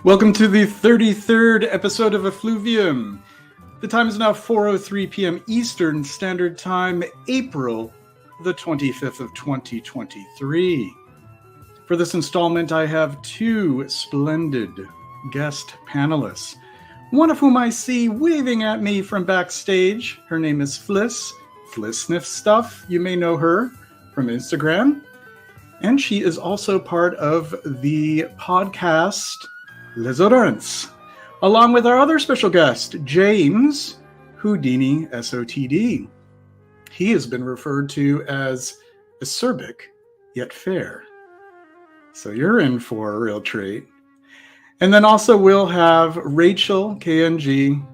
Welcome to the 33rd episode of Effluvium. The time is now 4:03 p.m. Eastern Standard Time, April the 25th of 2023. For this installment, I have two splendid guest panelists, one of whom I see waving at me from backstage. Her name is Fliss. Fliss Sniffs stuff. You may know her from Instagram. And she is also part of the podcast Les Oderants, along with our other special guest, James Houdini, Sotd. He has been referred to as acerbic, yet fair. So you're in for a real treat. And then also we'll have Rachel, KNG,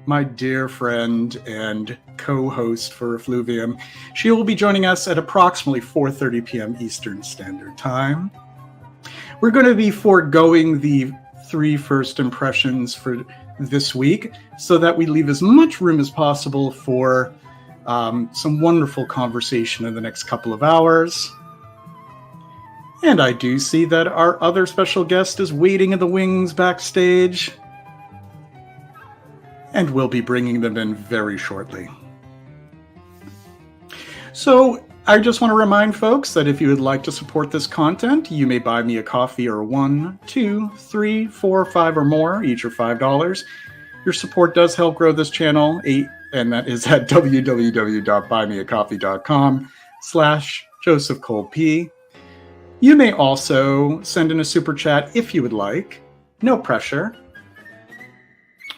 my dear friend and co-host for Effluvium. She will be joining us at approximately 4:30 p.m. Eastern Standard Time. We're going to be foregoing the three first impressions for this week so that we leave as much room as possible for some wonderful conversation in the next couple of hours. And I do see that our other special guest is waiting in the wings backstage, and we'll be bringing them in very shortly. So I just want to remind folks that if you would like to support this content, you may buy me a coffee or 1, 2, 3, 4, 5 or more, each are $5. Your support does help grow this channel, and that is at www.buymeacoffee.com/Joseph Cole P. You may also send in a super chat if you would like, no pressure,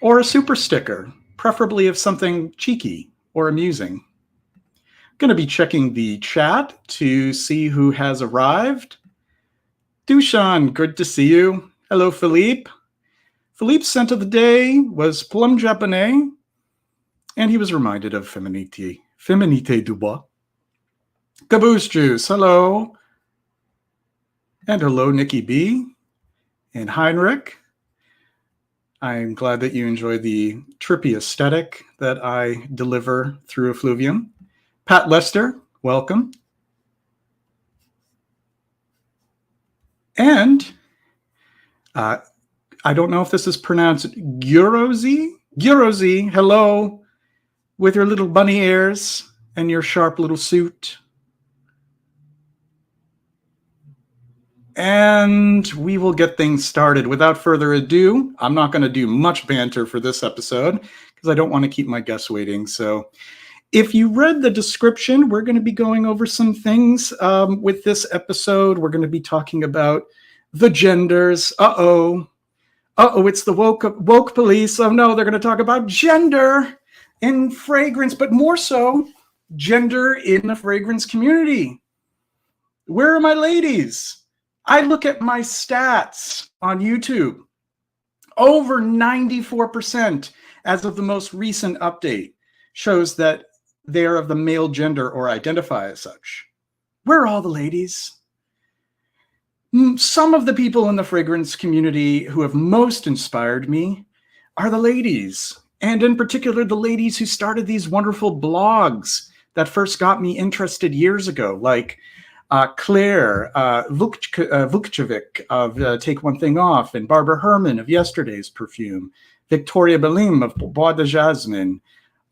or a super sticker, preferably of something cheeky or amusing. Going to be checking the chat to see who has arrived. Dushan, good to see you. Hello, Philippe. Philippe's scent of the day was plum japonais, and he was reminded of femininity. Femininité du bois. Caboose Juice, hello. And hello, Nikki B. And Heinrich. I'm glad that you enjoy the trippy aesthetic that I deliver through Effluvium. Pat Lester, welcome. And I don't know if this is pronounced Gurozi. Gurozi, hello, with your little bunny ears and your sharp little suit. And we will get things started. Without further ado, I'm not going to do much banter for this episode because I don't want to keep my guests waiting. So if you read the description, we're going to be going over some things with this episode. We're going to be talking about the genders. Uh-oh, it's the woke police. Oh no, they're going to talk about gender in fragrance, but more so, gender in the fragrance community. Where are my ladies? I look at my stats on YouTube. Over 94% as of the most recent update shows that they are of the male gender or identify as such. Where are all the ladies? Some of the people in the fragrance community who have most inspired me are the ladies, and in particular, the ladies who started these wonderful blogs that first got me interested years ago, like Claire Vukcevic of Take One Thing Off, and Barbara Herman of Yesterday's Perfume, Victoria Belim of Bois de Jasmine,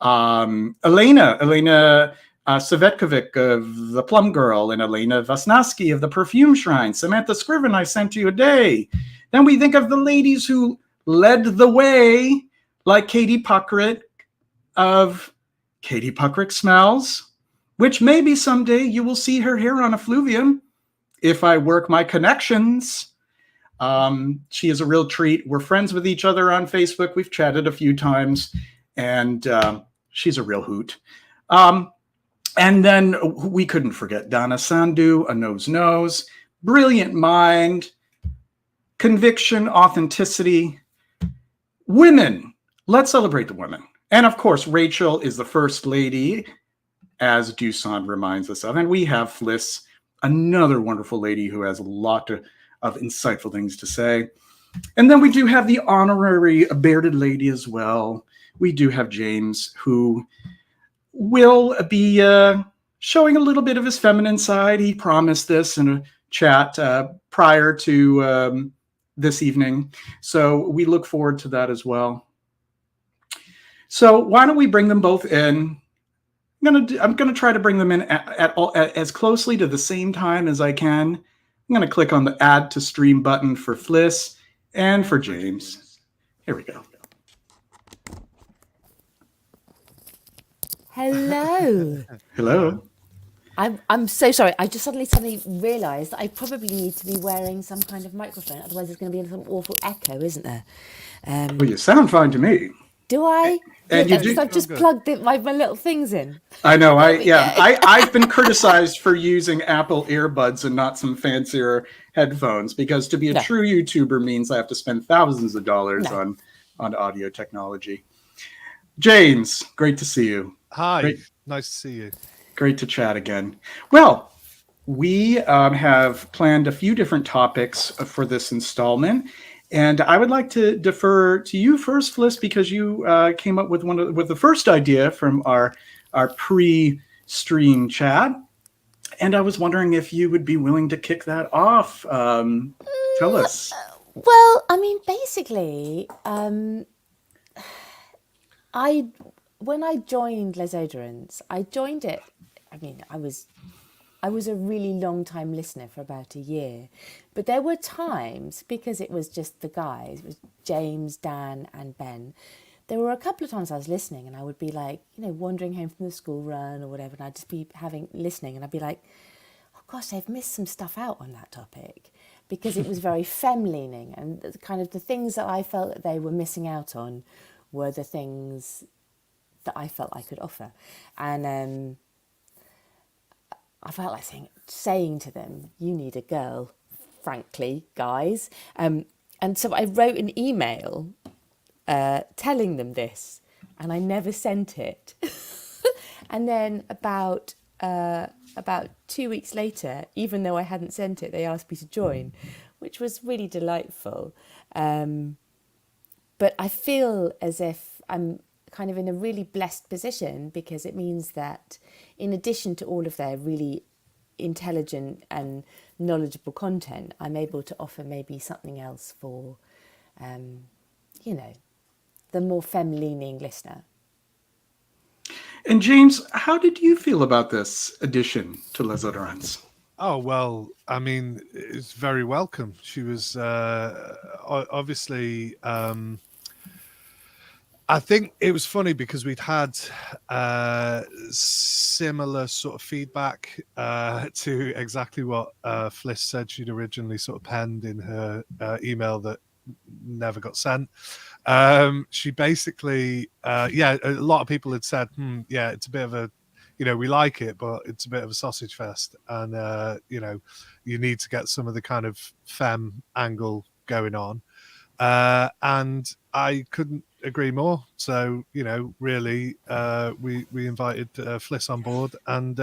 Elena Savetkovic of The Plum Girl, and Elena Vasnaski of The Perfume Shrine, Samantha Scriven, I Sent You a Day. Then we think of the ladies who led the way, like Katie Puckrick of Katie Puckrick Smells, which maybe someday you will see her here on Effluvium if I work my connections. She is a real treat. We're friends with each other on Facebook. We've chatted a few times, and she's a real hoot. And then we couldn't forget Donna Sandhu, A Nose Knows, brilliant mind, conviction, authenticity. Women, let's celebrate the women. And of course, Rachel is the first lady, as Dushan reminds us of. And we have Fliss, another wonderful lady who has a lot of insightful things to say. And then we do have the honorary bearded lady as well. We do have James, who will be showing a little bit of his feminine side. He promised this in a chat prior to this evening. So we look forward to that as well. So why don't we bring them both in? I'm gonna try to bring them in as closely to the same time as I can. I'm gonna click on the Add to Stream button for Fliss and for James. Here we go. Hello. Hello. I'm so sorry. I just suddenly realised that I probably need to be wearing some kind of microphone. Otherwise, there's going to be some awful echo, isn't there? Well, you sound fine to me. Do I? And you do. I've just plugged my little things in. I know. I've been criticized for using Apple earbuds and not some fancier headphones, because to be a true YouTuber means I have to spend thousands of dollars on audio technology. James, great to see you. Hi, nice to see you. Great to chat again. Well, we have planned a few different topics for this installment, and I would like to defer to you first, Fliss, because you came up with with the first idea from our pre-stream chat, and I was wondering if you would be willing to kick that off. Tell us. Well, I mean, basically, when I joined Les Oderants, I joined it. I mean, I was a really long time listener for about a year, but there were times, because it was just the guys, it was James, Dan, and Ben. There were a couple of times I was listening, and I would be like, wandering home from the school run or whatever, and I'd just be listening, and I'd be like, oh gosh, they've missed some stuff out on that topic, because it was very femme-leaning, and the things that I felt that they were missing out on were the things that I felt I could offer. And I felt like saying to them, you need a girl, frankly, guys. And so I wrote an email telling them this, and I never sent it. And then about 2 weeks later, even though I hadn't sent it, they asked me to join, which was really delightful. But I feel as if I'm kind of in a really blessed position, because it means that in addition to all of their really intelligent and knowledgeable content, I'm able to offer maybe something else for, the more femme-leaning listener. And James, how did you feel about this addition to Les Oderants? Oh, well, I mean, it's very welcome. She was obviously... I think it was funny because we'd had similar sort of feedback to exactly what Fliss said she'd originally sort of penned in her email that never got sent. She basically, a lot of people had said, it's a bit of a, we like it, but it's a bit of a sausage fest. And, you need to get some of the kind of femme angle going on. And I couldn't agree more. So, really, we invited Fliss on board, and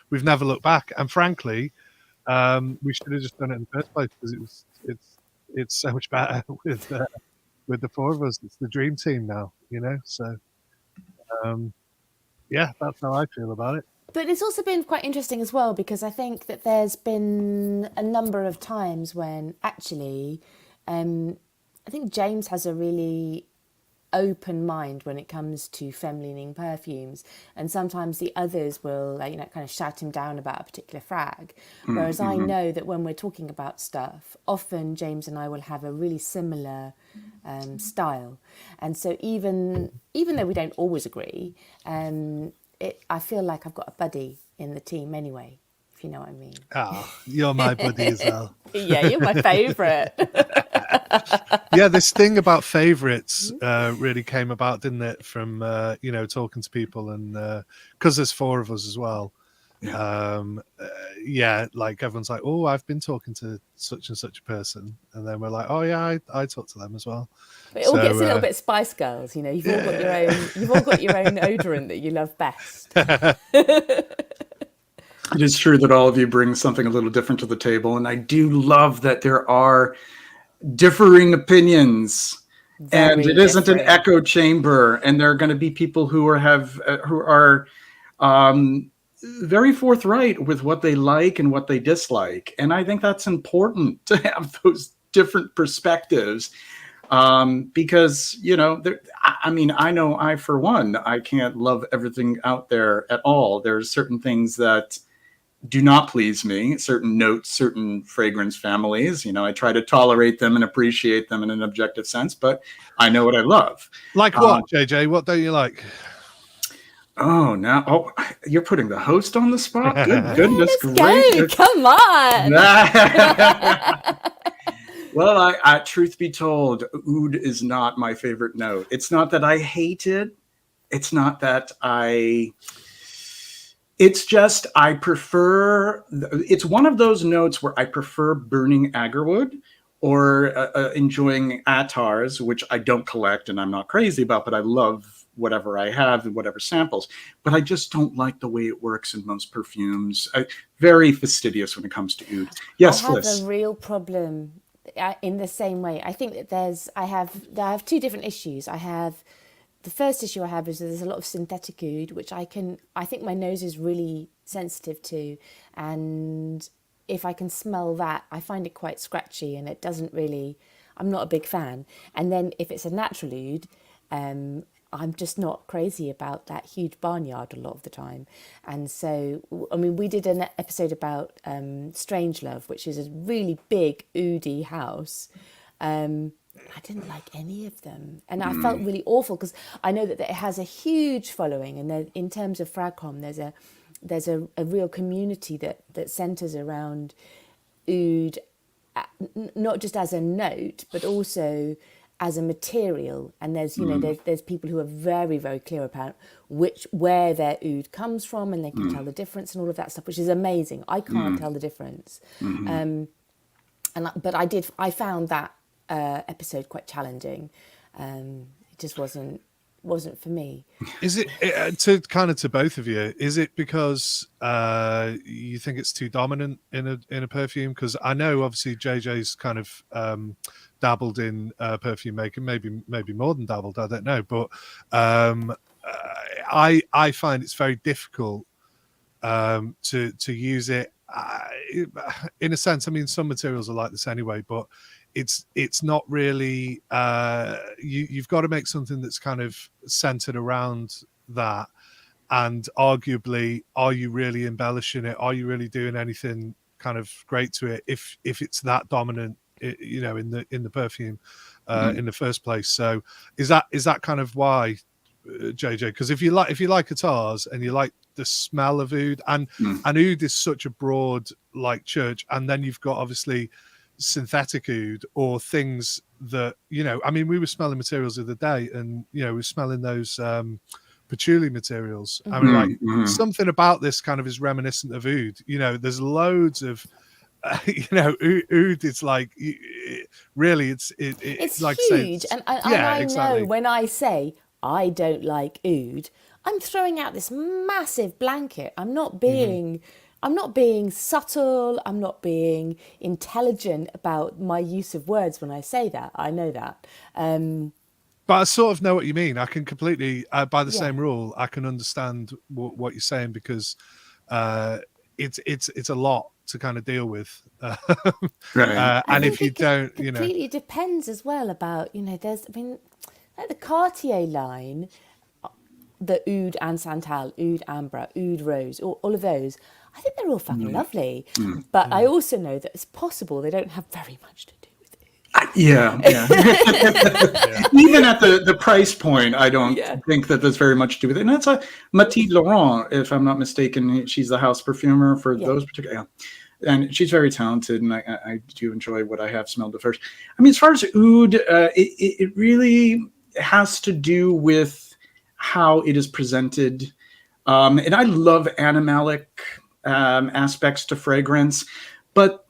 we've never looked back. And frankly, we should have just done it in the first place, because it's so much better with the four of us. It's the dream team now, So, that's how I feel about it. But it's also been quite interesting as well, because I think that there's been a number of times when actually, I think James has a really open mind when it comes to femme-leaning perfumes, and sometimes the others will kind of shout him down about a particular frag, whereas I know that when we're talking about stuff, often James and I will have a really similar style, and so even though we don't always agree, I feel like I've got a buddy in the team anyway, if you know what I mean. Oh, you're my buddy as well. Yeah, you're my favourite. Yeah, this thing about favourites really came about, didn't it? From talking to people, and because there's four of us as well. Like everyone's like, oh, I've been talking to such and such a person, and then we're like, oh yeah, I talk to them as well. But it all gets a little bit Spice Girls, You've all got your own. You've all got your own odorant that you love best. It is true that all of you bring something a little different to the table, and I do love that there are differing opinions, and it isn't an echo chamber, and there are going to be people who are very forthright with what they like and what they dislike. And I think that's important to have those different perspectives. Because, I mean, I know for one, I can't love everything out there at all. There's certain things that do not please me, certain notes, certain fragrance families. I try to tolerate them and appreciate them in an objective sense, but I know what I love. Like what, JJ? What don't you like? Oh, you're putting the host on the spot? Good goodness gracious. Go. Come on. Well, I truth be told, oud is not my favorite note. It's not that I hate it. It's not that it's just I prefer, it's one of those notes where I prefer burning agarwood or enjoying attars, which I don't collect and I'm not crazy about, but I love whatever I have and whatever samples. But I just don't like the way it works in most perfumes. Very fastidious when it comes to oud. Yes, I have Fliss. a real problem in the same way. I think that I have two different issues. The first issue I have is that there's a lot of synthetic oud, which I think my nose is really sensitive to. And if I can smell that, I find it quite scratchy and it doesn't really, I'm not a big fan. And then if it's a natural oud, I'm just not crazy about that huge barnyard a lot of the time. And so, I mean, we did an episode about Strangelove, which is a really big oudy house. I didn't like any of them. And I felt really awful because I know that it has a huge following. And in terms of Fragcomm, there's a real community that centres around oud, not just as a note, but also as a material. And there's there's people who are very, very clear about where their oud comes from, and they can tell the difference and all of that stuff, which is amazing. I can't tell the difference. But I found that episode quite challenging. It just wasn't for me. Is it to both of you? Is it because you think it's too dominant in a perfume? Because I know obviously JJ's kind of dabbled in perfume making, maybe more than dabbled. I don't know, but I find it's very difficult to use it. In a sense, I mean, some materials are like this anyway, but it's not really you've got to make something that's kind of centered around that, and arguably, are you really embellishing it? Are you really doing anything kind of great to it if it's that dominant, in the perfume in the first place? So is that kind of why, JJ? Because if you like guitars and you like the smell of oud, and oud is such a broad like church, and then you've got obviously synthetic oud or things that I mean, we were smelling materials the other day, and we were smelling those patchouli materials. I mean, like something about this kind of is reminiscent of oud. There's loads of oud is like, really, it's like huge. And I exactly. know when I say I don't like oud, I'm throwing out this massive blanket. I'm not being subtle. I'm not being intelligent about my use of words when I say that. I know that. But I sort of know what you mean. I can completely, by the same rule, I can understand what you're saying, because it's a lot to kind of deal with. Right. And if you don't, it completely depends as well about, there's, I mean, like the Cartier line, the Oud and Santal, Oud Amber, Oud Rose, all of those, I think they're all fucking lovely. But I also know that it's possible they don't have very much to do with it. Yeah. Even at the price point, I don't think that there's very much to do with it. And that's a Mathilde Laurent, if I'm not mistaken. She's the house perfumer for those particular. And she's very talented, and I do enjoy what I have smelled at first. I mean, as far as oud, it really has to do with how it is presented. And I love animalic aspects to fragrance, but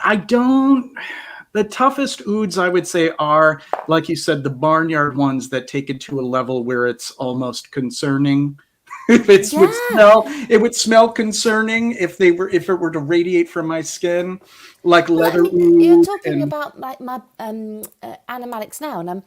I don't. The toughest ouds, I would say, are, like you said, the barnyard ones that take it to a level where it's almost concerning. If it would smell concerning if it were to radiate from my skin, like leather oud. You're talking about like my animalics now, and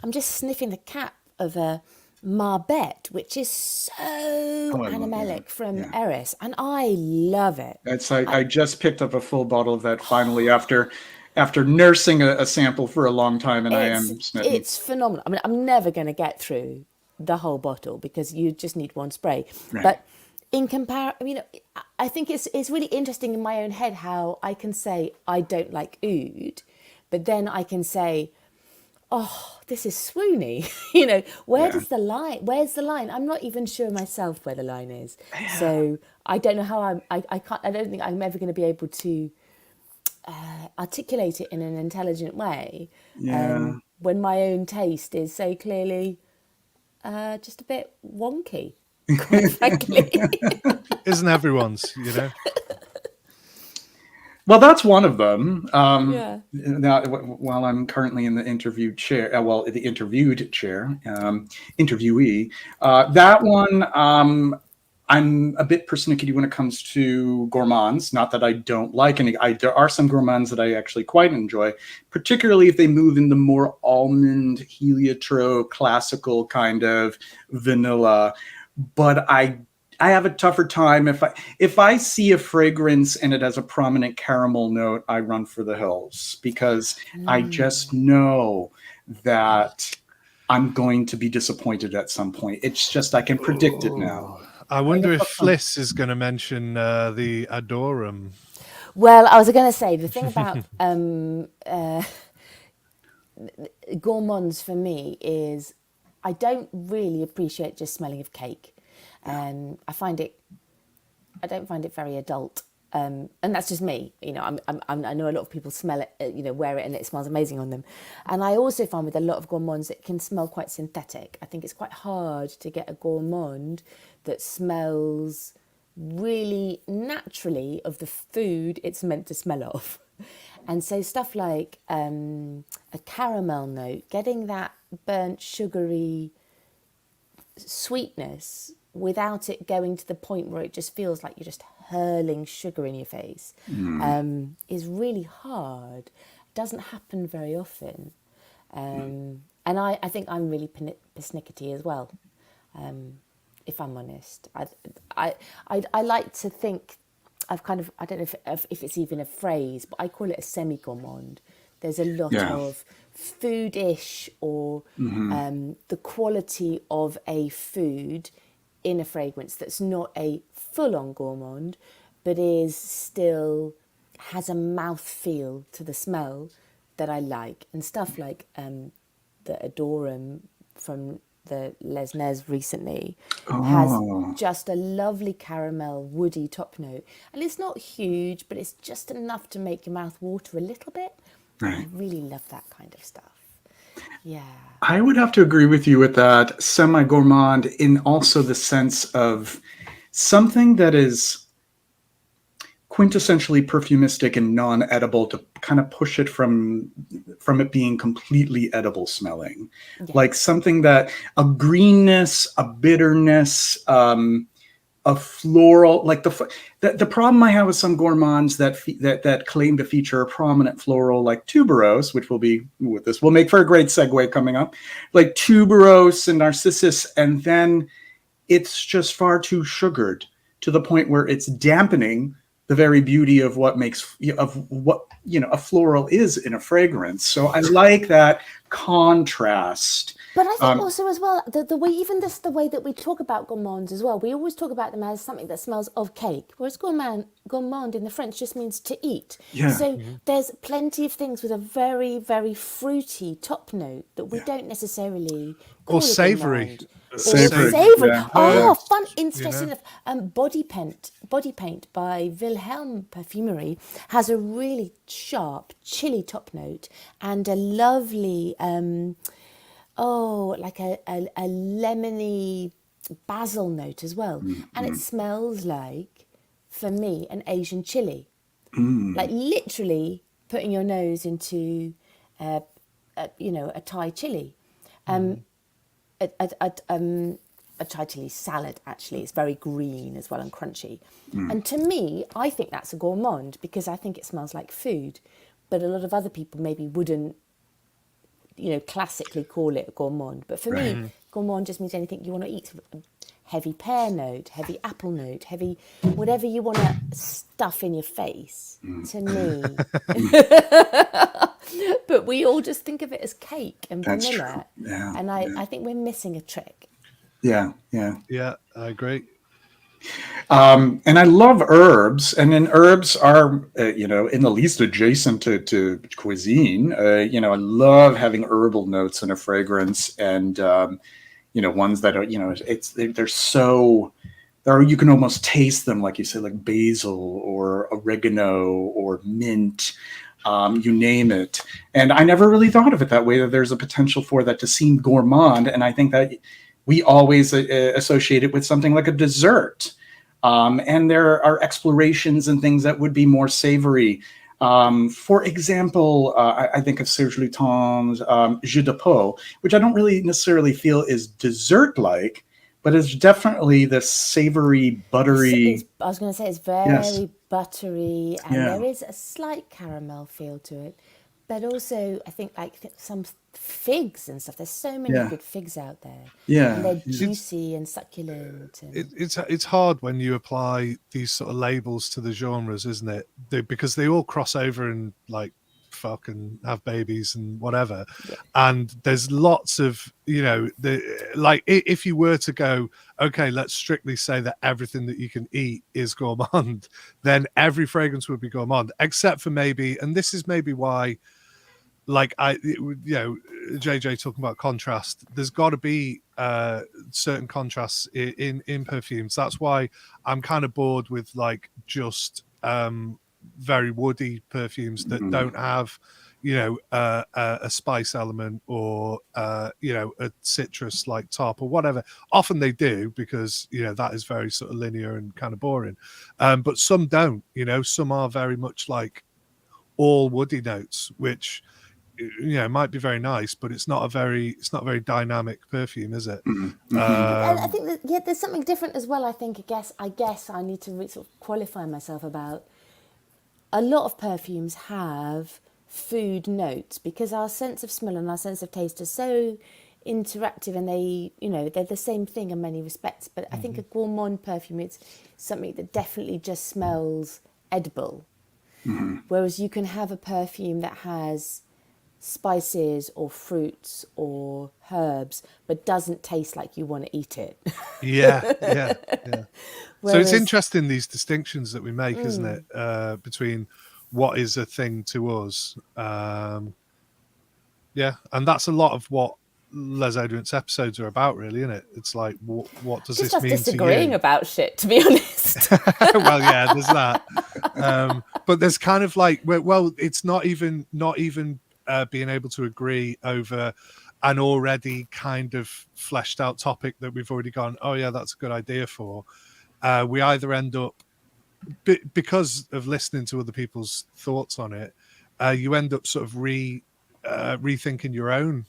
I'm just sniffing the cap of a Marbet, which is so Oh, I love animalic that. from Yeah. Eris, and I love it. I just picked up a full bottle of that finally after nursing a sample for a long time, and I It's am smitten. it's phenomenal. I mean, I'm never going to get through the whole bottle because you just need one spray. Right. But in comparison, you know, I think it's really interesting in my own head how I can say I don't like oud, but then I can say, oh, this is swoony. You know, Yeah. where's the line? I'm not even sure myself where the line is. Yeah. So I don't know how I can't, I don't think I'm ever going to be able to articulate it in an intelligent way Yeah. when my own taste is so clearly just a bit wonky, quite frankly. Isn't everyone's, you know? Well, that's one of them. Yeah. Now, while I'm currently in the interviewed chair, the interviewed chair, interviewee, that one, I'm a bit persnickety when it comes to gourmands. Not that I don't like any. There are some gourmands that I actually quite enjoy, particularly if they move in the more almond, heliotrope, classical kind of vanilla. But I have a tougher time if I see a fragrance and it has a prominent caramel note, I run for the hills because I just know that I'm going to be disappointed at some point. It's just I can predict it now. I wonder if Fliss is going to mention the Adorum. Well, I was going to say the thing about gourmands for me is I don't really appreciate just smelling of cake. I don't find it very adult. And that's just me, you know. I know a lot of people smell it, you know, wear it, and it smells amazing on them. And I also find with a lot of gourmands, it can smell quite synthetic. I think it's quite hard to get a gourmand that smells really naturally of the food it's meant to smell of. And so stuff like a caramel note, getting that burnt sugary sweetness without it going to the point where it just feels like you're just hurling sugar in your face is really hard. It doesn't happen very often. And I think I'm really persnickety as well, if I'm honest. I like to think I've kind of, I don't know if it's even a phrase, but I call it a semi-gourmand. There's a lot of foodish or the quality of a food in a fragrance that's not a full-on gourmand, but is still has a mouth feel to the smell that I like. And stuff like the Adorum from the Les Nez recently has just a lovely caramel woody top note, and it's not huge, but it's just enough to make your mouth water a little bit. Right. I really love that kind of stuff. Yeah. I would have to agree with you with that semi-gourmand in also the sense of something that is quintessentially perfumistic and non-edible to kind of push it from it being completely edible smelling. Like something that a greenness, a bitterness, a floral, like the problem I have with some gourmands that claim to feature a prominent floral, like tuberose, which will be with this will make for a great segue coming up, like tuberose and narcissus, and then it's just far too sugared to the point where it's dampening the very beauty of what a floral is in a fragrance. So I like that contrast. But I think also as well, the way, even this, the way that we talk about gourmands as well, we always talk about them as something that smells of cake, whereas gourmand in the French just means to eat. Yeah. So there's plenty of things with a very, very fruity top note that we don't necessarily call Or savoury. Savoury. Savoury. Yeah. Oh, fun. Interesting enough. Body Paint by Wilhelm Perfumery has a really sharp, chilly top note and a lovely, like a lemony basil note as well. And it smells like, for me, an Asian chili. Like literally putting your nose into, a Thai chili. A Thai chili salad, actually. It's very green as well and crunchy. And to me, I think that's a gourmand because I think it smells like food. But a lot of other people maybe wouldn't, classically call it a gourmand. But for me, gourmand just means anything you want to eat. Heavy pear note, heavy apple note, heavy whatever you want to stuff in your face, to me. But we all just think of it as cake and That's vanilla. true. Yeah, And I think we're missing a trick. yeah. Yeah, I agree. And I love herbs, and then herbs are, in the least adjacent to cuisine. I love having herbal notes in a fragrance, and ones that are, they're so, you can almost taste them, like you say, like basil or oregano or mint, you name it. And I never really thought of it that way, that there's a potential for that to seem gourmand, and I think that we always associate it with something like a dessert. And there are explorations and things that would be more savory. For example, I think of Serge Lutens' Jus de Peau, which I don't really necessarily feel is dessert-like, but it's definitely this savory, buttery. I was going to say it's very buttery, and there is a slight caramel feel to it. But also, I think like some figs and stuff. There's so many good figs out there. Yeah, and they're juicy and succulent. And... It's hard when you apply these sort of labels to the genres, isn't it? Because they all cross over and like fuck and have babies and whatever. Yeah. And there's lots of, like if you were to go, okay, let's strictly say that everything that you can eat is gourmand, then every fragrance would be gourmand, except for maybe, and this is maybe why. Like JJ talking about contrast, there's got to be certain contrasts in perfumes. That's why I'm kind of bored with like just very woody perfumes that don't have a spice element or a citrus like top or whatever. Often they do, because that is very sort of linear and kind of boring, but some don't. Some are very much like all woody notes, which might be very nice, but it's not a very dynamic perfume, is it? And I think that there's something different as well. I guess I need to sort of qualify myself about. A lot of perfumes have food notes, because our sense of smell and our sense of taste are so interactive, and they're the same thing in many respects. But I think a gourmand perfume, it's something that definitely just smells edible, whereas you can have a perfume that has spices or fruits or herbs but doesn't taste like you want to eat it. yeah Whereas, so it's interesting, these distinctions that we make, isn't it, between what is a thing to us. And that's a lot of what Les Oderants episodes are about, really, isn't it? It's like, what does this mean to you? Just disagreeing about shit, to be honest. Well, yeah, there's that. But there's kind of like, well, it's not even being able to agree over an already kind of fleshed out topic that we've already gone, oh yeah, that's a good idea for. We either end up, because of listening to other people's thoughts on it, you end up sort of rethinking your own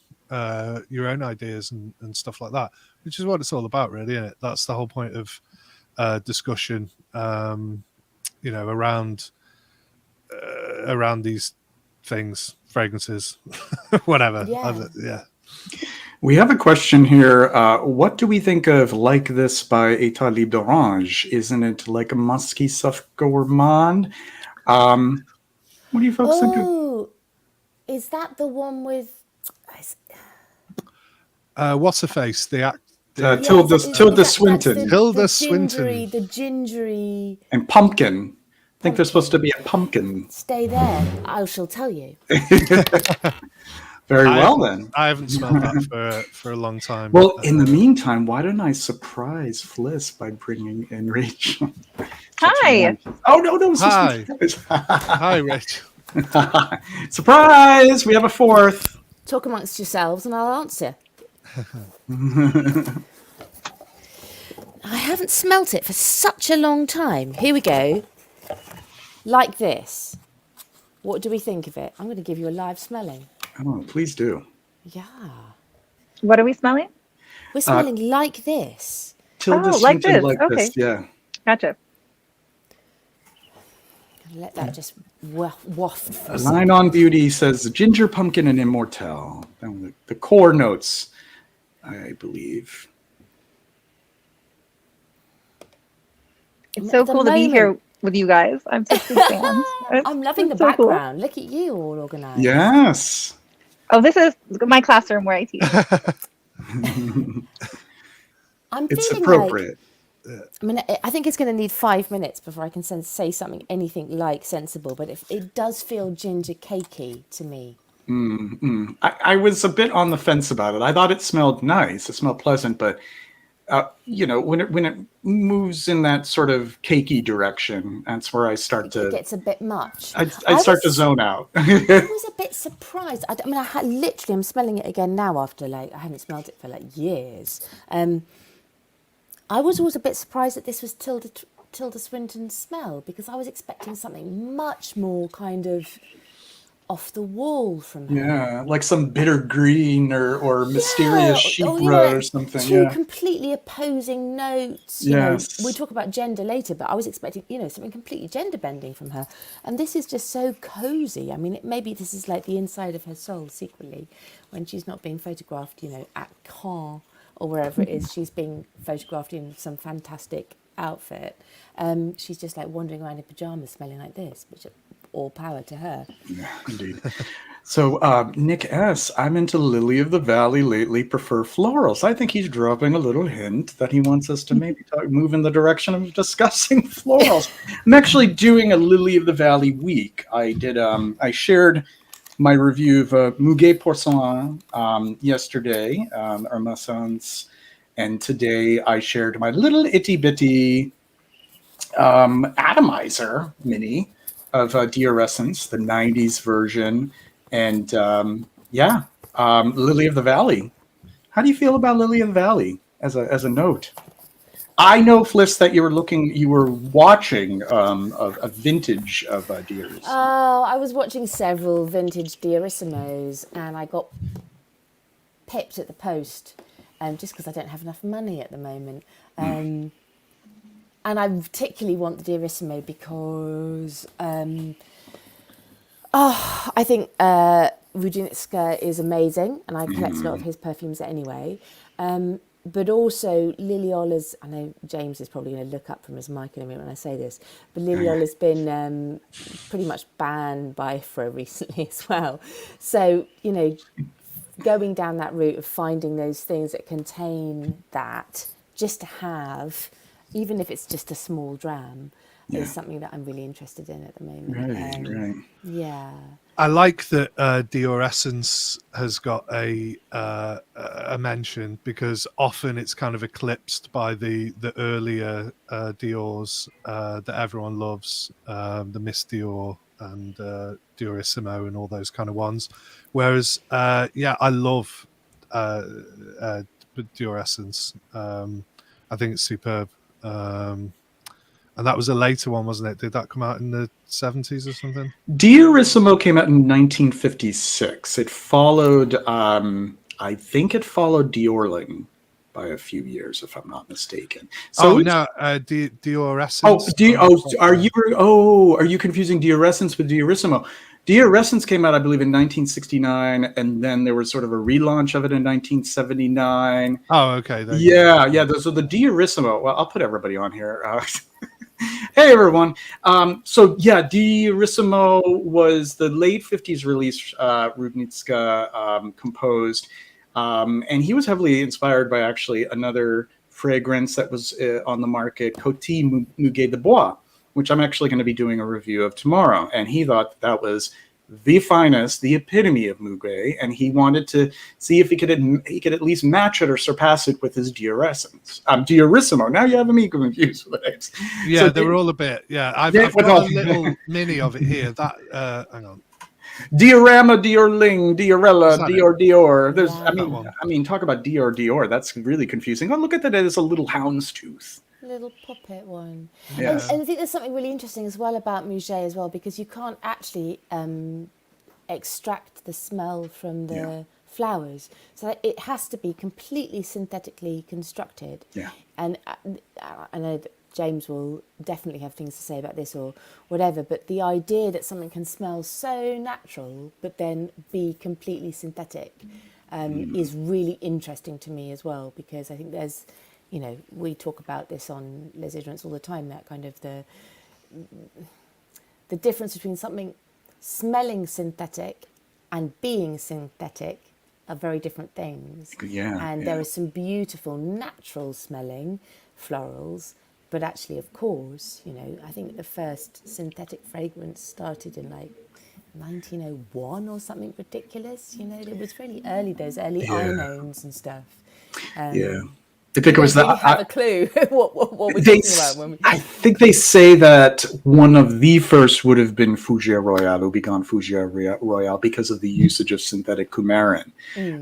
ideas and stuff like that, which is what it's all about, really, isn't it? That's the whole point of discussion, around these things, fragrances, whatever. Yeah. We have a question here. What do we think of Like This by État Libre d'Orange? Isn't it like a musky, soft gourmand? What do you folks think of? Oh, is that the one with... What's her face? The Tilda Swinton. Tilda Swinton. The gingery... And pumpkin. I think there's supposed to be a pumpkin. Stay there. I shall tell you. Very well, then. I haven't smelled that for a long time. Well, in the meantime, why don't I surprise Fliss by bringing in Rachel? Hi. Oh, no. Hi. Hi, Rachel. Surprise! We have a fourth. Talk amongst yourselves and I'll answer. I haven't smelt it for such a long time. Here we go. Like This. What do we think of it? I'm going to give you a live smelling. Oh, please do. Yeah. What are we smelling? We're smelling Like This. Tilda like Swinton, this. Okay. This, yeah. Gotcha. Let that just waft. For Line on Beauty says ginger, pumpkin, and immortelle. The core notes. I believe. It's so At the cool to be here moment- with you guys. I'm such big fans. I'm loving the It's so cool. background. Look at you all organised. Yes. Oh, this is my classroom where I teach. I'm It's feeling appropriate. I mean, I think it's going to need 5 minutes before I can say something, anything like sensible, but it does feel ginger cakey to me. I was a bit on the fence about it. I thought it smelled nice. It smelled pleasant, but when it moves in that sort of cakey direction, that's where I start It to. gets a bit much. I start to zone out. I was a bit surprised. I mean, literally, I'm smelling it again now after I haven't smelled it for years. I was always a bit surprised that this was Tilda Swinton's smell, because I was expecting something much more kind of off the wall from her. Yeah, like some bitter green or mysterious chypre or something. Two Yeah. completely opposing notes. Yes. We talk about gender later, but I was expecting, something completely gender bending from her. And this is just so cozy. I mean, maybe this is like the inside of her soul secretly, when she's not being photographed, at Caen or wherever it is she's being photographed in some fantastic outfit. She's just like wandering around in pajamas smelling like this, which all power to her. Yeah, indeed. So, Nick S., I'm into Lily of the Valley lately, prefer florals. I think he's dropping a little hint that he wants us to maybe move in the direction of discussing florals. I'm actually doing a Lily of the Valley week. I shared my review of Muguet Porcelain yesterday, Hermeson's, and today I shared my little itty-bitty atomizer mini of Deorescence, the 90s version. And Lily of the Valley. How do you feel about Lily of the Valley as a note? I know, Fliss, that you were watching a vintage of Dearissimo. Oh, I was watching several vintage Dearissimos, and I got pipped at the post, just because I don't have enough money at the moment. And I particularly want the Dearissimo because I think Rudinska is amazing, and I collect a lot of his perfumes anyway. But also Liliola's, I know James is probably going to look up from his mic in a minute when I say this, but Liliola's been pretty much banned by IFRA recently as well. So, going down that route of finding those things that contain that, just to have, even if it's just a small dram, is something that I'm really interested in at the moment. Right. Yeah. I like that Deorescence has got a mention, because often it's kind of eclipsed by the earlier Diors that everyone loves, the Miss Dior and Diorissimo and all those kind of ones. Whereas, I love Deorescence. I think it's superb. And that was a later one, wasn't it? Did that come out in the 70s or something? Dearissimo came out in 1956. It followed, I think it followed Diorling by a few years, if I'm not mistaken. So Deorescence. Are you confusing Deorescence with Dearissimo? Deorescence came out, I believe, in 1969, and then there was sort of a relaunch of it in 1979. Oh, okay. Yeah. So the Dearissimo. Well, I'll put everybody on here. Hey, everyone. Dearissimo was the late 50s release Rudnitska composed. And he was heavily inspired by actually another fragrance that was on the market, Coty Muguet de Bois, which I'm actually going to be doing a review of tomorrow. And he thought that was the finest, the epitome of Muguet, and he wanted to see if he could at least match it or surpass it with his Dearissimo. Now you have me confused with the names. Yeah, so they were all a bit. Yeah, I've got a little mini of it here. That hang on. Diorama, Diorling, Diorella, Dior. There's, Yeah. I mean, talk about Dior. That's really confusing. Oh, look at that as a little houndstooth. Little puppet one. Yes. And I think there's something really interesting as well about Muguet as well, because you can't actually extract the smell from the flowers. So it has to be completely synthetically constructed. Yeah. And I know that James will definitely have things to say about this or whatever, but the idea that something can smell so natural but then be completely synthetic is really interesting to me as well, because I think there's, you know, we talk about this on Les Oderants all the time, that kind of the difference between something smelling synthetic and being synthetic are very different things. Yeah, And there are some beautiful natural smelling florals, but actually, of course, you know, I think the first synthetic fragrance started in like 1901 or something ridiculous. You know, it was really early, those early ionones and stuff. Yeah. I We think it was don't really that. have a clue what we're They, talking about when we. I think they say that one of the first would have been Fougere Royale, Obigon Fougere Royale, because of the usage of synthetic coumarin.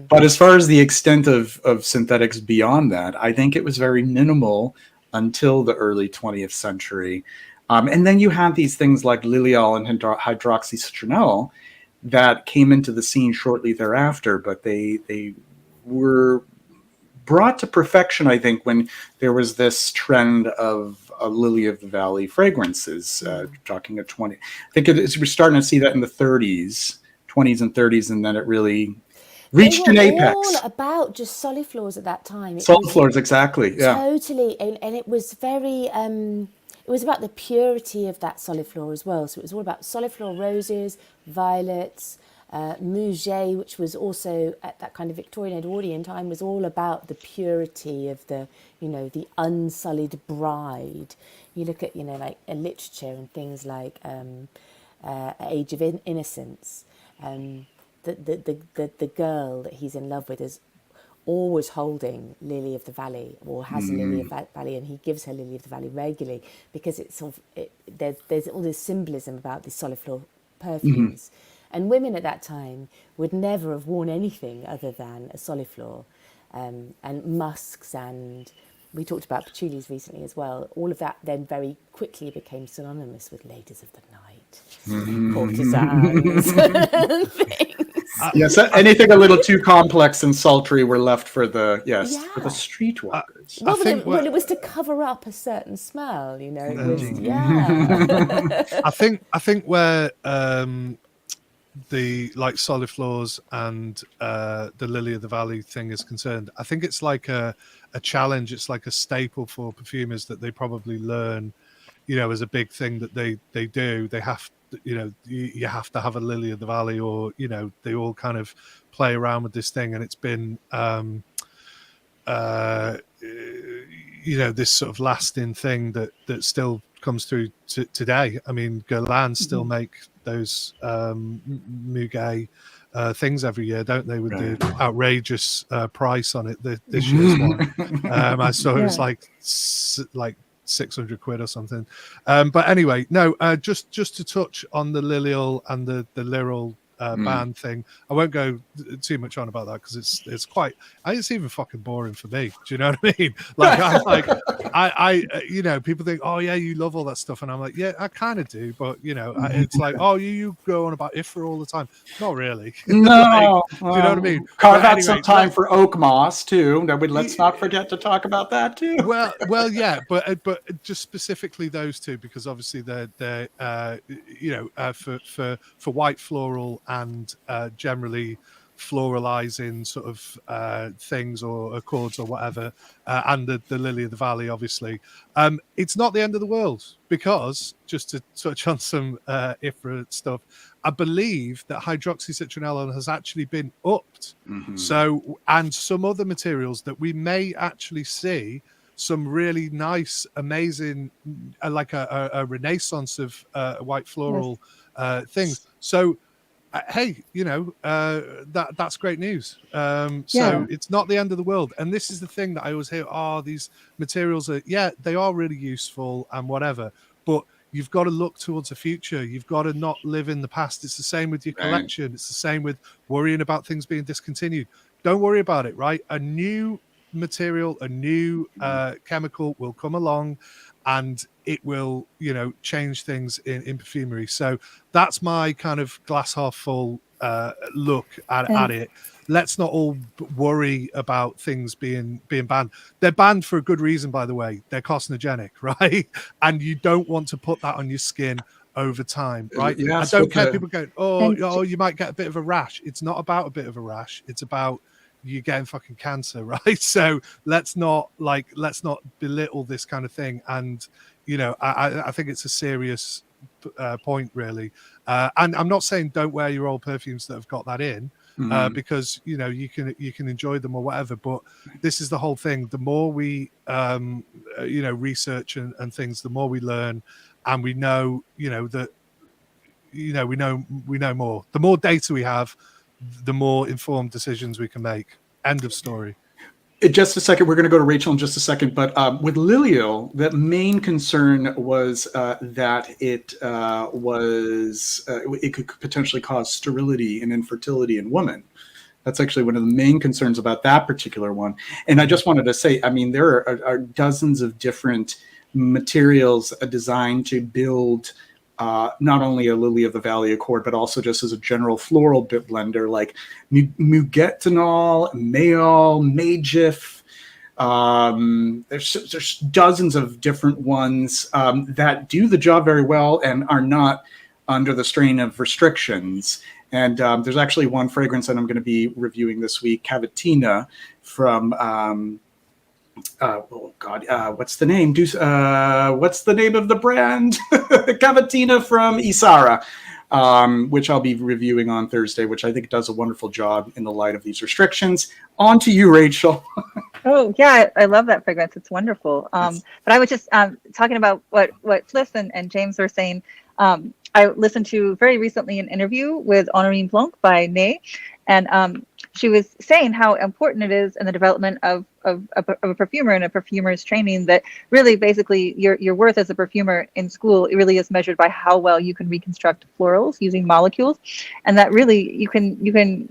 But as far as the extent of synthetics beyond that, I think it was very minimal until the early 20th century. And then you had these things like lilial and hydroxycitronal that came into the scene shortly thereafter, but they were brought to perfection, I think, when there was this trend of lily of the valley fragrances, talking at 20. I think we're starting to see that in the 30s, 20s and 30s, and then it really reached an apex. All about just soliflors at that time. Soliflors, exactly. Yeah. Totally, and it was very. It was about the purity of that soliflor as well. So it was all about soliflor roses, violets, Muget, which was also at that kind of Victorian Edwardian time, was all about the purity of the, you know, the unsullied bride. You look at, you know, like a literature and things like Age of Innocence. The girl that he's in love with is always holding Lily of the Valley, or has a Lily of the Valley, and he gives her Lily of the Valley regularly, because it's sort of there's all this symbolism about the soliflor perfumes. And women at that time would never have worn anything other than a soliflor, and musks, and we talked about patchoulis recently as well. All of that then very quickly became synonymous with ladies of the night, courtesans, and things. Yes, anything a little too complex and sultry were left for the for the streetwalkers. Well, it was to cover up a certain smell, you know. It was, I think where the like soliflors and the lily of the valley thing is concerned, I think it's like a challenge. It's like a staple for perfumers that they probably learn, you know, as a big thing that they do. They have, you know, you have to have a lily of the valley, or, you know, they all kind of play around with this thing, and it's been you know, this sort of lasting thing that still comes through today. I mean, Guerlain still make those Muget things every year, don't they, with the outrageous price on it. This year's one, I saw it was like 600 quid or something. But anyway, no, just to touch on the Lilial and the Liral band thing. I won't go too much on about that, because it's quite, it's even fucking boring for me. Do you know what I mean? Like, I'm like, I you know, people think, oh yeah, you love all that stuff, and I'm like, yeah, I kind of do, but you know, it's like, oh, you go on about Ifra all the time. Not really. No, like, do you know what I mean? Carve out some time for oak moss too. Let's not forget to talk about that too. Well, yeah, but just specifically those two, because obviously they're you know, for white floral and generally floralizing sort of things or accords or whatever, and the lily of the valley, obviously. It's not the end of the world, because, just to touch on some Ifra stuff, I believe that hydroxycitronella has actually been upped. So, and some other materials that we may actually see some really nice, amazing, like a renaissance of white floral things. So, hey, you know, that's great news. So it's not the end of the world. And this is the thing that I always hear, these materials are, they are really useful and whatever, but you've got to look towards the future. You've got to not live in the past. It's the same with your collection. It's the same with worrying about things being discontinued. Don't worry about it, right? A new material, a new chemical will come along, and it will, you know, change things in perfumery. So that's my kind of glass half full look at it. Let's not all worry about things being banned. They're banned for a good reason, by the way. They're carcinogenic, right? And you don't want to put that on your skin over time, right? Yes, I don't care. People go, oh, you might get a bit of a rash. It's not about a bit of a rash. It's about you're getting fucking cancer, right? So let's not belittle this kind of thing. And I think it's a serious point, really. And I'm not saying don't wear your old perfumes that have got that in, because you can enjoy them or whatever. But this is the whole thing. The more we research and things, the more we learn, and we know that we know more. The more data we have, the more informed decisions we can make. End of story. In just a second, we're going to go to Rachel in just a second. But with Lilio, the main concern was that it could potentially cause sterility and infertility in women. That's actually one of the main concerns about that particular one. And I just wanted to say, I mean, there are dozens of different materials designed to build not only a lily of the valley accord, but also just as a general floral bit blender, like mugetinol, mayol, magif. There's dozens of different ones that do the job very well and are not under the strain of restrictions. And there's actually one fragrance that I'm going to be reviewing this week, Cavatina from what's the name? What's the name of the brand? Cavatina from Isara, which I'll be reviewing on Thursday, which I think does a wonderful job in the light of these restrictions. On to you, Rachel. Oh yeah, I love that fragrance. It's wonderful. But I was just talking about what Fliss and James were saying. I listened to very recently an interview with Honorine Blanc by Ney, and she was saying how important it is in the development of a perfumer and a perfumer's training, that really basically your worth as a perfumer in school, it really is measured by how well you can reconstruct florals using molecules, and that really you can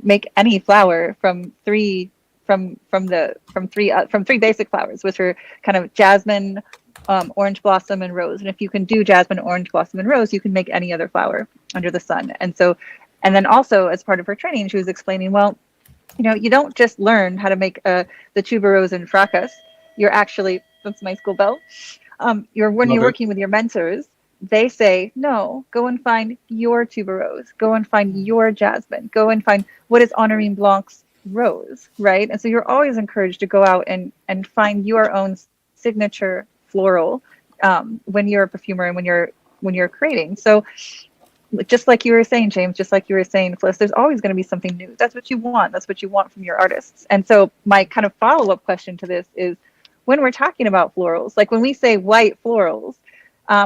make any flower from three basic flowers, which are kind of jasmine, orange blossom, and rose. And if you can do jasmine, orange blossom, and rose, you can make any other flower under the sun. And then also as part of her training, she was explaining, well, you don't just learn how to make the tuberose and fracas. You're actually, that's my school bell. When you're working with your mentors, they say, no, go and find your tuberose, go and find your jasmine, go and find what is Honorine Blanc's rose, right? And so you're always encouraged to go out and find your own signature floral when you're a perfumer and when you're creating. So just like you were saying, James, just like you were saying, Fliss, there's always going to be something new. That's what you want. That's what you want from your artists. And so my kind of follow-up question to this is, when we're talking about florals, like when we say white florals, how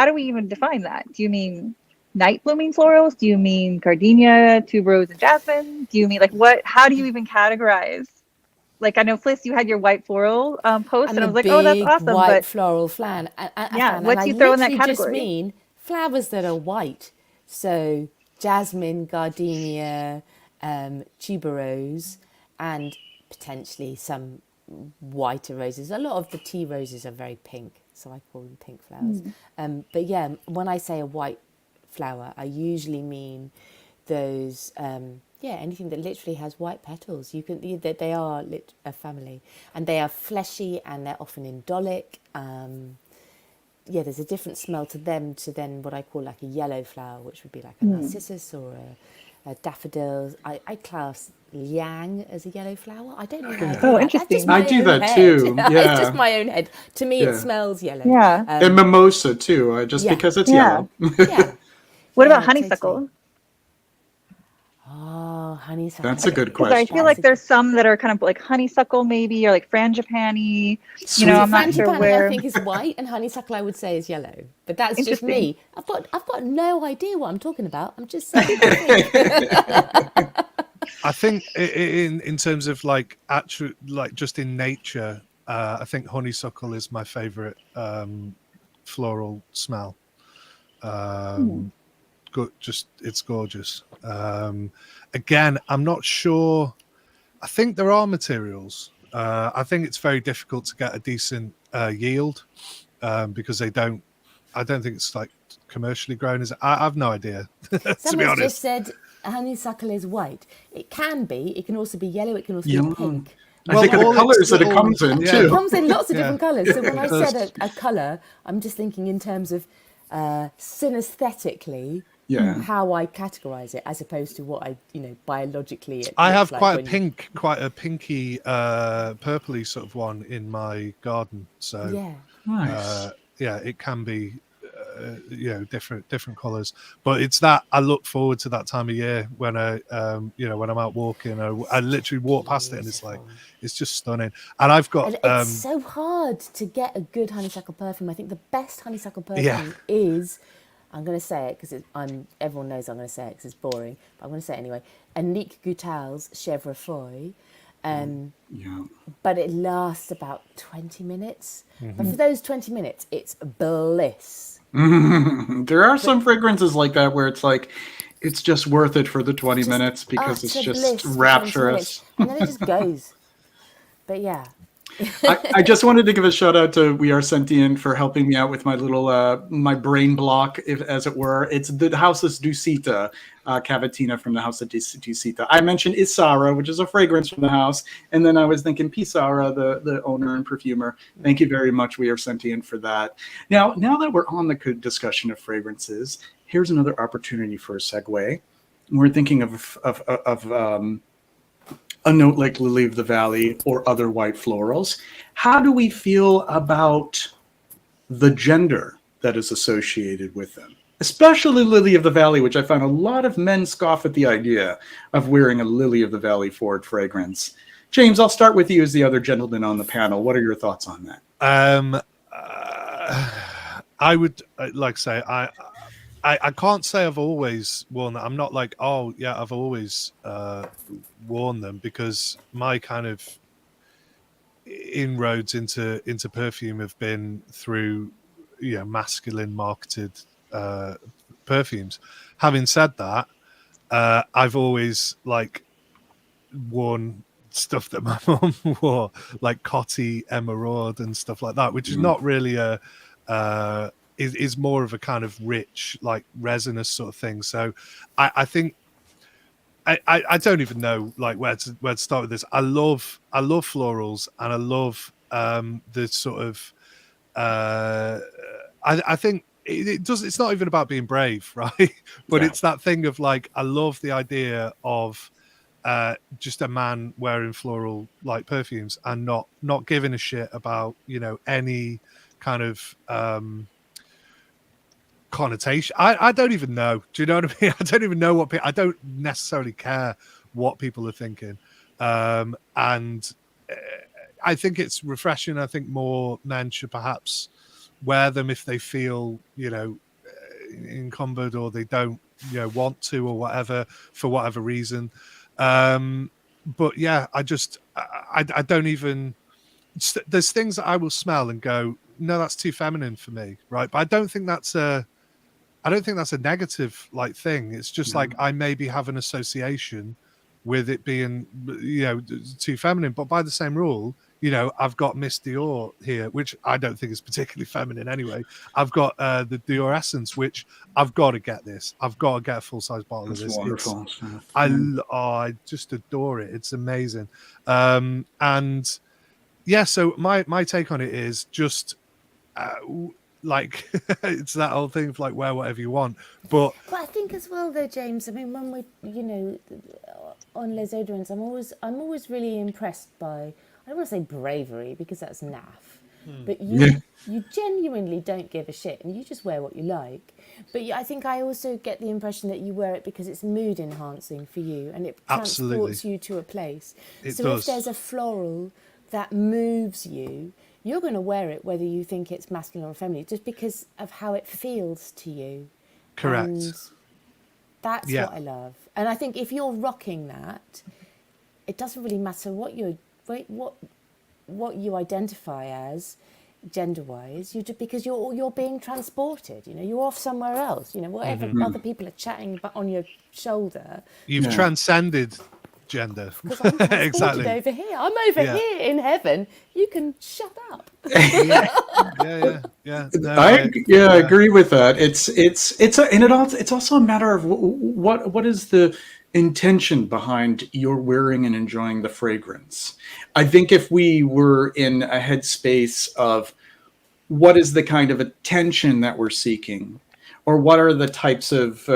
do we even define that? Do you mean night blooming florals? Do you mean gardenia, tuberose, and jasmine? Do you mean how do you even categorize? Like, I know, Fliss, you had your white floral post, and I was like, oh, that's awesome. White but floral flan. what do you throw in that category? Just mean flowers that are white. So jasmine, gardenia, tuberose, and potentially some whiter roses. A lot of the tea roses are very pink, so I call them pink flowers. But yeah, when I say a white flower, I usually mean those anything that literally has white petals. They are a family, and they are fleshy, and they're often indolic. There's a different smell to them to then what I call like a yellow flower, which would be like a narcissus or a daffodil. I class liang as a yellow flower. I don't know why. Oh, interesting. I do that too. Yeah. It's just my own head. To me, it smells yellow. Yeah. And mimosa too, because it's yellow. Yeah. What about honeysuckle? Totally. Oh, honeysuckle. That's a good question. I feel like there's some that are kind of like honeysuckle maybe, or like frangipani. I'm not sure where. I think is white, and honeysuckle I would say is yellow. But that's just me. I've got no idea what I'm talking about. I'm just saying. I think in terms of just in nature, I think honeysuckle is my favorite floral smell. It's gorgeous. Again, I'm not sure. I think there are materials. I think it's very difficult to get a decent yield because I don't think it's like commercially grown. I have no idea. To be Someone's honest. just said honeysuckle is white. It can be. It can also be yellow. It can also be pink. I think of the colors that it comes in too. It comes in lots of different colors. So when I said a color, I'm just thinking in terms of synesthetically, Yeah. how I categorize it as opposed to what I, biologically it I looks have like quite when a pinky, purpley sort of one in my garden. So yeah. Nice. it can be, different colors. But it's that I look forward to that time of year when when I'm out walking. I literally walk past it and it's like, Beautiful. it's just stunning. And I've got And it's so hard to get a good honeysuckle perfume. I think the best honeysuckle Yeah. perfume is, I'm going to say it because everyone knows I'm going to say it because it's boring, but I'm going to say it anyway. Annick Goutal's Chèvre Feuille. Yeah. But it lasts about 20 minutes. Mm-hmm. But for those 20 minutes, it's bliss. There are some fragrances like that where it's like, it's just worth it for the 20 Just minutes because it's utter just bliss for 20 rapturous. minutes. And then it just goes. But yeah. I just wanted to give a shout out to We Are Sentient for helping me out with my little my brain block, if as it were. It's the House's Dusita, Cavatina from the House of Dusita. I mentioned Isara, which is a fragrance from the house, and then I was thinking Pisara, the owner and perfumer. Thank you very much, We Are Sentient, for that. Now that we're on the discussion of fragrances, here's another opportunity for a segue. We're thinking of a note like Lily of the Valley or other white florals. How do we feel about the gender that is associated with them? Especially Lily of the Valley, which I found a lot of men scoff at the idea of wearing a Lily of the Valley forward fragrance. James, I'll start with you as the other gentleman on the panel. What are your thoughts on that? I would like say I can't say I've always worn that. I'm not like, oh yeah, I've always worn them, because my kind of inroads into perfume have been through masculine marketed perfumes. Having said that, I've always like worn stuff that my mom wore, like Coty, Emerald and stuff like that, which is not really a is more of a kind of rich, like resinous sort of thing. So I think I don't even know like where to start with this. I love florals, and I love the sort of I think it does. It's not even about being brave, right? But it's that thing of like, I love the idea of just a man wearing floral like perfumes and not giving a shit about any kind of connotation. I don't even know. Do you know what I mean? I don't even know what I don't necessarily care what people are thinking. And I think it's refreshing. I think more men should perhaps wear them if they feel encumbered, or they don't want to, or whatever, for whatever reason. But yeah, I don't even, there's things that I will smell and go, no, that's too feminine for me, right? But I don't think that's a negative like thing. It's just like, I maybe have an association with it being too feminine. But by the same rule, I've got Miss Dior here, which I don't think is particularly feminine anyway. I've got the Dior Essence, which I've got to get this. I've got to get a full-size bottle of this. Wonderful. I just adore it. It's amazing. And yeah, so my take on it is just like it's that whole thing of like, wear whatever you want. But I think as well though, James, I mean, when we on Les Oderants, I'm always really impressed by, I don't want to say bravery because that's naff, but you genuinely don't give a shit and you just wear what you like. But I think I also get the impression that you wear it because it's mood enhancing for you and it transports you to a place. If there's a floral that moves you, you're going to wear it whether you think it's masculine or feminine, just because of how it feels to you. Correct. And that's what I love. And I think if you're rocking that, it doesn't really matter what you identify as gender-wise, because you're being transported. You're off somewhere else. Whatever other people are chatting about on your shoulder, you've transcended gender. Because I'm transported exactly over here. I'm over here in heaven. You can shut up. Yeah. No, I agree with that. It's also a matter of what is the intention behind your wearing and enjoying the fragrance. I think if we were in a headspace of what is the kind of attention that we're seeking, or what are the types of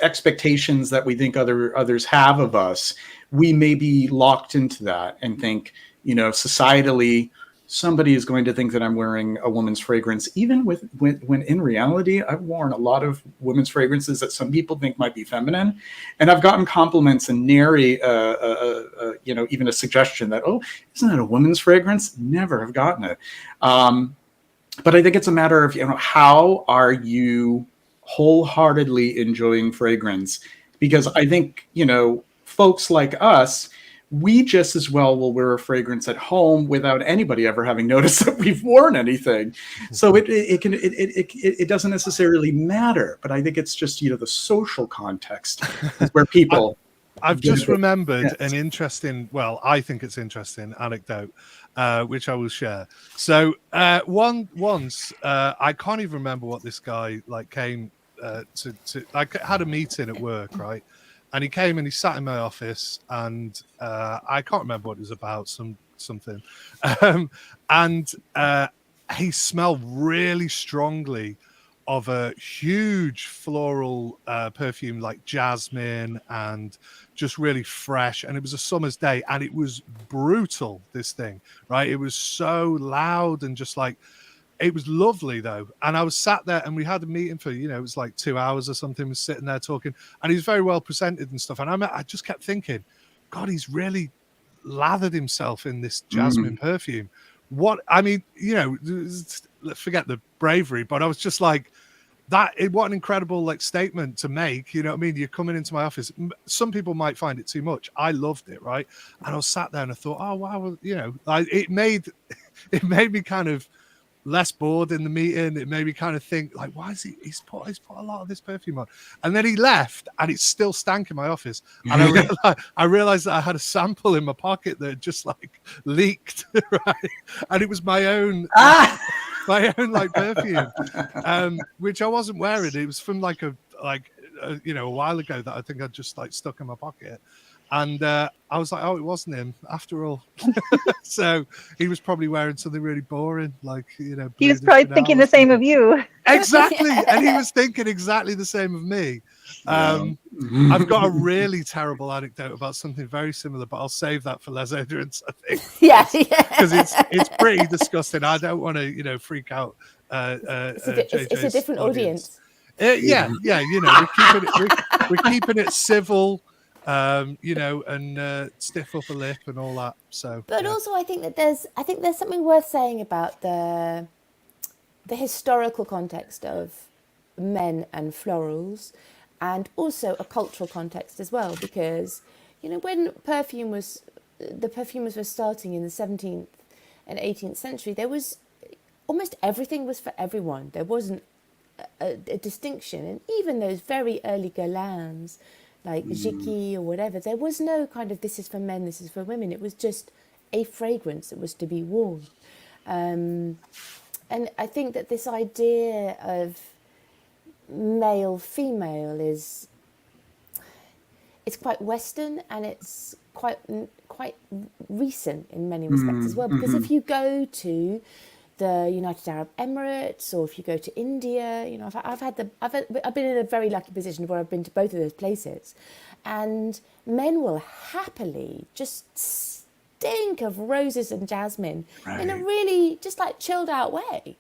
expectations that we think others have of us, we may be locked into that and think, societally, somebody is going to think that I'm wearing a woman's fragrance, even when in reality, I've worn a lot of women's fragrances that some people think might be feminine. And I've gotten compliments and nary, even a suggestion that, oh, isn't that a woman's fragrance? Never have gotten it. But I think it's a matter of, how are you wholeheartedly enjoying fragrance? Because I think, folks like us, we just as well will wear a fragrance at home without anybody ever having noticed that we've worn anything. So it doesn't necessarily matter, but I think it's just, the social context is where people. I've just remembered an interesting, I think it's interesting anecdote, which I will share. So once, I can't even remember what this guy came to. I had a meeting at work, right? And he came and he sat in my office, and I can't remember what it was about, something. And he smelled really strongly of a huge floral perfume, like jasmine, and just really fresh. And it was a summer's day, and it was brutal, this thing, right? It was so loud and just it was lovely though. And I was sat there and we had a meeting for, it was 2 hours or something. We were sitting there talking, and he was very well presented and stuff. And I just kept thinking, God, he's really lathered himself in this jasmine perfume. What, forget the bravery, but I was just what an incredible statement to make. You know what I mean? You're coming into my office. Some people might find it too much. I loved it, right? And I was sat there and I thought, oh wow, it made me kind of less bored in the meeting. It made me kind of think, why is he's put a lot of this perfume on? And then he left, and it still stank in my office. And I realized that I had a sample in my pocket that had just leaked, right? And it was my own perfume, which I wasn't wearing. It was from a while ago that I think I just stuck in my pocket. And I was like, oh, it wasn't him after all. So he was probably wearing something really boring, he was probably thinking the same of you. Exactly. And he was tthinking exactly the same of me. I've got a really terrible anecdote about something very similar, but I'll save that for Les Oderants, I think. Yeah. Because it's pretty disgusting. I don't want to, freak out. It's a different audience. We're keeping it civil. And stiff upper lip and all that. So, but also I think there's something worth saying about the historical context of men and florals, and also a cultural context as well, because when the perfumers were starting in the 17th and 18th century, there was almost everything was for everyone. There wasn't a distinction, and even those very early guerlains like Jiki or whatever, there was no kind of this is for men, this is for women. It was just a fragrance that was to be worn. And I think that this idea of male, female it's quite Western, and it's quite recent in many respects as well. Because if you go to the United Arab Emirates, or if you go to India, I've been in a very lucky position where I've been to both of those places, and men will happily just stink of roses and jasmine in a really just chilled out way.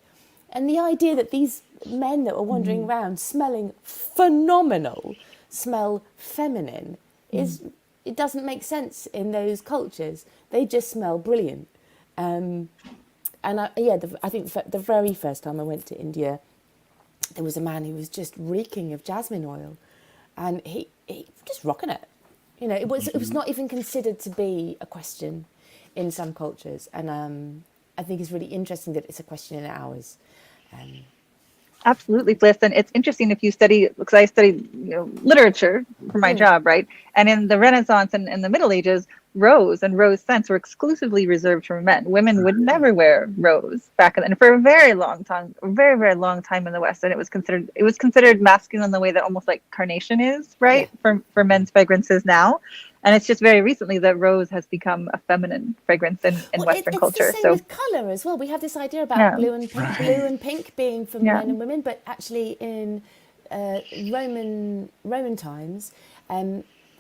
And the idea that these men that were wandering around smelling phenomenal smell feminine it doesn't make sense in those cultures. They just smell brilliant. And I think the very first time I went to India, there was a man who was just reeking of jasmine oil, and he just rocking it. It was not even considered to be a question in some cultures, and I think it's really interesting that it's a question in ours. Absolutely, Fliss. And it's interesting if you study, because I studied literature for my job, right? And in the Renaissance and in the Middle Ages, rose and rose scents were exclusively reserved for men. Women would never wear rose back then for a very long time, a very, very long time in the West. And it was considered masculine in the way that almost like carnation is, right? Yeah. For men's fragrances now. And it's just very recently that rose has become a feminine fragrance in Western culture. It's the same with colour as well. We have this idea about blue and pink being for men and women, but actually in Roman times,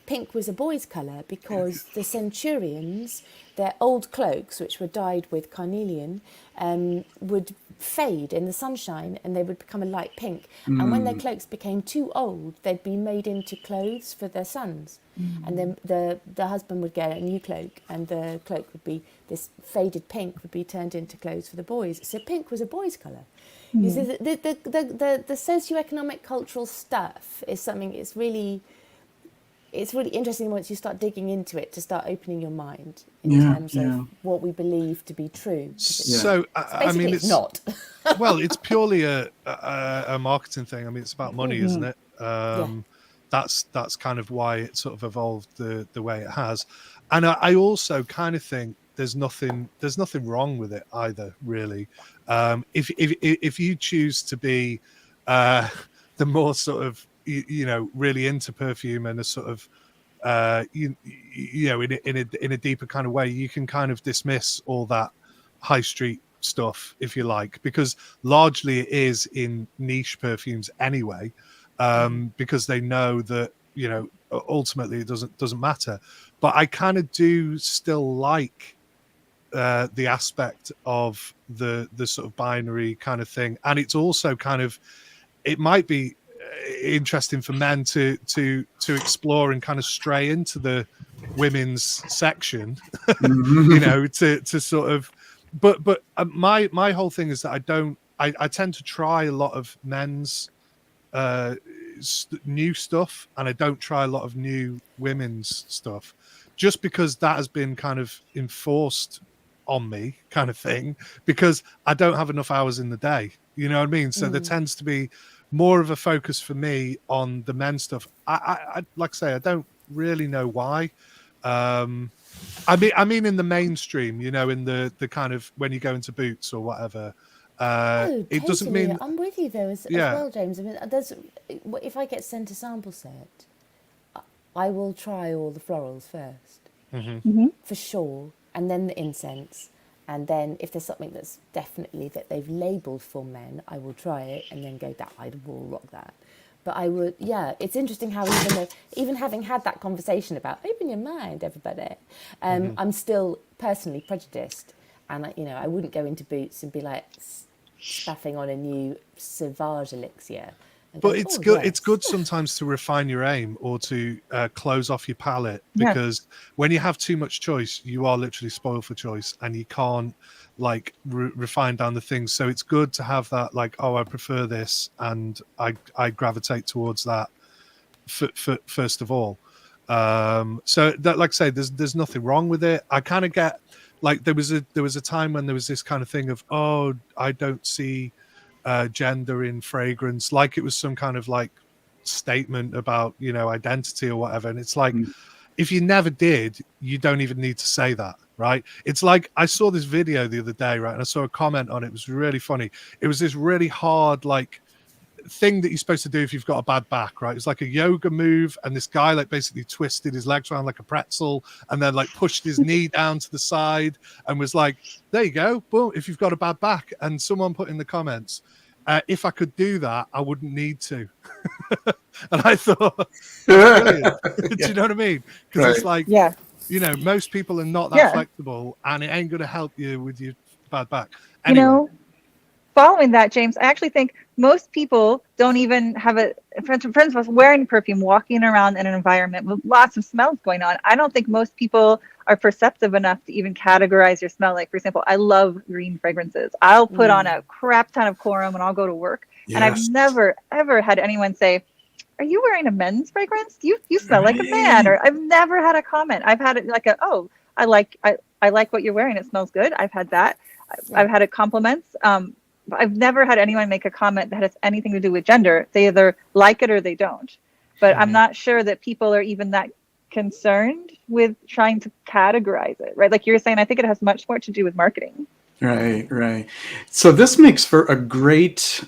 pink was a boy's colour because the centurions, their old cloaks, which were dyed with carnelian, would fade in the sunshine and they would become a light pink. And when their cloaks became too old, they'd be made into clothes for their sons. And then the husband would get a new cloak, and the cloak would be this faded pink would be turned into clothes for the boys. So pink was a boy's colour. You see, the socioeconomic cultural stuff is something. It's really interesting once you start digging into it to start opening your mind in terms of what we believe to be true. So I mean, it's not. Well, it's purely a marketing thing. I mean, it's about money, isn't it? That's kind of why it sort of evolved the way it has. And I also kind of think there's nothing wrong with it either, really. If you choose to be the more sort of really into perfume and a sort of in a deeper kind of way, you can kind of dismiss all that high street stuff, if you like, because largely it is in niche perfumes anyway, because they know that ultimately it doesn't matter. But I kind of do still like the aspect of the sort of binary kind of thing, and it's also kind of, it might be interesting for men to explore and kind of stray into the women's section, to sort of, but my whole thing is that I tend to try a lot of men's new stuff, and I don't try a lot of new women's stuff, just because that has been kind of enforced on me, kind of thing, because I don't have enough hours in the day, you know what I mean? So there tends to be more of a focus for me on the men's stuff. I like I say, I don't really know why. I mean in the mainstream, in the kind of, when you go into Boots or whatever, it doesn't mean. I'm with you though, as well, James. I mean, if I get sent a sample set, I will try all the florals first, for sure, and then the incense. And then if there's something that's definitely that they've labelled for men, I will try it and then go, that I will rock that. But I would, it's interesting how even having had that conversation about open your mind, everybody, I'm still personally prejudiced. And, I wouldn't go into Boots and be like spaffing on a new Sauvage elixir. But it's good. Yes. It's good sometimes to refine your aim or to close off your palette, because when you have too much choice, you are literally spoiled for choice, and you can't refine down the things. So it's good to have that, I prefer this, and I gravitate towards that first of all. So that, like I say, there's nothing wrong with it. I kind of get there was a time when there was this kind of thing of, I don't see gender in fragrance, like it was some kind of statement about identity or whatever, and it's if you never did, you don't even need to say that, right? It's I saw this video the other day, right, and I saw a comment on it. It was really funny. It was this really hard thing that you're supposed to do if you've got a bad back, right? It's like a yoga move, and this guy basically twisted his legs around like a pretzel, and then pushed his knee down to the side, and was there you go, boom, if you've got a bad back. And someone put in the comments, if I could do that, I wouldn't need to. And I thought, brilliant. Do you know what I mean? Because it's most people are not that flexible, and it ain't going to help you with your bad back. Anyway. Following that, James, I actually think most people don't even have friends of us wearing perfume, walking around in an environment with lots of smells going on. I don't think most people are perceptive enough to even categorize your smell. For example, I love green fragrances. I'll put on a crap ton of Corum and I'll go to work. Yes. And I've never, ever had anyone say, are you wearing a men's fragrance? You smell like a man. Or I've never had a comment. I've had it I like what you're wearing. It smells good. I've had that. I've had compliments. I've never had anyone make a comment that has anything to do with gender. They either like it or they don't. But I'm not sure that people are even that concerned with trying to categorize it, right? Like you're saying, I think it has much more to do with marketing. Right. So this makes for a great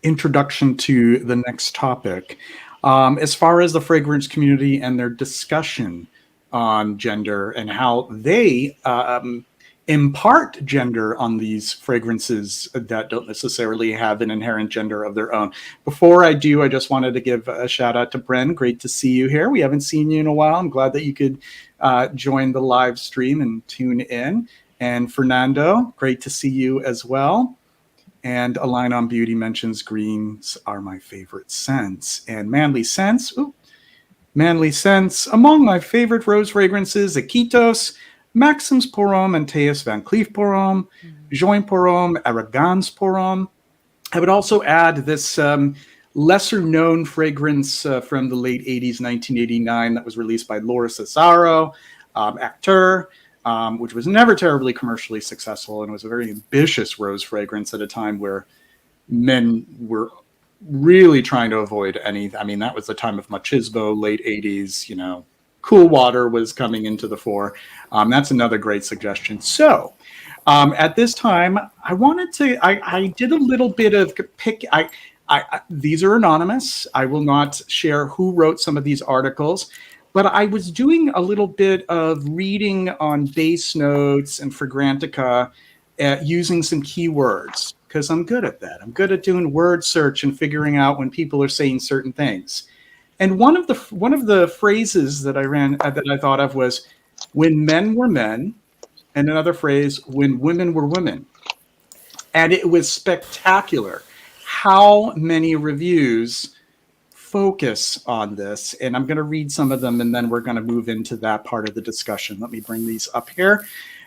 introduction to the next topic. As far as the fragrance community and their discussion on gender and how they impart gender on these fragrances that don't necessarily have an inherent gender of their own. Before I do, I just wanted to give a shout out to Bren. Great to see you here. We haven't seen you in a while. I'm glad that you could join the live stream and tune in. And Fernando, great to see you as well. And Align on Beauty mentions greens are my favorite scents. And Manly Scents, among my favorite rose fragrances, Iquitos, Maxims pour Homme and Théus Van Cleef pour Homme, Joint pour Homme, Arrogance pour Homme. I would also add this lesser known fragrance from the late 80s, 1989, that was released by Laura Cesaro, actor, which was never terribly commercially successful and was a very ambitious rose fragrance at a time where men were really trying to avoid any. I mean, that was the time of machismo, late 80s, cool water was coming into the fore. That's another great suggestion. So at this time, I wanted to, I did a little bit of these are anonymous. I will not share who wrote some of these articles, but I was doing a little bit of reading on Base Notes and Fragrantica using some keywords, because I'm good at that. I'm good at doing word search and figuring out when people are saying certain things. And one of the phrases that I thought of was "when men were men," and another phrase "when women were women." And it was spectacular how many reviews focus on this. And I'm going to read some of them, and then we're going to move into that part of the discussion. Let me bring these up here.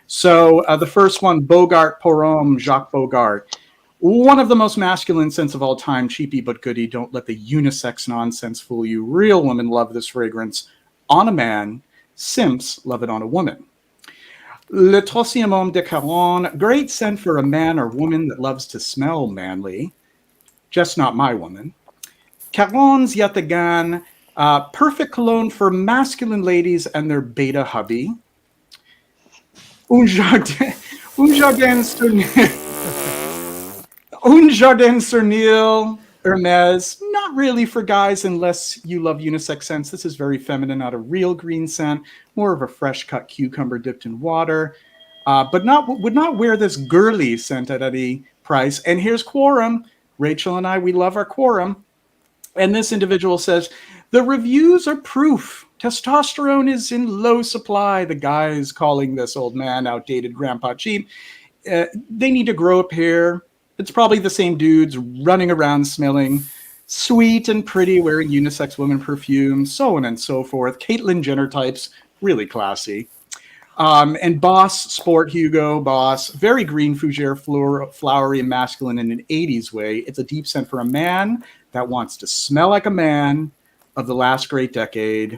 So the first one, Bogart pour Homme, Jacques Bogart. One of the most masculine scents of all time, cheapy but goody. Don't let the unisex nonsense fool you. Real women love this fragrance on a man. Simps love it on a woman. Le Troisième Homme de Caron, great scent for a man or woman that loves to smell manly. Just not my woman. Caron's Yatagan, perfect cologne for masculine ladies and their beta hubby. Un Jardin Cernil, Hermes, not really for guys unless you love unisex scents. This is very feminine, not a real green scent, more of a fresh cut cucumber dipped in water, but would not wear this girly scent at any price. And here's Quorum. Rachel and I, we love our Quorum. And this individual says, the reviews are proof. Testosterone is in low supply. The guys calling this old man outdated grandpa cheap. They need to grow a pair. It's probably the same dudes running around smelling sweet and pretty, wearing unisex woman perfume, so on and so forth. Caitlyn Jenner types, really classy. And Boss, Sport Hugo, Boss, very green fougere, flowery and masculine in an 80s way. It's a deep scent for a man that wants to smell like a man of the last great decade.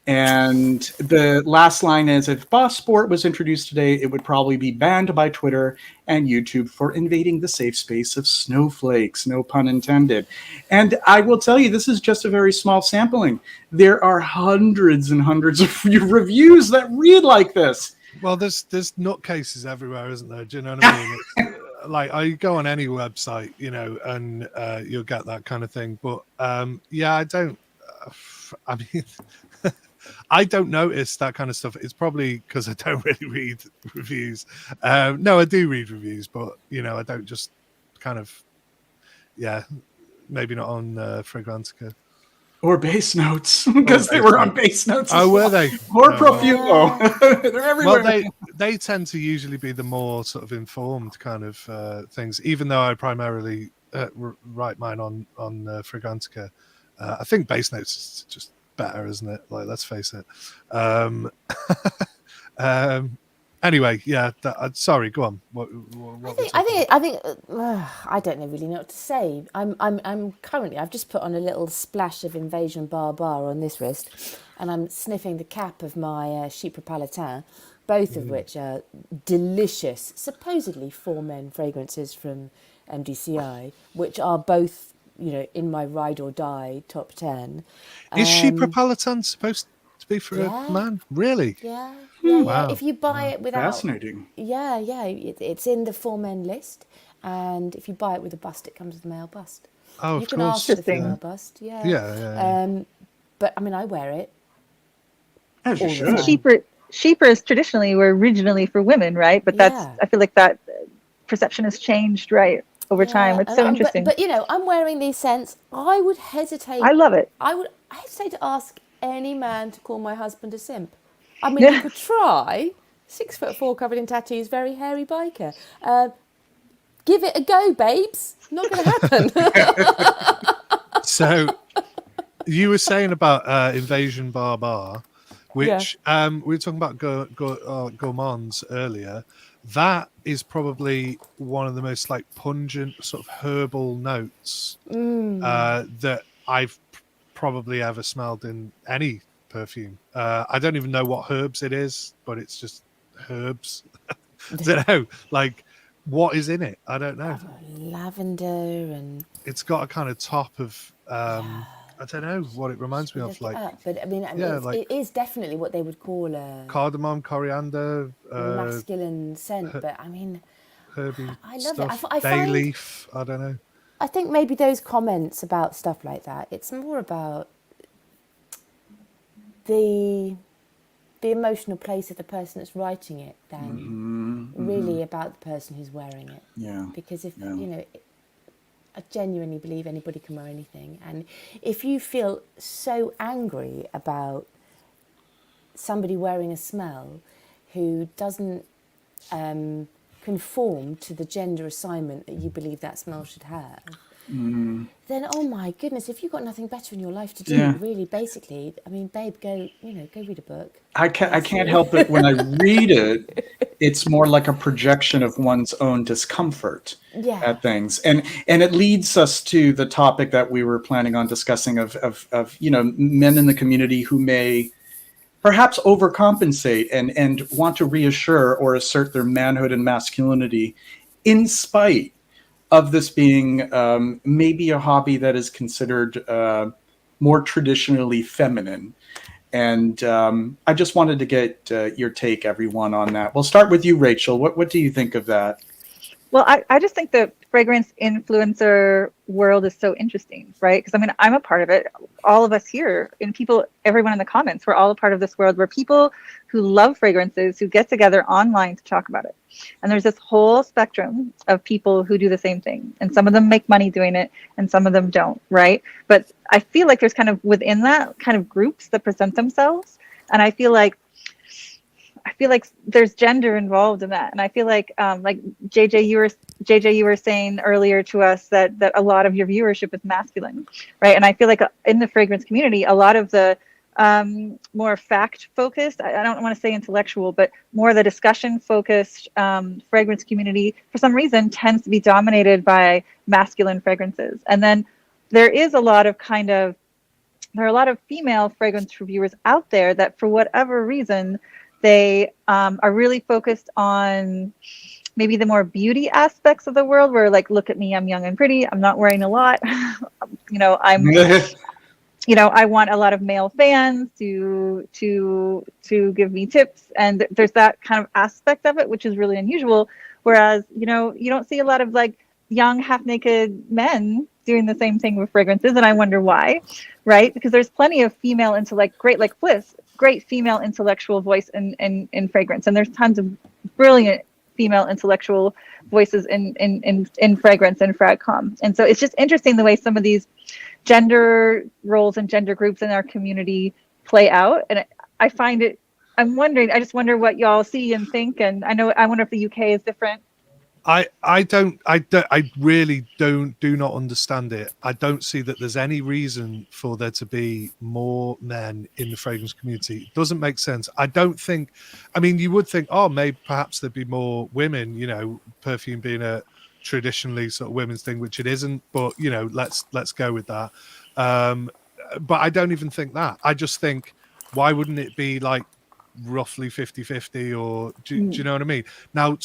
And the last line is, if Boss Sport was introduced today, it would probably be banned by Twitter and YouTube for invading the safe space of snowflakes, no pun intended. And I will tell you, this is just a very small sampling. There are hundreds and hundreds of reviews that read like this. Well, there's nutcases everywhere, isn't there? Do you know what I mean? Like, I go on any website, and you'll get that kind of thing. But yeah, I don't. I mean, I don't notice that kind of stuff. It's probably because I don't really read reviews. No, I do read reviews, but I don't just kind of. Yeah, maybe not on Fragrantica. Or Base Notes, because they were on Base Notes. Oh, were they? Or Profumo. They're everywhere. Well, they tend to usually be the more sort of informed kind of things, even though I primarily write mine on Fragrantica. I think Base Notes is just better, isn't it? Like, let's face it. Anyway, yeah. Sorry, go on. I think I don't really know what to say. I'm currently, I've just put on a little splash of Invasion Barbar on this wrist, and I'm sniffing the cap of my Chypre Palatin, both of which are delicious, supposedly for men fragrances from MDCI, which are both in my ride or die top 10. Is sheep Propalaton supposed to be for a man? Really? Yeah. Wow. If you buy it without, Fascinating. it's in the for men list, and if you buy it with a bust, it comes with a male bust. Oh, You of can course. ask for the Interesting. female bust, Yeah. but I mean, I wear it. As you All the should. time. Sheepers traditionally were originally for women, right? But Yeah. I feel like that perception has changed, right, over time. It's so interesting. But I'm wearing these scents. I would hesitate. I love it. I hesitate to ask any man to call my husband a simp. I mean, you could try. 6'4", covered in tattoos, very hairy biker. Give it a go, babes. Not going to happen. So you were saying about Invasion Barbar, which we were talking about gourmands earlier. That is probably one of the most like pungent sort of herbal notes that I've probably ever smelled in any perfume. I don't even know what herbs it is, but it's just herbs. I don't know, like what is in it? I don't know. Lavender and It's got a kind of top of I don't know what it reminds me of, like but I mean, it is definitely what they would call a cardamom, coriander, masculine scent. But I mean, herby I love stuff, it. I bay find, leaf. I don't know. I think maybe those comments about stuff like that, it's more about the emotional place of the person that's writing it than really about the person who's wearing it. Yeah. Because if I genuinely believe anybody can wear anything, and if you feel so angry about somebody wearing a smell who doesn't conform to the gender assignment that you believe that smell should have, then oh my goodness, if you've got nothing better in your life to do, really, basically, I mean, babe, go read a book. I can't help it when I read it. It's more like a projection of one's own discomfort at things, and it leads us to the topic that we were planning on discussing of men in the community who may perhaps overcompensate and want to reassure or assert their manhood and masculinity in spite of this being maybe a hobby that is considered more traditionally feminine. And I just wanted to get your take, everyone, on that. We'll start with you, Rachel. What do you think of that? Well, I just think the fragrance influencer world is so interesting, right? Because I mean, I'm a part of it. All of us here, and everyone in the comments, we're all a part of this world where people who love fragrances, who get together online to talk about it. And there's this whole spectrum of people who do the same thing. And some of them make money doing it, and some of them don't, right? But I feel like there's kind of within that kind of groups that present themselves. And I feel like there's gender involved in that. And I feel like JJ, you were saying earlier to us that a lot of your viewership is masculine, right? And I feel like in the fragrance community, a lot of the more fact focused, I don't want to say intellectual, but more the discussion focused fragrance community for some reason tends to be dominated by masculine fragrances. And then there are a lot of female fragrance reviewers out there that for whatever reason, they are really focused on maybe the more beauty aspects of the world where like, look at me, I'm young and pretty. I'm not wearing a lot. I want a lot of male fans to give me tips. And there's that kind of aspect of it, which is really unusual. Whereas, you don't see a lot of like young half naked men doing the same thing with fragrances. And I wonder why, right? Because there's plenty of female intellect, great female intellectual voice in fragrance. And there's tons of brilliant female intellectual voices in fragrance and Fragcomm. And so it's just interesting the way some of these gender roles and gender groups in our community play out. And I just wonder what y'all see and think. And I wonder if the UK is different. I really do not understand it. I don't see that there's any reason for there to be more men in the fragrance community. It doesn't make sense. You would think, maybe perhaps there'd be more women, perfume being a traditionally sort of women's thing, which it isn't, but let's go with that. But I don't even think that. I just think, why wouldn't it be like roughly 50-50, or do you know what I mean? Now,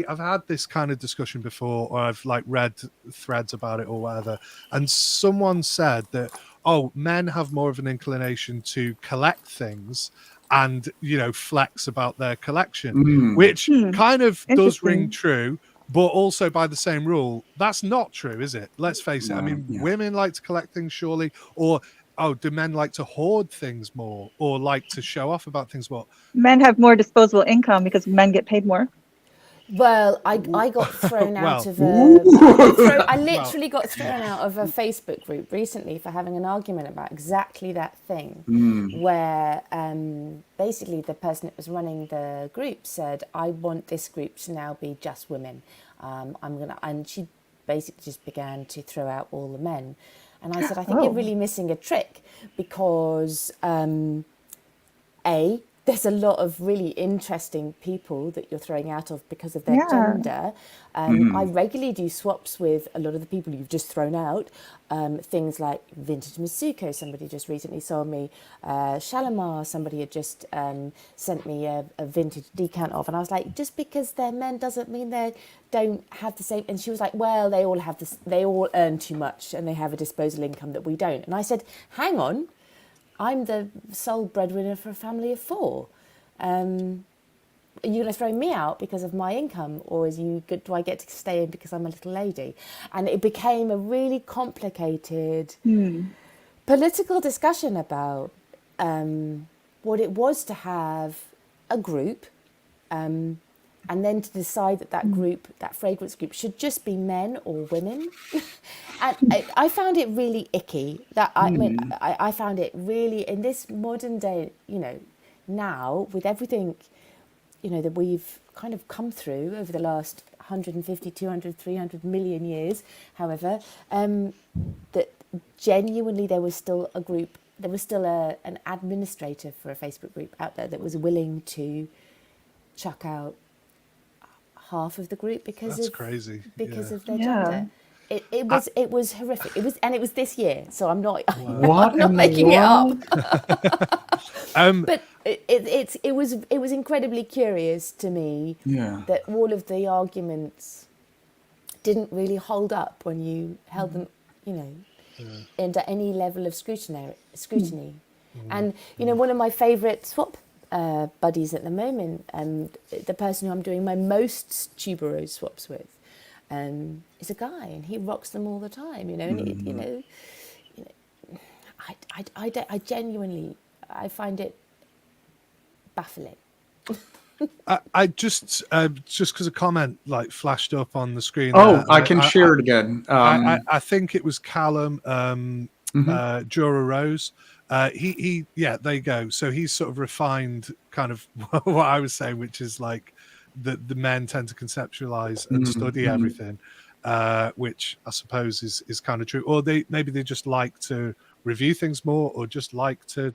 I've had this kind of discussion before, or I've like read threads about it or whatever, and someone said that, oh, men have more of an inclination to collect things and, you know, flex about their collection, which kind of does ring true. But also, by the same rule, that's not true, is it? Let's face it. I mean, women like to collect things, surely, or do men like to hoard things more, or like to show off about things more? Men have more disposable income because men get paid more. Well, I got thrown out of I literally got thrown out of a Facebook group recently for having an argument about exactly that thing, where basically the person that was running the group said, I want this group to now be just women. And she basically just began to throw out all the men. And I said, I think you're really missing a trick, because there's a lot of really interesting people that you're throwing out of because of their gender. I regularly do swaps with a lot of the people you've just thrown out. Things like Vintage Masuko, somebody just recently sold me. Shalimar, somebody had just sent me a vintage decant of. And I was like, just because they're men doesn't mean they don't have the same. And she was like, well, they all have this, they all earn too much and they have a disposable income that we don't. And I said, hang on. I'm the sole breadwinner for a family of 4. Are you going to throw me out because of my income, or do I get to stay in because I'm a little lady? And it became a really complicated political discussion about what it was to have a group, and then to decide that group, that fragrance group, should just be men or women. And I found it really icky. I found it really, in this modern day, you know, now with everything, you know, that we've kind of come through over the last 150, 200, 300 million years, however, that genuinely there was still a group, there was still an administrator for a Facebook group out there that was willing to chuck out half of the group because That's of crazy. Because of their gender. It was horrific. It was this year, so I'm not What I'm not making it up. But it was incredibly curious to me that all of the arguments didn't really hold up when you held them, you know, into any level of scrutiny. And you know, one of my favourite swap buddies at the moment, and the person who I'm doing my most tuberose swaps with, is a guy, and he rocks them all the time. You know, and I genuinely find it baffling. I just because a comment like flashed up on the screen. I can share it again. I think it was Callum Jura Rose. He there you go. So he's sort of refined kind of what I was saying, which is like the men tend to conceptualize and study everything, which I suppose is kind of true. Or maybe they just like to review things more, or just like to,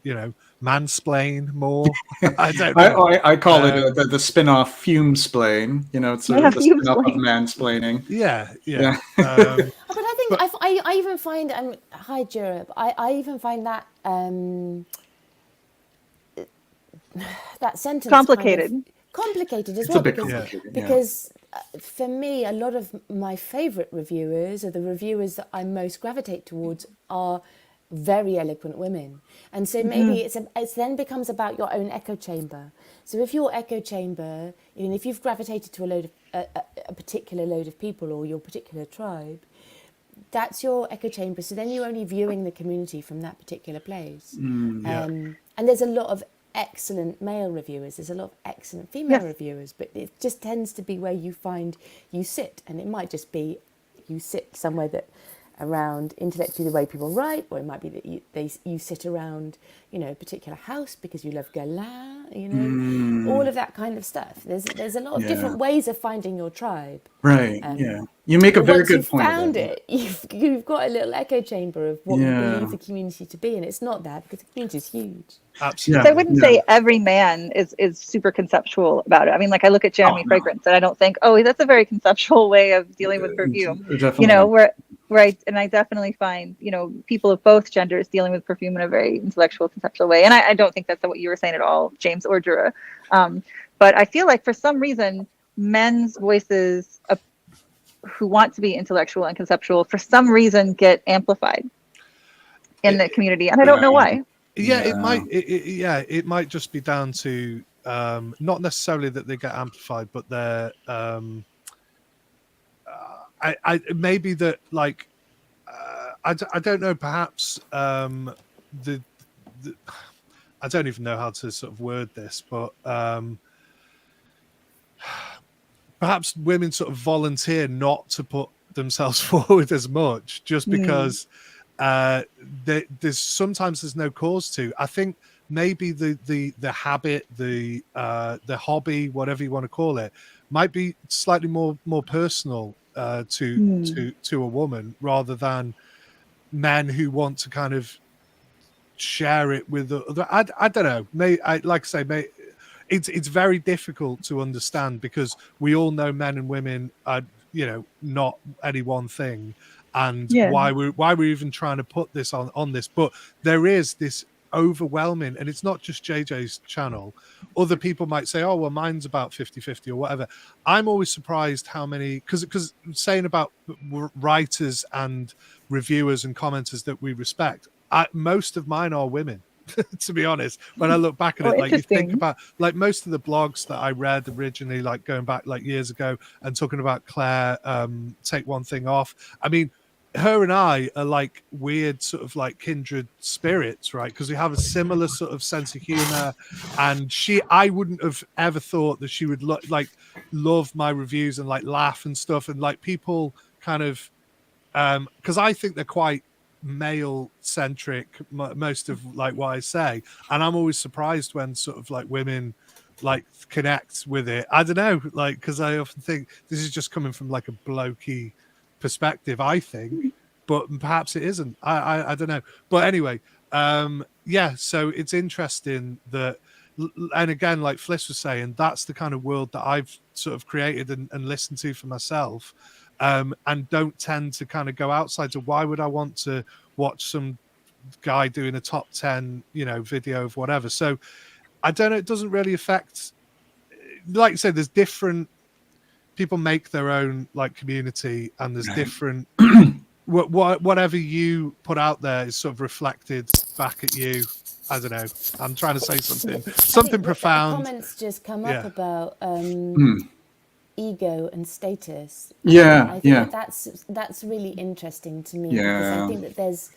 you know, mansplain more. I don't know. I call it the spin-off fume-splain. You know, it's the spin-off of mansplaining. Yeah. But I think I even find hi Jura, I even find that that sentence complicated as well, because for me, a lot of my favourite reviewers, or the reviewers that I most gravitate towards, are very eloquent women. And so maybe it then becomes about your own echo chamber. So if your echo chamber, you know, if you've gravitated to a particular load of people, or your particular tribe, that's your echo chamber. So then you're only viewing the community from that particular place. And there's a lot of excellent male reviewers, there's a lot of excellent female reviewers, but it just tends to be where you find you sit. And it might just be you sit somewhere that around intellectually the way people write, or it might be that you sit around, you know, a particular house because you love Galan, you know, all of that kind of stuff. There's a lot of different ways of finding your tribe. Right. You make a very good point. Once you've found it, you've got a little echo chamber of what you believe the community to be, and it's not that, because the community is huge. Absolutely. So I wouldn't say every man is super conceptual about it. I mean, like, I look at Jeremy Fragrance and I don't think, oh, that's a very conceptual way of dealing with perfume. Definitely. You know, Right. And I definitely find, people of both genders dealing with perfume in a very intellectual, conceptual way. And I don't think that's what you were saying at all, James or Jura. But I feel like for some reason, men's voices who want to be intellectual and conceptual, for some reason, get amplified in the community. And I don't know why. Yeah, it might just be down to not necessarily that they get amplified, but they're I maybe that like I don't know, perhaps the I don't even know how to sort of word this, but perhaps women sort of volunteer not to put themselves forward as much just because there's sometimes no cause to. I think maybe the habit, the hobby, whatever you want to call it, might be slightly more personal to a woman rather than men who want to kind of share it with other. I don't know. Like I say, it's very difficult to understand because we all know men and women are not any one thing, and why we're even trying to put this on this. But there is this overwhelming, and it's not just JJ's channel. Other people might say, oh well, mine's about 50-50 or whatever. I'm always surprised how many, because saying about writers and reviewers and commenters that we respect, most of mine are women. To be honest, when I look back at it, like you think about like most of the blogs that I read originally, like going back like years ago and talking about Claire, Take One Thing Off. I mean, her and I are like weird sort of like kindred spirits, right? Because we have a similar sort of sense of humor, and I wouldn't have ever thought that she would love my reviews and like laugh and stuff, and like people kind of because I think they're quite male centric, most of like what I say, and I'm always surprised when sort of like women like connect with it. I don't know, like, because I often think this is just coming from like a blokey perspective, I think, but perhaps it isn't. I don't know, but anyway, so it's interesting that, and again, like Fliss was saying, that's the kind of world that I've sort of created and listened to for myself. And don't tend to kind of go outside. So why would I want to watch some guy doing a top 10, video of whatever? So I don't know. It doesn't really affect. Like you said, there's different people make their own like community, and there's different. Whatever you put out there is sort of reflected back at you. I don't know. I'm trying to say something profound. The comments just come up about. Ego and status. I think that's really interesting to me, because I think that there's,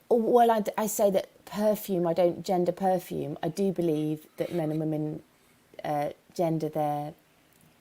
well, I say that perfume, I don't gender perfume. I do believe that men and women gender their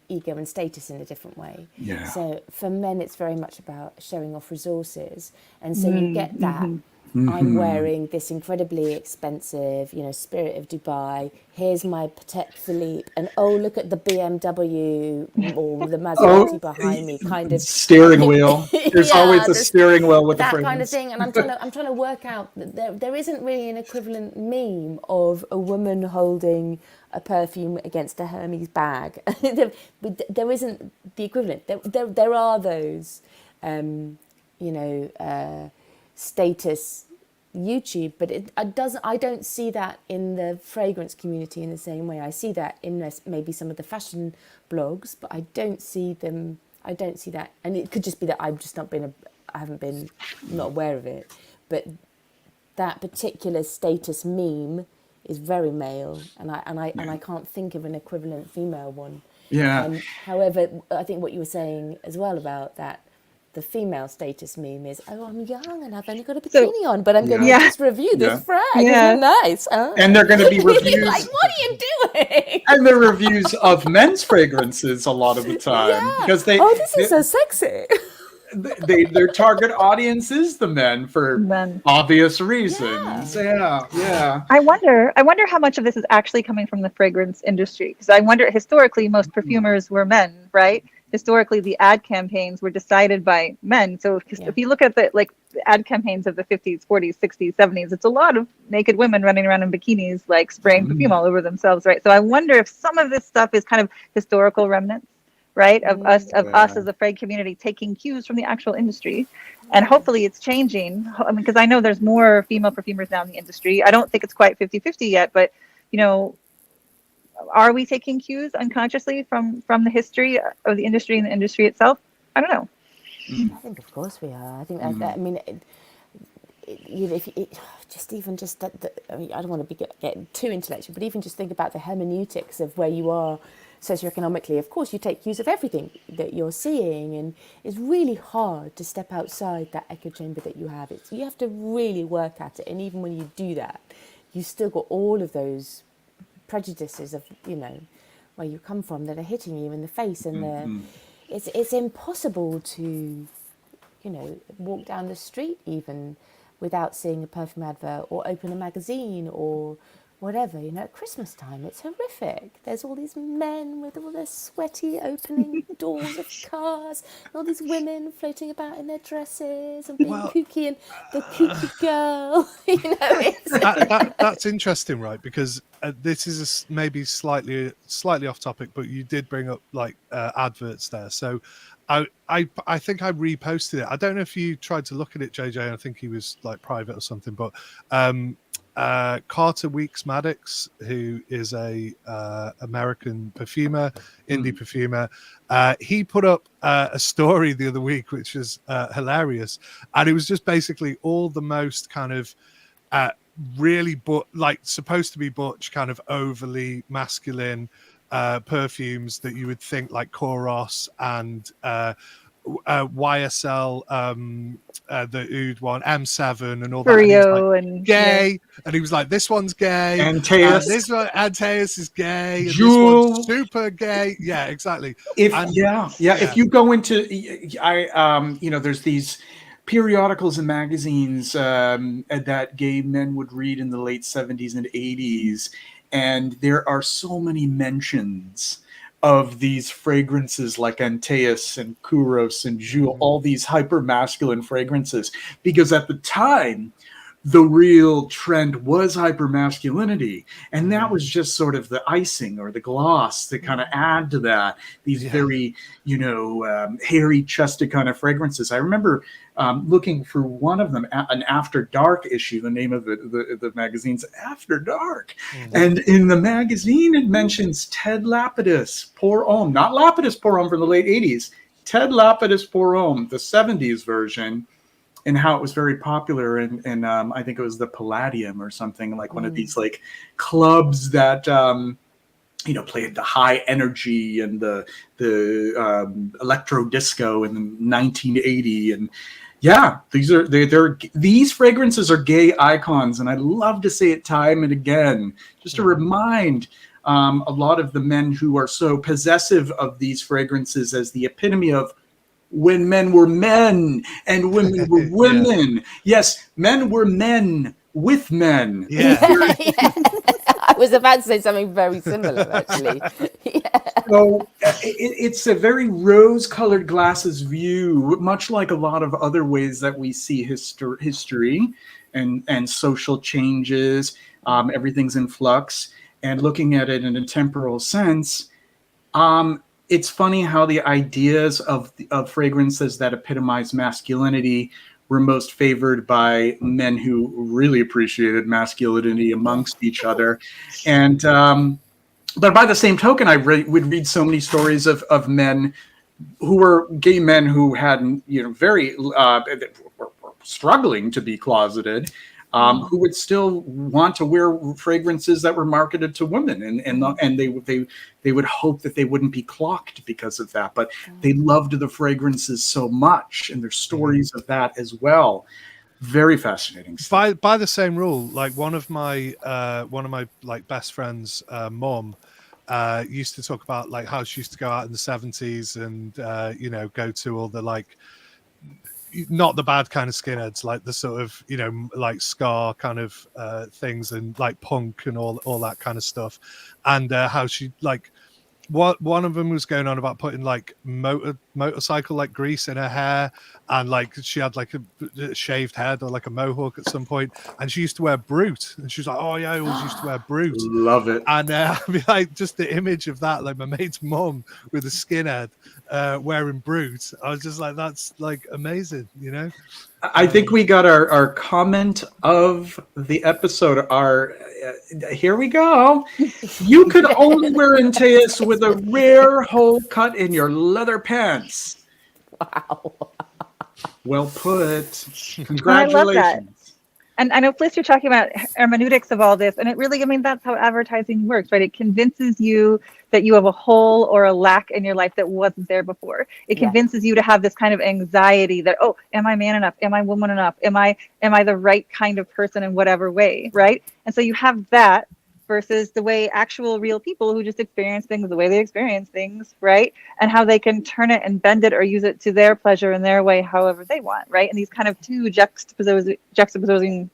ego and status in a different way. So for men, it's very much about showing off resources, and so you get that. I'm wearing this incredibly expensive, Spirit of Dubai. Here's my Patek Philippe, and oh, look at the BMW or the Maserati behind me, kind of steering wheel. There's always a steering wheel with that the kind of thing. And I'm trying to work out that there isn't really an equivalent meme of a woman holding a perfume against a Hermes bag. There isn't the equivalent. There are those, status YouTube, but I don't see that in the fragrance community in the same way. I see that in maybe some of the fashion blogs, but I don't see that, and it could just be that I've just not aware of it. But that particular status meme is very male, and I can't think of an equivalent female one. However, I think what you were saying as well about that, the female status meme is, oh, I'm young and I've only got a bikini on, but I'm going to just review this frag. Isn't it nice? Oh. And they're going to be reviews. Like, what are you doing? And they're reviews of men's fragrances a lot of the time. Because this is so sexy. Their target audience is the men for obvious reasons. Yeah. I wonder how much of this is actually coming from the fragrance industry. Because I wonder, historically, most perfumers were men, right? Historically, the ad campaigns were decided by men. So if you look at the ad campaigns of the 50s, 40s, 60s, 70s, it's a lot of naked women running around in bikinis, like spraying perfume all over themselves, right? So I wonder if some of this stuff is kind of historical remnants right? Of us as a frag community taking cues from the actual industry. And hopefully it's changing. I mean, because I know there's more female perfumers now in the industry. I don't think it's quite 50-50 yet, but you know, are we taking cues unconsciously from the history of the industry and the industry itself? I don't know. I think, of course, we are. I think that I mean, you know, if just even just that, I mean, I don't want to be getting too intellectual, but even just think about the hermeneutics of where you are socioeconomically. Of course, you take cues of everything that you're seeing, and it's really hard to step outside that echo chamber that you have. You have to really work at it, and even when you do that, you still got all of those prejudices of, you know, where you come from that are hitting you in the face, and it's impossible to, you know, walk down the street even without seeing a perfume advert or open a magazine or whatever. You know, at Christmas time, it's horrific. There's all these men with all their sweaty opening doors of cars, and all these women floating about in their dresses and being kooky, and the kooky girl. You know, that's interesting, right? Because this is maybe slightly off topic, but you did bring up like adverts there. So I think I reposted it. I don't know if you tried to look at it, JJ. I think he was like private or something, but Carter Weeks Maddox, who is a American perfumer, indie perfumer, he put up a story the other week, which was hilarious, and it was just basically all the most kind of really like supposed to be butch, kind of overly masculine perfumes that you would think like Koros and YSL, the Oud one, M7 and all that. And he was like, and gay, and he was like, this one's gay, Antaeus. This one, Antaeus is gay, and Jewel. this one's super gay. Yeah, exactly. If you go into, you know, there's these periodicals and magazines that gay men would read in the late 70s and 80s, and there are so many mentions of these fragrances like Antaeus and Kouros and Jewel, all these hyper masculine fragrances, because at the time the real trend was hyper masculinity, and that was just sort of the icing or the gloss to kind of add to that, these very, you know, hairy chested kind of fragrances. I remember looking for one of them, an After Dark issue. The name of the magazine's After Dark, and in the magazine it mentions Ted Lapidus Pour Homme, not Lapidus Pour Homme from the late 80s, Ted Lapidus Pour Homme, the 70s version, and how it was very popular in I think it was the Palladium or something, like one of these like clubs that you know, played the high energy and the electro disco in 1980. And yeah, these fragrances are gay icons, and I love to say it time and again, just to remind a lot of the men who are so possessive of these fragrances as the epitome of when men were men and women were women. Yes, men were men with men. I was about to say something very similar, actually. So it's a very rose-colored glasses view, much like a lot of other ways that we see history and social changes. Everything's in flux, and looking at it in a temporal sense. It's funny how the ideas of fragrances that epitomize masculinity were most favored by men who really appreciated masculinity amongst each other. And but by the same token, I would read so many stories of men who were gay men who had, you know, very were struggling to be closeted, who would still want to wear fragrances that were marketed to women, and they would hope that they wouldn't be clocked because of that. But they loved the fragrances so much, and there's stories of that as well. Very fascinating stuff. By the same rule, like one of my like best friends' mom used to talk about like how she used to go out in the 70s and you know, go to all the like, not the bad kind of skinheads, like the sort of, you know, like ska kind of things, and like punk and all that kind of stuff, and how she like one of them was going on about putting like motor motorcycle like grease in her hair, and like she had like a shaved head or like a mohawk at some point, and she used to wear Brute, and she was like, oh yeah, I always used to wear Brute. Love it. And I mean, like, just the image of that, like my mate's mum with a skinhead wearing Brute, I was just like, that's like amazing, you know. I think we got our comment of the episode. Here we go. You could only wear Antaeus with a rare hole cut in your leather pants. Wow. Well put. Congratulations. I love that. And I know, Fliss, you're talking about hermeneutics of all this, and it really, I mean, that's how advertising works, right? It convinces you that you have a hole or a lack in your life that wasn't there before. It convinces you to have this kind of anxiety that, oh, am I man enough? Am I woman enough? Am I the right kind of person in whatever way, right? And so you have that versus the way actual real people who just experience things the way they experience things, right? And how they can turn it and bend it or use it to their pleasure in their way, however they want, right? And these kind of two juxtapositioning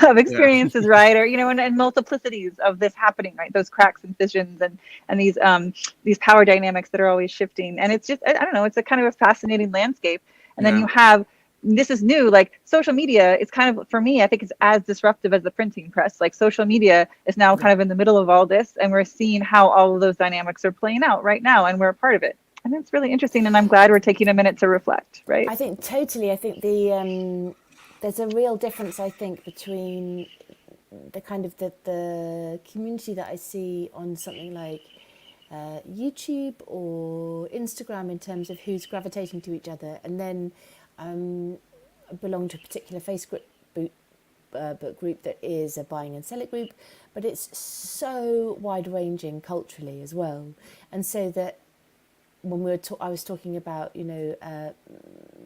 of experiences, right? Or, you know, and multiplicities of this happening, right? Those cracks and fissions and these power dynamics that are always shifting. And it's just, I don't know, it's a kind of a fascinating landscape. And then you have, this is new, like social media, it's kind of, for me, I think it's as disruptive as the printing press. Like social media is now kind of in the middle of all this, and we're seeing how all of those dynamics are playing out right now, and we're a part of it. And it's really interesting, and I'm glad we're taking a minute to reflect, right? I think totally. I think there's a real difference, I think, between the kind of the community that I see on something like YouTube or Instagram in terms of who's gravitating to each other, and then belong to a particular Facebook book group that is a buying and sell it group, but it's so wide-ranging culturally as well. And so that when I was talking about, you know,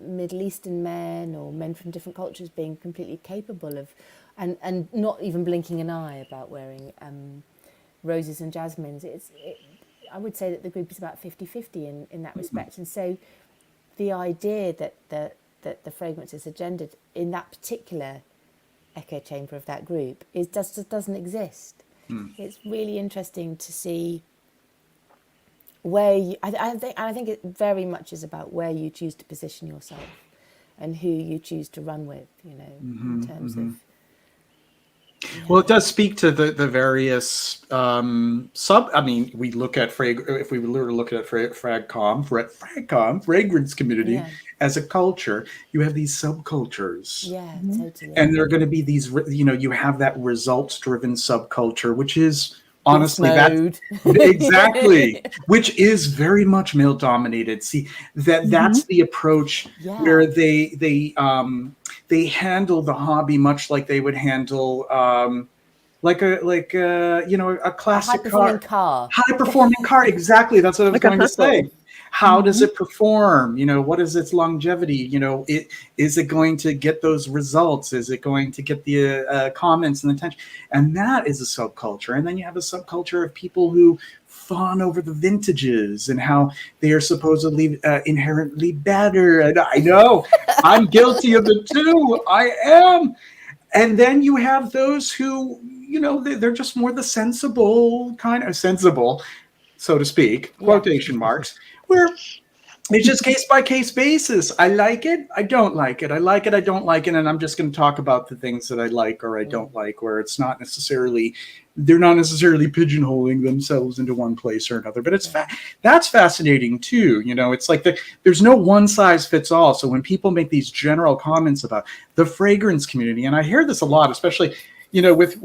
Middle Eastern men or men from different cultures being completely capable of, and not even blinking an eye about wearing roses and jasmines, I would say that the group is about 50-50 in that respect. And so the idea that the fragrance is agendered in that particular echo chamber of that group just doesn't exist. It's really interesting to see where I think it very much is about where you choose to position yourself and who you choose to run with, you know, in terms of. Well, it does speak to the various I mean, we look at if we were to look at Fragcomm, fragrance community as a culture, you have these subcultures. Yeah, totally. And there are going to be these, you know, you have that results-driven subculture, which is honestly that exactly, which is very much male-dominated. See, that's the approach where they handle the hobby much like they would handle like a you know, a classic high-performing car. Exactly, that's what I was going to say. How does it perform? You know, what is its longevity? You know, is it going to get those results? Is it going to get the comments and attention? And that is a subculture. And then you have a subculture of people who fawn over the vintages and how they are supposedly inherently better. And I know I'm guilty of it too. I am. And then you have those who, you know, they're just more the sensible, so to speak, quotation marks, where it's just case by case basis. I like it, I don't like it. I like it, I don't like it. And I'm just going to talk about the things that I like or I don't like, where it's not necessarily, they're not necessarily pigeonholing themselves into one place or another. But it's that's fascinating too. You know, it's like there's no one size fits all. So when people make these general comments about the fragrance community, and I hear this a lot, especially, you know, with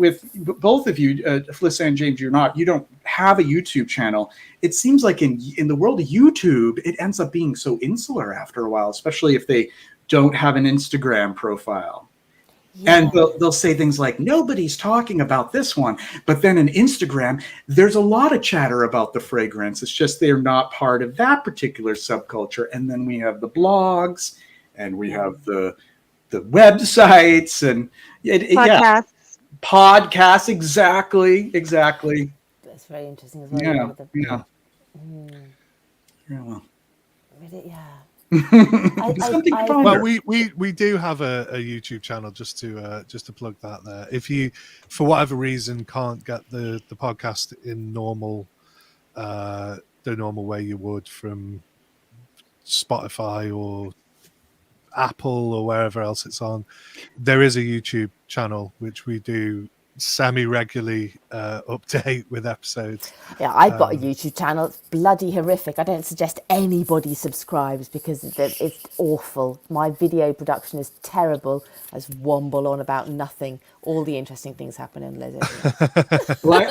both of you, Fliss and James, you don't have a YouTube channel. It seems like in the world of YouTube, it ends up being so insular after a while, especially if they don't have an Instagram profile. Yeah. And they'll say things like, nobody's talking about this one. But then in Instagram, there's a lot of chatter about the fragrance. It's just they're not part of that particular subculture. And then we have the blogs and we have the websites and podcasts. Exactly. That's very interesting as well. Yeah. Well, we do have a YouTube channel, just to plug that there. If you, for whatever reason, can't get the podcast in normal the normal way you would from Spotify or Apple or wherever else it's on. There is a YouTube channel which we do semi-regularly update with episodes. Yeah, I've got a YouTube channel. It's bloody horrific. I don't suggest anybody subscribes because it's awful. My video production is terrible. I just womble on about nothing. All the interesting things happen in Les Oderants. Well,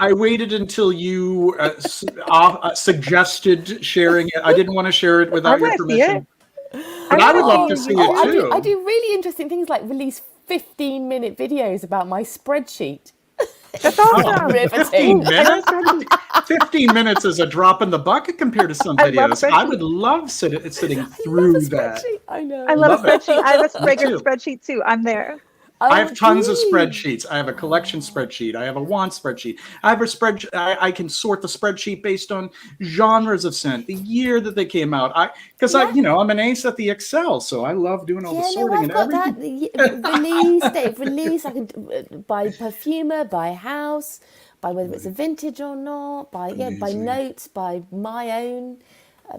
I waited until you suggested sharing it. I didn't want to share it without your permission. But I would love to see it too. I do really interesting things like release 15-minute videos about my spreadsheet. That's awesome. Riveting. 15 minutes? 15 minutes is a drop in the bucket compared to some videos. I would love sitting through that. I know. I love a spreadsheet. I have a Me too. fragrance spreadsheet too. I'm there. I have tons of spreadsheets. I have a collection spreadsheet. I have a want spreadsheet. I have a spreadsheet. I can sort the spreadsheet based on genres of scent, the year that they came out. I'm an ace at the Excel, so I love doing all the sorting and everything. They've released. I can by perfumer, by house, by whether it's a vintage or not, by notes, by my own.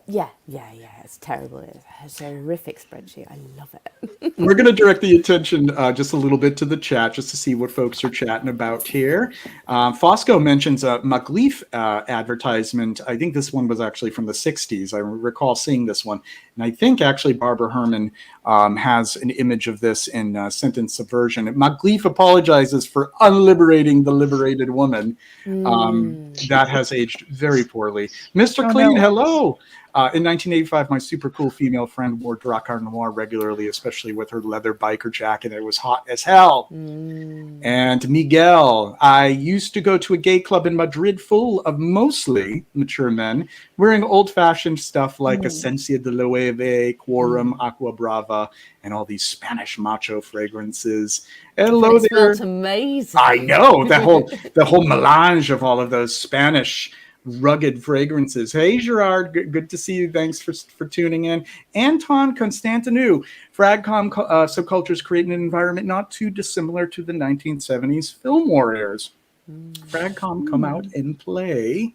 It's terrible. It's a horrific spreadsheet. I love it. We're going to direct the attention just a little bit to the chat just to see what folks are chatting about here. Fosco mentions a McLeaf advertisement. I think this one was actually from the 60s. I recall seeing this one. And I think actually Barbara Herman has an image of this in Sentence Subversion. McLeaf apologizes for unliberating the liberated woman. That has aged very poorly. Mr. Clean, hello. In 1985, my super cool female friend wore Drakkar Noir regularly, especially with her leather biker jacket. It was hot as hell. And Miguel, I used to go to a gay club in Madrid full of mostly mature men wearing old-fashioned stuff like Esencia de Loewe, Quorum, Aqua Brava, and all these Spanish macho fragrances. Hello It there. smells amazing. I know the whole melange of all of those Spanish rugged fragrances. Hey Gerard, good to see you. Thanks for tuning in. Anton Constantinou, Fragcomm subcultures create an environment not too dissimilar to the 1970s film warriors. Fragcomm come out and play.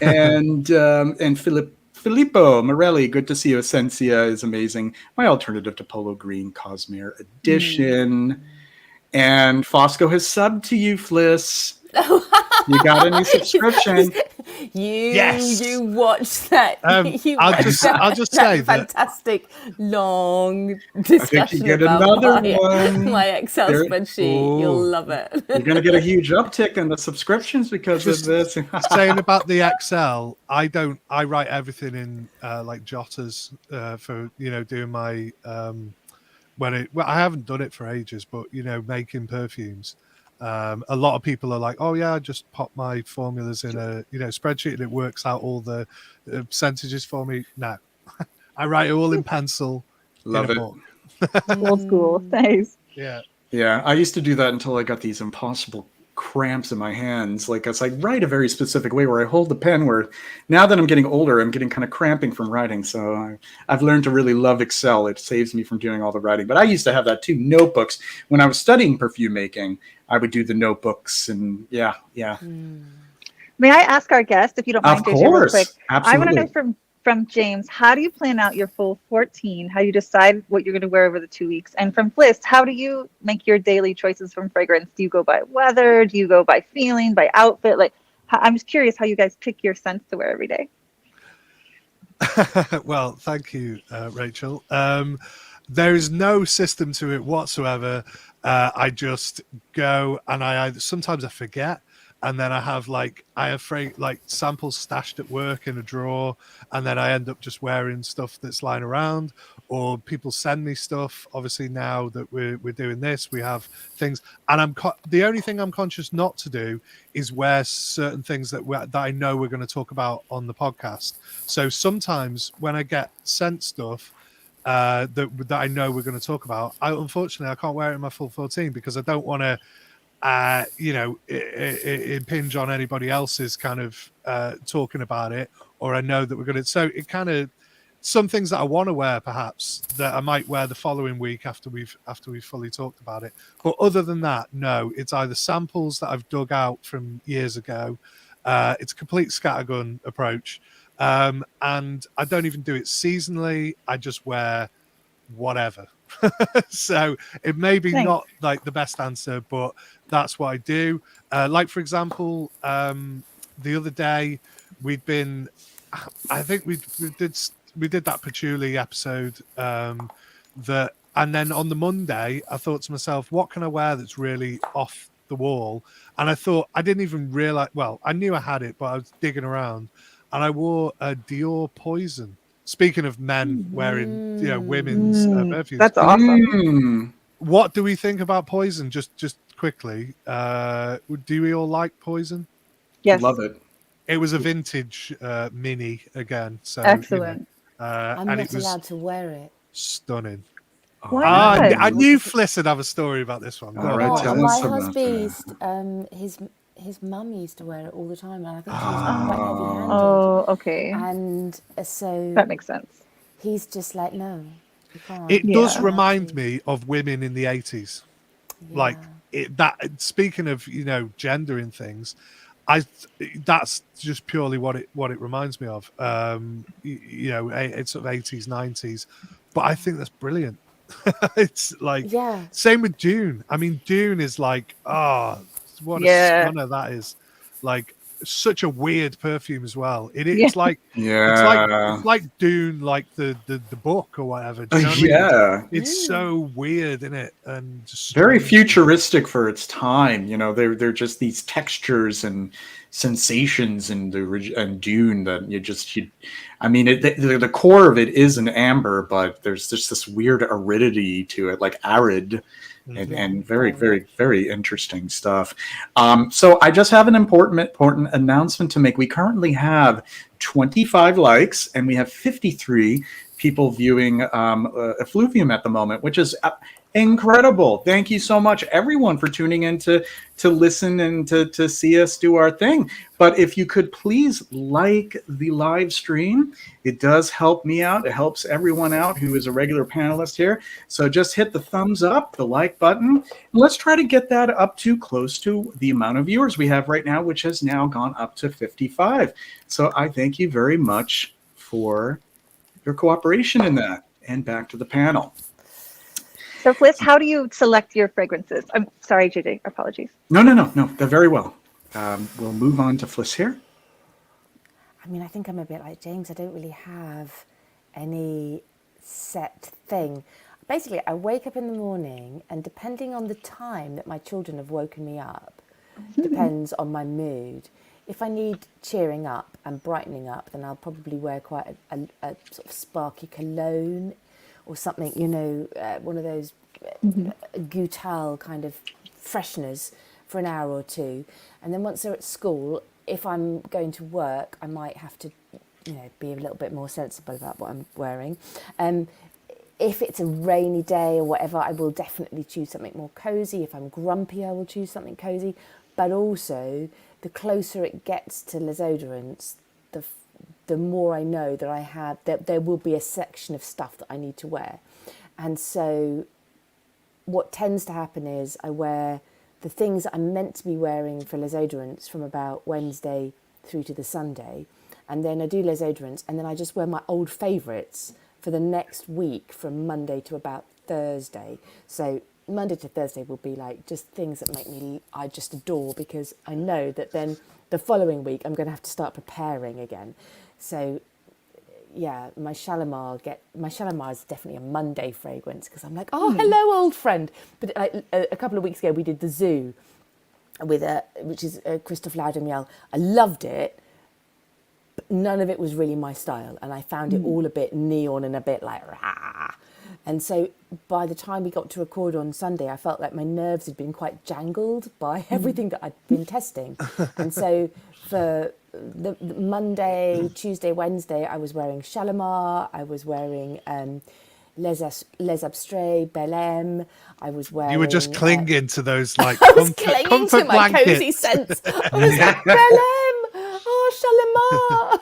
And Filippo Morelli, good to see you. Essentia is amazing. My alternative to Polo Green Cosmere Edition. And Fosco has subbed to you, Fliss. You got a new subscription. You watched that. I'll just say that fantastic long discussion get about another one. my Excel spreadsheet. You'll love it. You're going to get a huge uptick in the subscriptions because of this. saying about the Excel, I write everything in like jotters for doing my I haven't done it for ages, but making perfumes. A lot of people are like, oh yeah, I just pop my formulas in a spreadsheet and it works out all the percentages for me. No, I write it all in pencil. Love in it. a book. Old school. Nice. Yeah, I used to do that until I got these impossible cramps in my hands. Like I write a very specific way where I hold the pen, where now that I'm getting older, I'm getting kind of cramping from writing. So I've learned to really love Excel. It saves me from doing all the writing. But I used to have that too. Notebooks. When I was studying perfume making, I would do the notebooks and yeah. May I ask our guest, if you don't mind, Of JJ, real course. quick? Absolutely. I want to know from James, how do you plan out your full 14? How do you decide what you're going to wear over the 2 weeks? And from Fliss, how do you make your daily choices from fragrance? Do you go by weather? Do you go by feeling, by outfit? Like, I'm just curious how you guys pick your scents to wear every day. Well, thank you, Rachel. There is no system to it whatsoever. I just go and sometimes I forget. And then I have samples stashed at work in a drawer, and then I end up just wearing stuff that's lying around, or people send me stuff. Obviously, now that we're doing this, we have things, and the only thing I'm conscious not to do is wear certain things that I know we're going to talk about on the podcast. So sometimes when I get sent stuff that I know we're going to talk about, unfortunately I can't wear it in my full 14 because I don't want to impinge on anybody else's kind of talking about it, or I know that we're going to. So it kind of some things that I want to wear, perhaps that I might wear the following week after we've fully talked about it. But other than that, no, it's either samples that I've dug out from years ago, It's a complete scattergun approach. And I don't even do it seasonally. I just wear whatever. So it may be Nice. not like the best answer, but that's what I do. Like, for example, the other day I think we did that patchouli episode, that, and then on the Monday I thought to myself, what can I wear that's really off the wall? And I thought, I didn't even realize, well, I knew I had it, but I was digging around, and I wore a Dior Poison. Speaking of men wearing, women's perfumes, That's awesome. Mm. what do we think about Poison? Just quickly, do we all like Poison? Yes. Love it. It was a vintage mini again, so Excellent. I'm and not it was allowed to wear it. stunning. Why Ah, not? I knew Fliss would have a story about this one. Go All on, right, Oh, Fliss. tell my us about husband, his mum used to wear it all the time, and I think she was quite heavy-handed. Oh, okay. And so That makes sense. he's just like, no, you can't. It does Yeah. remind me of women in the 80s. Like that. Speaking of gendering things, that's just purely what it reminds me of. It's sort of 80s, 90s, but I think that's brilliant. It's like same with Dune. I mean, Dune is like, what a stunner that is. Like, such a weird perfume as well. It's like it's like Dune, like the book or whatever. Do you know what I mean? It's so weird, isn't it? And just very futuristic for its time. They're just these textures and sensations in Dune that the core of it is an amber, but there's just this weird aridity to it, like arid. And very, very, very interesting stuff. So I just have an important announcement to make. We currently have 25 likes, and we have 53 people viewing Effluvium at the moment, which is incredible. Thank you so much, everyone, for tuning in to listen and to see us do our thing. But if you could please like the live stream, it does help me out. It helps everyone out who is a regular panelist here. So just hit the thumbs up, the like button. And let's try to get that up to close to the amount of viewers we have right now, which has now gone up to 55. So I thank you very much for your cooperation in that. And back to the panel. So, Fliss, how do you select your fragrances? I'm sorry, JJ. Apologies. No. They're very well. We'll move on to Fliss here. I mean, I think I'm a bit like James. I don't really have any set thing. Basically, I wake up in the morning, and depending on the time that my children have woken me up, depends on my mood. If I need cheering up and brightening up, then I'll probably wear quite a sort of sparky cologne or something, one of those goutal kind of fresheners for an hour or two. And then once they're at school, if I'm going to work, I might have to, be a little bit more sensible about what I'm wearing. If it's a rainy day or whatever, I will definitely choose something more cozy. If I'm grumpy, I will choose something cozy. But also, the closer it gets to Les Oderants, the more I know that there will be a section of stuff that I need to wear. And so what tends to happen is I wear the things that I'm meant to be wearing for Les Oderants from about Wednesday through to the Sunday. And then I do Les Oderants, and then I just wear my old favourites for the next week from Monday to about Thursday. So Monday to Thursday will be like just things that I just adore, because I know that then the following week I'm going to have to start preparing again. So yeah, my Shalimar is definitely a Monday fragrance, because I'm like, oh, hello, old friend. But a couple of weeks ago we did the Zoo with which is Christophe Laudemiel. I loved it, but none of it was really my style, and I found it all a bit neon and a bit like rah. And so by the time we got to record on Sunday, I felt like my nerves had been quite jangled by everything that I'd been testing. And so for the Monday, Tuesday, Wednesday, I was wearing Shalimar, I was wearing Les Abstraits, Bel M. I was wearing... You were just clinging to those, like, I was clinging to my blankets. cozy scents. I was like, Bel M, Shalimar.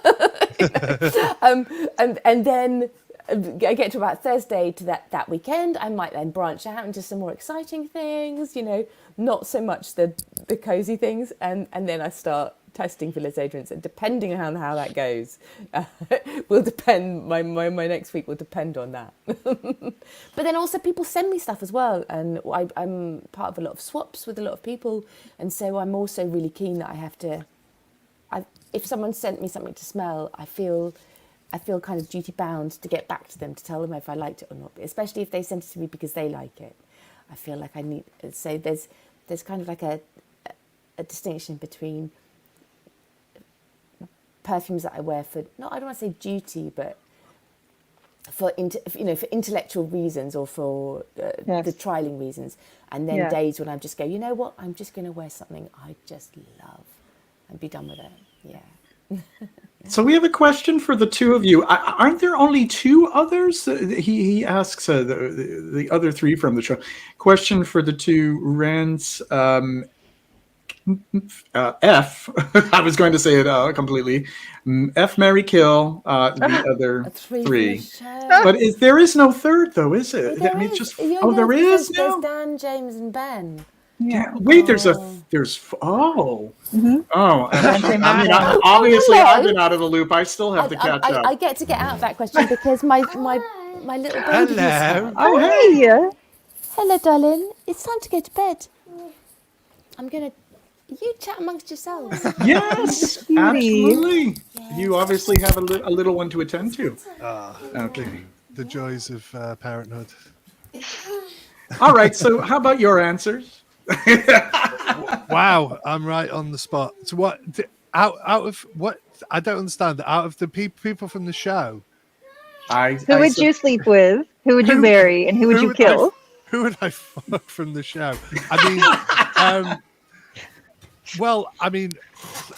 And then I get to about Thursday to that weekend. I might then branch out into some more exciting things, not so much the cozy things. And then I start testing for Les Oderants, and depending on how that goes, will depend. My next week will depend on that. But then also people send me stuff as well, and I'm part of a lot of swaps with a lot of people, and so I'm also really keen that I have to. If someone sent me something to smell, I feel kind of duty bound to get back to them to tell them if I liked it or not. Especially if they sent it to me because they like it, I feel like I need. So there's kind of like a distinction between perfumes that I wear for I don't want to say duty, but for intellectual reasons or for the trialing reasons, and then days when I just go, you know what, I'm just going to wear something I just love and be done with it. Yeah. So we have a question for the two of you. Aren't there only two others? He asks the other three from the show. Question for the two Rents. F. I was going to say it completely. F, marry, kill. The other three. But there is no third, though, is it? There I mean, is. just There is There's now. Dan, James, and Ben. Yeah. Wait, there's oh. Mm-hmm. Oh, I mean, Oh, obviously, hello. I've been out of the loop. I still have to catch up. I get to get out of that question because my little baby. Hello. Oh, hey. Hey. Hello, darling. It's time to go to bed. You chat amongst yourselves. Yes, absolutely. You obviously have a little one to attend to. Okay. The joys of parenthood. All right. So, how about your answers? Wow, I'm right on the spot. So what? Out of what? I don't understand. Out of the people from the show, Who would you sleep with? Who would you marry? And who would you kill? Who would I fuck from the show? I mean, well, I mean,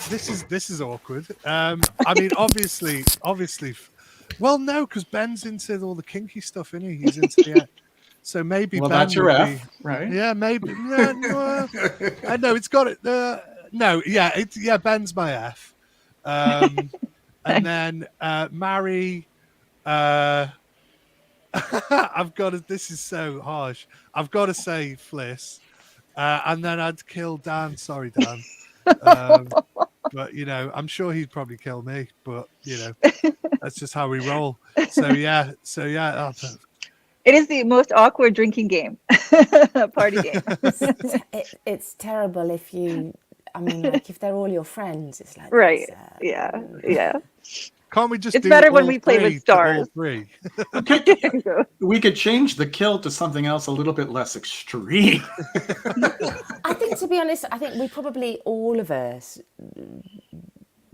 this is awkward. I mean, obviously. Well, no, because Ben's into all the kinky stuff, isn't he? He's into the. So maybe well, Ben that's your would F, right? Yeah, maybe. No, I know it's got it. No, yeah, Ben's my F. And then marry. I've got to. This is so harsh. I've got to say Fliss, and then I'd kill Dan. Sorry, Dan. But I'm sure he'd probably kill me. But that's just how we roll. So yeah. It is the most awkward drinking game, party game. It's terrible if you. I mean, like if they're all your friends, it's like right. Yeah. Can't we just? It's better when we play with stars. All three. We could change the kill to something else a little bit less extreme. I think, to be honest, we probably all of us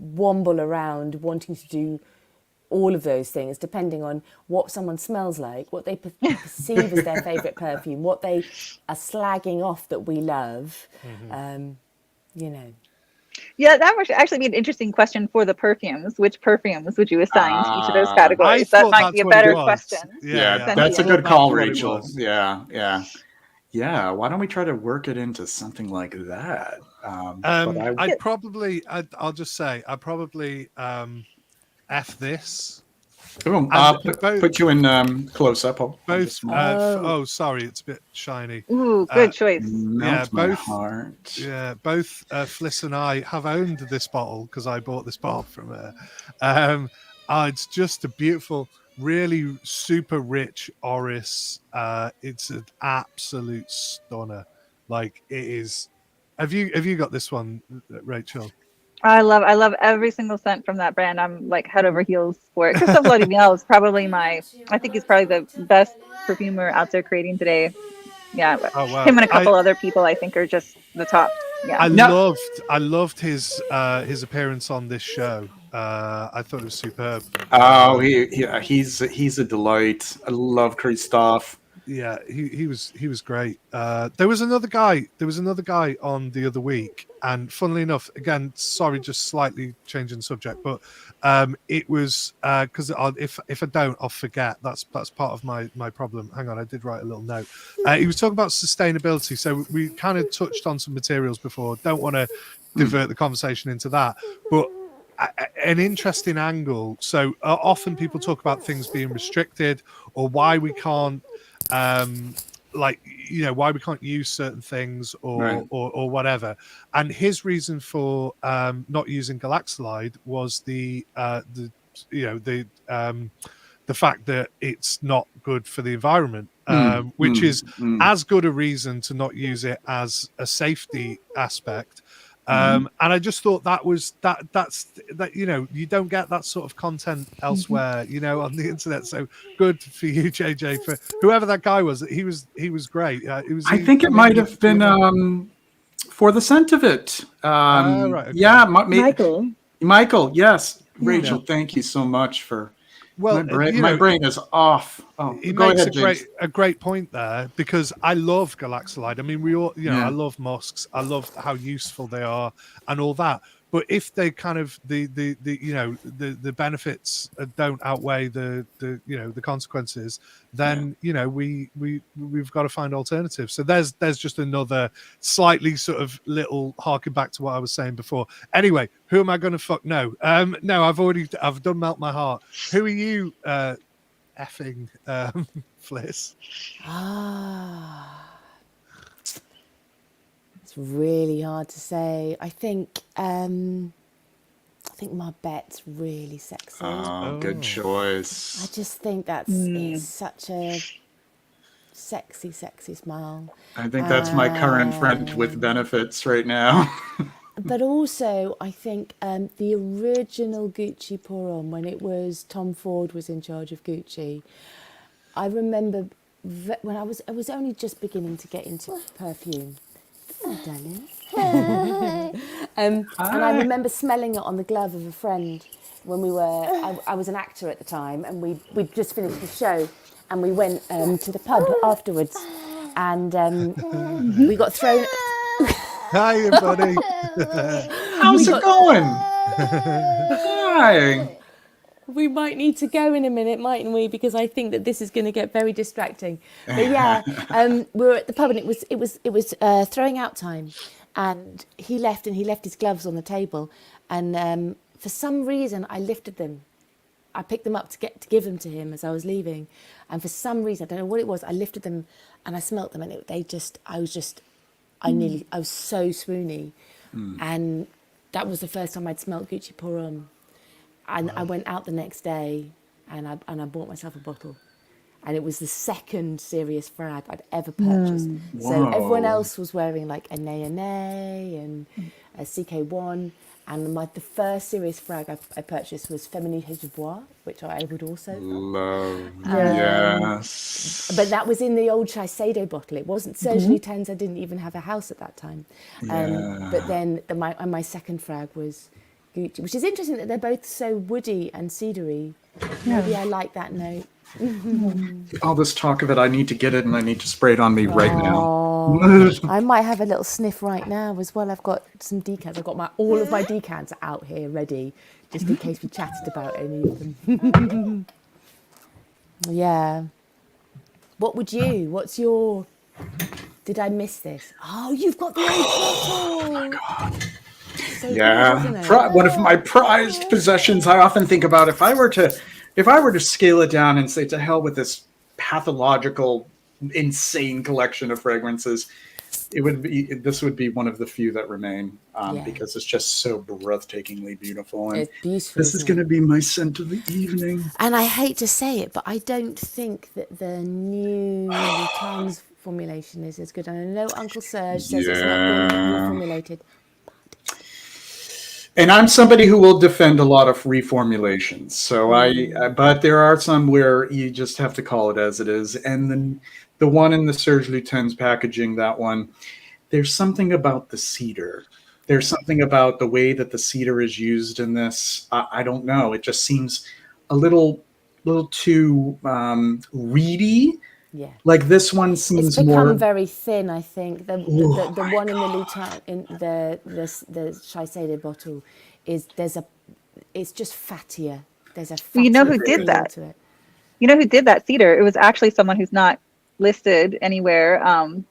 womble around wanting to do all of those things, depending on what someone smells like, what they perceive as their favourite perfume, what they are slagging off that we love. Yeah, that would actually be an interesting question for the perfumes. Which perfumes would you assign to each of those categories? That might be a better question. Yeah, that's a good call, Rachel. Yeah. Why don't we try to work it into something like that? I'll just say I'd probably F this. Put you in close up. Both. Sorry, it's a bit shiny. Ooh, good choice. Both heart. Yeah, both Fliss and I have owned this bottle because I bought this bottle from her. It's just a beautiful, really super rich orris. It's an absolute stunner. Like it is. Have you got this one, Rachel? I love every single scent from that brand. I'm like head over heels for it. Christophe Laudimiel is probably I think he's probably the best perfumer out there creating today. Yeah, wow. Him and a couple other people I think are just the top. Yeah, I loved his appearance on this show. I thought it was superb. Oh, he's a delight. I love Christophe. Yeah, he was great. There was another guy on the other week, and funnily enough, again, sorry, just slightly changing the subject, but it was because if I don't, I'll forget. That's part of my problem. Hang on, I did write a little note. He was talking about sustainability, so we kind of touched on some materials before. Don't want to divert the conversation into that, but an interesting angle. So often people talk about things being restricted or why we can't like, you know, why we can't use certain things or Right. or whatever. And his reason for not using galaxolide was the you know the fact that it's not good for the environment, which is as good a reason to not use it as a safety aspect. And I just thought that's that, you know, you don't get that sort of content elsewhere, you know, on the internet. So good for you, JJ, for whoever that guy was. He was great. I think it might have been For the Scent of It. Right, okay. Yeah, Michael. Michael, yes. Rachel, Yeah. thank you so much for. Well, my brain is off. Oh, he go makes ahead, James. a great point there, because I love galaxolide. I mean, we all, you know, I love musks. I love how useful they are and all that. But if they kind of the you know the benefits don't outweigh the you know the consequences, then you know we've got to find alternatives. So there's just another slightly sort of little harking back to what I was saying before. Anyway, who am I going to fuck? No, no, I've done melt my heart. Who are you? Effing Fliss. It's really hard to say. I think my bet's really sexy. Oh, good choice. I just think it's such a sexy smile. I think that's my current friend with benefits right now. But also, I think the original Gucci pour-on, when it was Tom Ford was in charge of Gucci, I remember when I was only just beginning to get into perfume. Oh, darling. And I remember smelling it on the glove of a friend when we were. I was an actor at the time, and we'd just finished the show, and we went to the pub afterwards, and we got thrown. Hi, buddy. How's it going? Hi. We might need to go in a minute, mightn't we? Because I think that this is going to get very distracting. But yeah, we were at the pub, and it was throwing out time, and he left his gloves on the table, and for some reason I lifted them. I picked them up to give them to him as I was leaving, and for some reason, I don't know what it was, I lifted them and I smelt them, and I was so swoony, and that was the first time I'd smelt Gucci Pour On. And I went out the next day, and I bought myself a bottle, and it was the second serious frag I'd ever purchased. So everyone else was wearing like a Nay and a CK1, and the first serious frag I purchased was Femininity, which I would also love. Yes. But that was in the old Shiseido bottle. It wasn't Sotd 10s. I didn't even have a house at that time. But then my second frag was Gucci, which is interesting that they're both so woody and cedary. Maybe I like that note. All this talk of it, I need to get it, and I need to spray it on me right now. I might have a little sniff right now as well. I've got some decants. I've got all of my decants out here ready, just in case we chatted about any of them. Yeah. What would you? What's your? Did I miss this? Oh, you've got the old bottle. Oh my God. So Yeah, good, isn't it? one of my prized possessions. I often think about if I were to scale it down and say to hell with this pathological, insane collection of fragrances, this would be one of the few that remain, because it's just so breathtakingly beautiful. And it's beautiful. this is going to be my scent of the evening. And I hate to say it, but I don't think that the new Times formulation is as good. And I know Uncle Serge says it's not been reformulated. And I'm somebody who will defend a lot of reformulations. So but there are some where you just have to call it as it is. And then the one in the Serge Lutens packaging, that one, there's something about the cedar. There's something about the way that the cedar is used in this. I don't know. It just seems a little too reedy. Yeah. Like this one seems it's become more very thin, I think. The one in the Lutin, in the Shiseido bottle it's just fattier. There's a fattier You know who did that? to it. You know who did that cedar? It was actually someone who's not listed anywhere,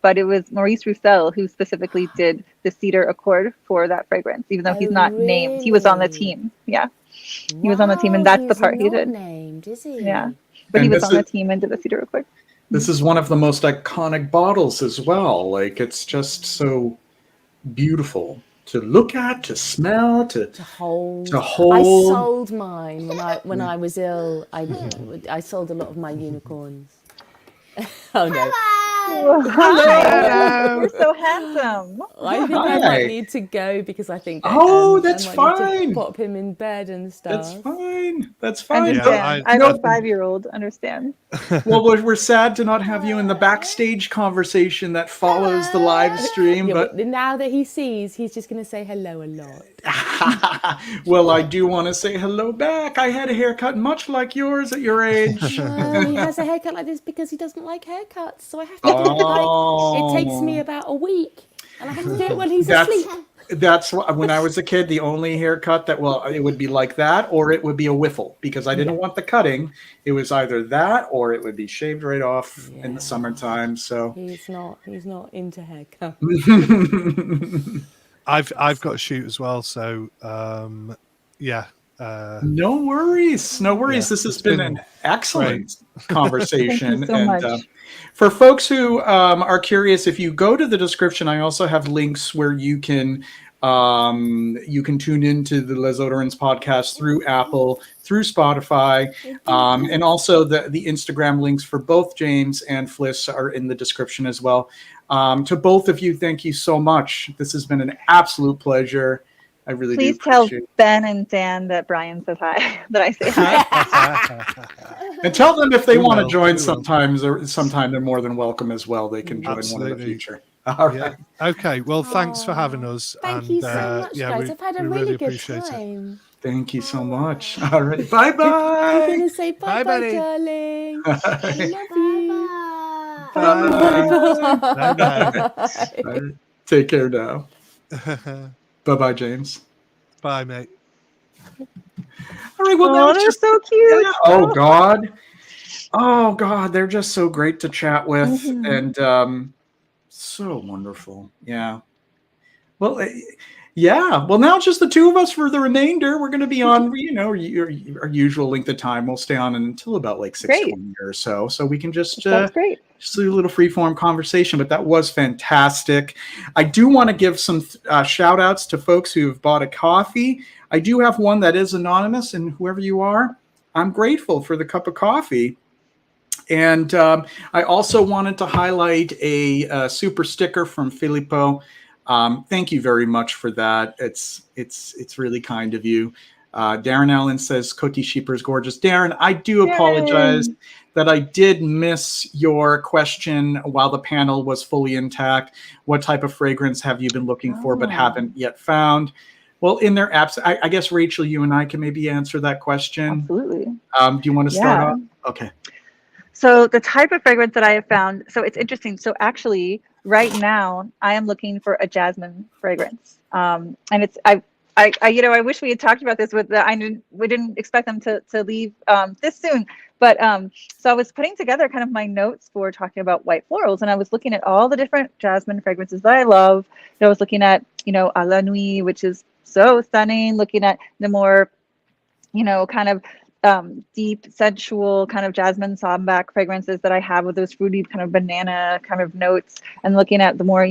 but it was Maurice Roussel who specifically did the cedar accord for that fragrance, even though he's not named. He was on the team. Yeah. He was on the team, and that's the part he did. Named, is he? Yeah. But he was on the team and did the cedar accord. This is one of the most iconic bottles as well. Like, it's just so beautiful to look at, to smell, to hold. to I hold. sold mine when I was ill. I sold a lot of my unicorns. Oh no! Hello. You're so handsome. I think I Hi. might need to go because I think Oh, that's I might need fine. to pop him in bed and That's stuff. fine. That's fine. Understand. Yeah, I have No, a 5-year-old. Understand. well, we're sad to not have you in the backstage conversation that follows the live stream, Yeah, but but now that he sees, he's just going to say hello a lot. well, I do want to say hello back. I had a haircut much like yours at your age. Well, he has a haircut like this because he doesn't like haircuts, so I have to do it like it takes me about a week, and I have to do it when he's asleep. That's when I was a kid. The only haircut that it would be like that, or it would be a whiffle because I didn't want the cutting. It was either that or it would be shaved right off in the summertime. So he's not into haircuts. I've got a shoot as well, so yeah. No worries. No worries. Yeah, This has it's been been an excellent conversation. Thank you so much. For folks who are curious, if you go to the description, I also have links where you can tune into the Les Oderants podcast through Apple, through Spotify, and also the Instagram links for both James and Fliss are in the description as well. To both of you, thank you so much. This has been an absolute pleasure. I really Please do tell appreciate Ben and Dan that Brian says hi. That I say hi. And tell them if they We want to will, join we will. sometime they're more than welcome as well. They can join one in the Absolutely. future. All Yeah. right. Okay. Well, thanks for having us. Thank you so much, yeah, guys. I've had a we really good appreciate it. time. Thank you so much. All right. Bye I'm bye. going to say bye, buddy. darling. I love you. Bye-bye. Take care now. Bye bye, James. Bye, mate. All right. Well, that Oh, was they're just so cute. yeah. Oh God. Oh God. They're just so great to chat with and so wonderful. Yeah. Well, yeah. Well, now it's just the two of us for the remainder. We're going to be on, our usual length of time. We'll stay on until about like 6:20 or so we can just That's great. just do a little free-form conversation. But that was fantastic. I do want to give some shout outs to folks who have bought a coffee. I do have one that is anonymous, and whoever you are, I'm grateful for the cup of coffee. And I also wanted to highlight a super sticker from Filippo. Thank you very much for that. It's really kind of you. Darren Allen says Coty Sheeper is gorgeous. Darren, I do apologize that I did miss your question while the panel was fully intact. What type of fragrance have you been looking for but haven't yet found? Well, in their apps, I guess, Rachel, you and I can maybe answer that question. Absolutely. Do you want to start off? Okay. So the type of fragrance that I have found, so it's interesting. So actually, right now, I am looking for a jasmine fragrance, and it's I wish we had talked about this with we didn't expect them to leave this soon, but so I was putting together kind of my notes for talking about white florals, and I was looking at all the different jasmine fragrances that I love. I was looking at à la nuit, which is so stunning. Looking at the more kind of deep, sensual kind of jasmine sambac fragrances that I have with those fruity kind of banana kind of notes, and looking at the more,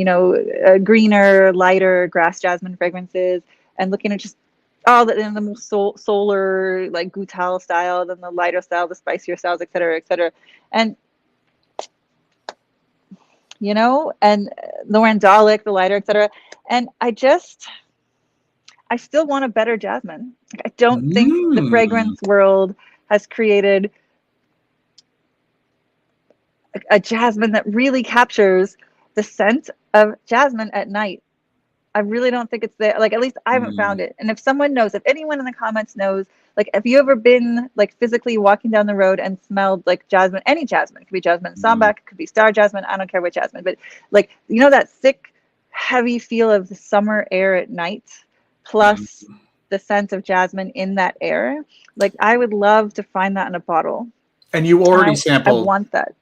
greener, lighter grass jasmine fragrances, and looking at just all the more solar, like goutal style, then the lighter style, the spicier styles, et cetera, and and the more andalic, the lighter, et cetera. And I still want a better jasmine. I don't think the fragrance world has created a jasmine that really captures the scent of jasmine at night. I really don't think it's there. Like, at least I haven't found it. And if someone knows, if anyone in the comments knows, like, have you ever been like physically walking down the road and smelled like jasmine, any jasmine? It could be jasmine sambac, it could be star jasmine. I don't care what jasmine, but like, that thick, heavy feel of the summer air at night, plus the scent of jasmine in that air. Like, I would love to find that in a bottle. And you already sampled. I want that.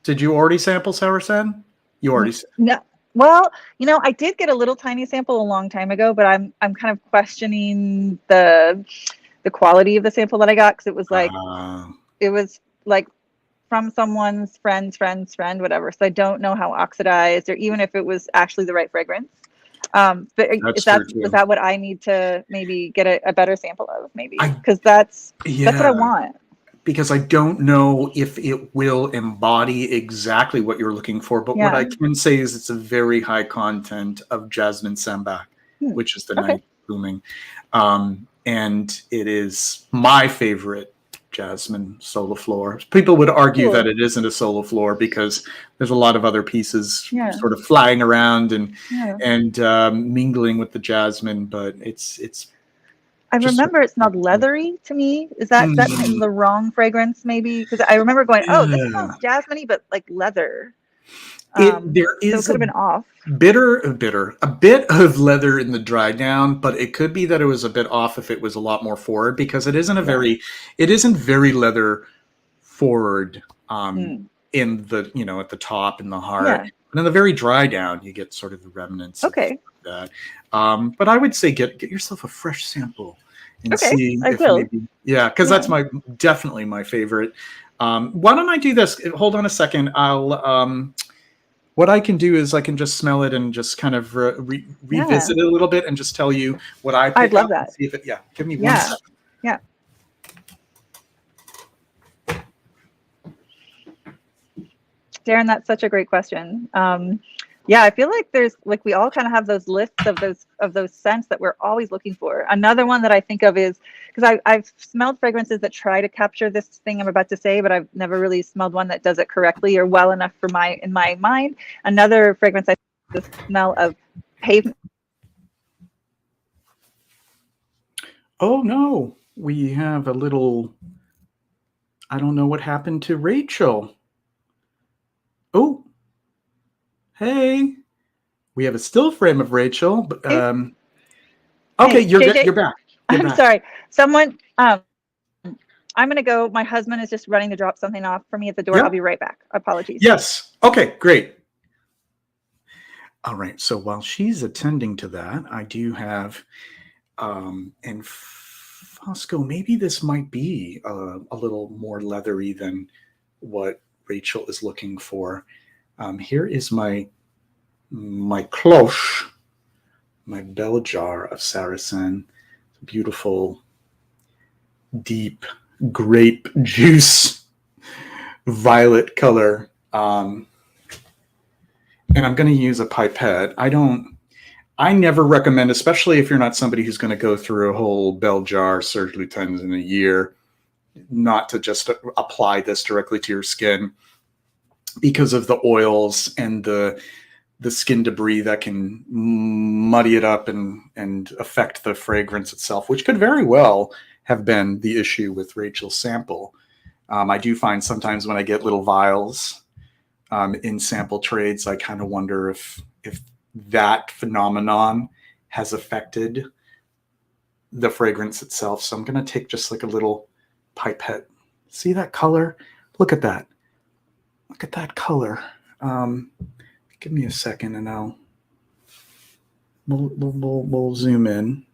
Did you already sample Sour Sand? You already. No. Well, I did get a little tiny sample a long time ago, but I'm kind of questioning the quality of the sample that I got, because it was like from someone's friend's friend, whatever. So I don't know how oxidized, or even if it was actually the right fragrance. But That's true too. is that what I need to maybe get a better sample of? Maybe I- because that's what Yeah, I want. because I don't know if it will embody exactly what you're looking for, but what Yeah. I can say is it's a very high content of jasmine sambac, which is the Okay. night blooming. And it is my favorite jasmine soliflor. People would argue Cool. that it isn't a soliflor because there's a lot of other pieces Yeah. sort of flying around and Yeah. mingling with the jasmine, but it's I just- remember it smelled leathery to me. Is that the wrong fragrance maybe? Because I remember going, oh, this Yeah. smells jasminy, but like leather. There So it is could have been off. a bit of leather in the dry down, but it could be that it was a bit off if it was a lot more forward, because it isn't very leather forward in the, at the top in the heart. Yeah. And in the very dry down, you get sort of the remnants of that. But I would say get yourself a fresh sample and see I if will. maybe, because that's definitely my favorite. Why don't I do this? Hold on a second. What I can do is I can just smell it and just kind of revisit it a little bit and just tell you what I pick I'd love up that. and see if it, give me 1 second. Yeah. Darren, that's such a great question. I feel like we all kind of have those lists of those scents that we're always looking for. Another one that I think of is, because I've smelled fragrances that try to capture this thing I'm about to say, but I've never really smelled one that does it correctly or well enough for in my mind. Another fragrance I think the smell of pavement. Oh no, we have a little, I don't know what happened to Rachel. Oh, hey, we have a still frame of Rachel. But, okay, Hey, you're JJ, you're back. I'm sorry. Someone, I'm going to go. My husband is just running to drop something off for me at the door. Yeah. I'll be right back. Apologies. Yes. Okay, great. All right. So while she's attending to that, I do have, and Fosco, maybe this might be a little more leathery than what Rachel is looking for. Here is my cloche, my bell jar of Saracen. Beautiful, deep grape juice, violet color. And I'm going to use a pipette. I never recommend, especially if you're not somebody who's going to go through a whole bell jar Serge Lutens in a year, not to just apply this directly to your skin, because of the oils and the skin debris that can muddy it up and affect the fragrance itself, which could very well have been the issue with Rachel's sample. I do find sometimes when I get little vials in sample trades, I kind of wonder if that phenomenon has affected the fragrance itself. So I'm going to take just like a little pipette. See that color? Look at that. Look at that color. Give me a second and we'll zoom in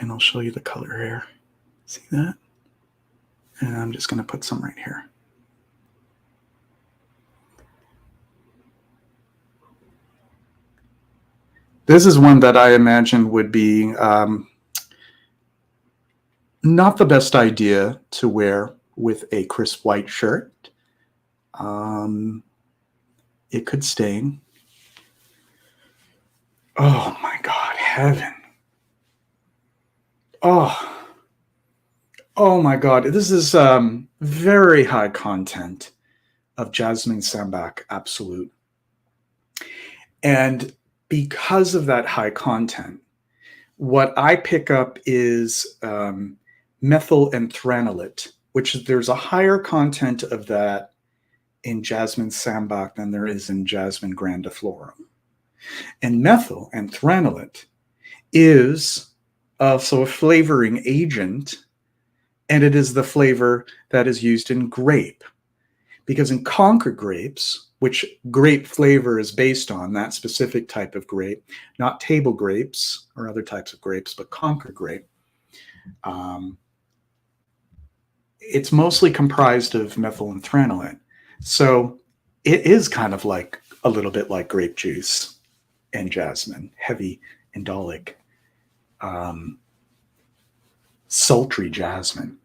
and I'll show you the color here. See that? And I'm just going to put some right here. This is one that I imagine would be not the best idea to wear with a crisp white shirt. It could stain. Oh my God, heaven. Oh my God. This is very high content of Jasmine Sambac Absolute. And because of that high content, what I pick up is methyl anthranilate, which there's a higher content of that in Jasmine Sambac than there is in Jasmine grandiflorum. And methyl anthranilate is also a flavoring agent, and it is the flavor that is used in grape. Because in Concord grapes, which grape flavor is based on, that specific type of grape, not table grapes or other types of grapes, but Concord grape, it's mostly comprised of methylphenolate. So it is kind of like a little bit like grape juice and jasmine, heavy, indolic, sultry jasmine.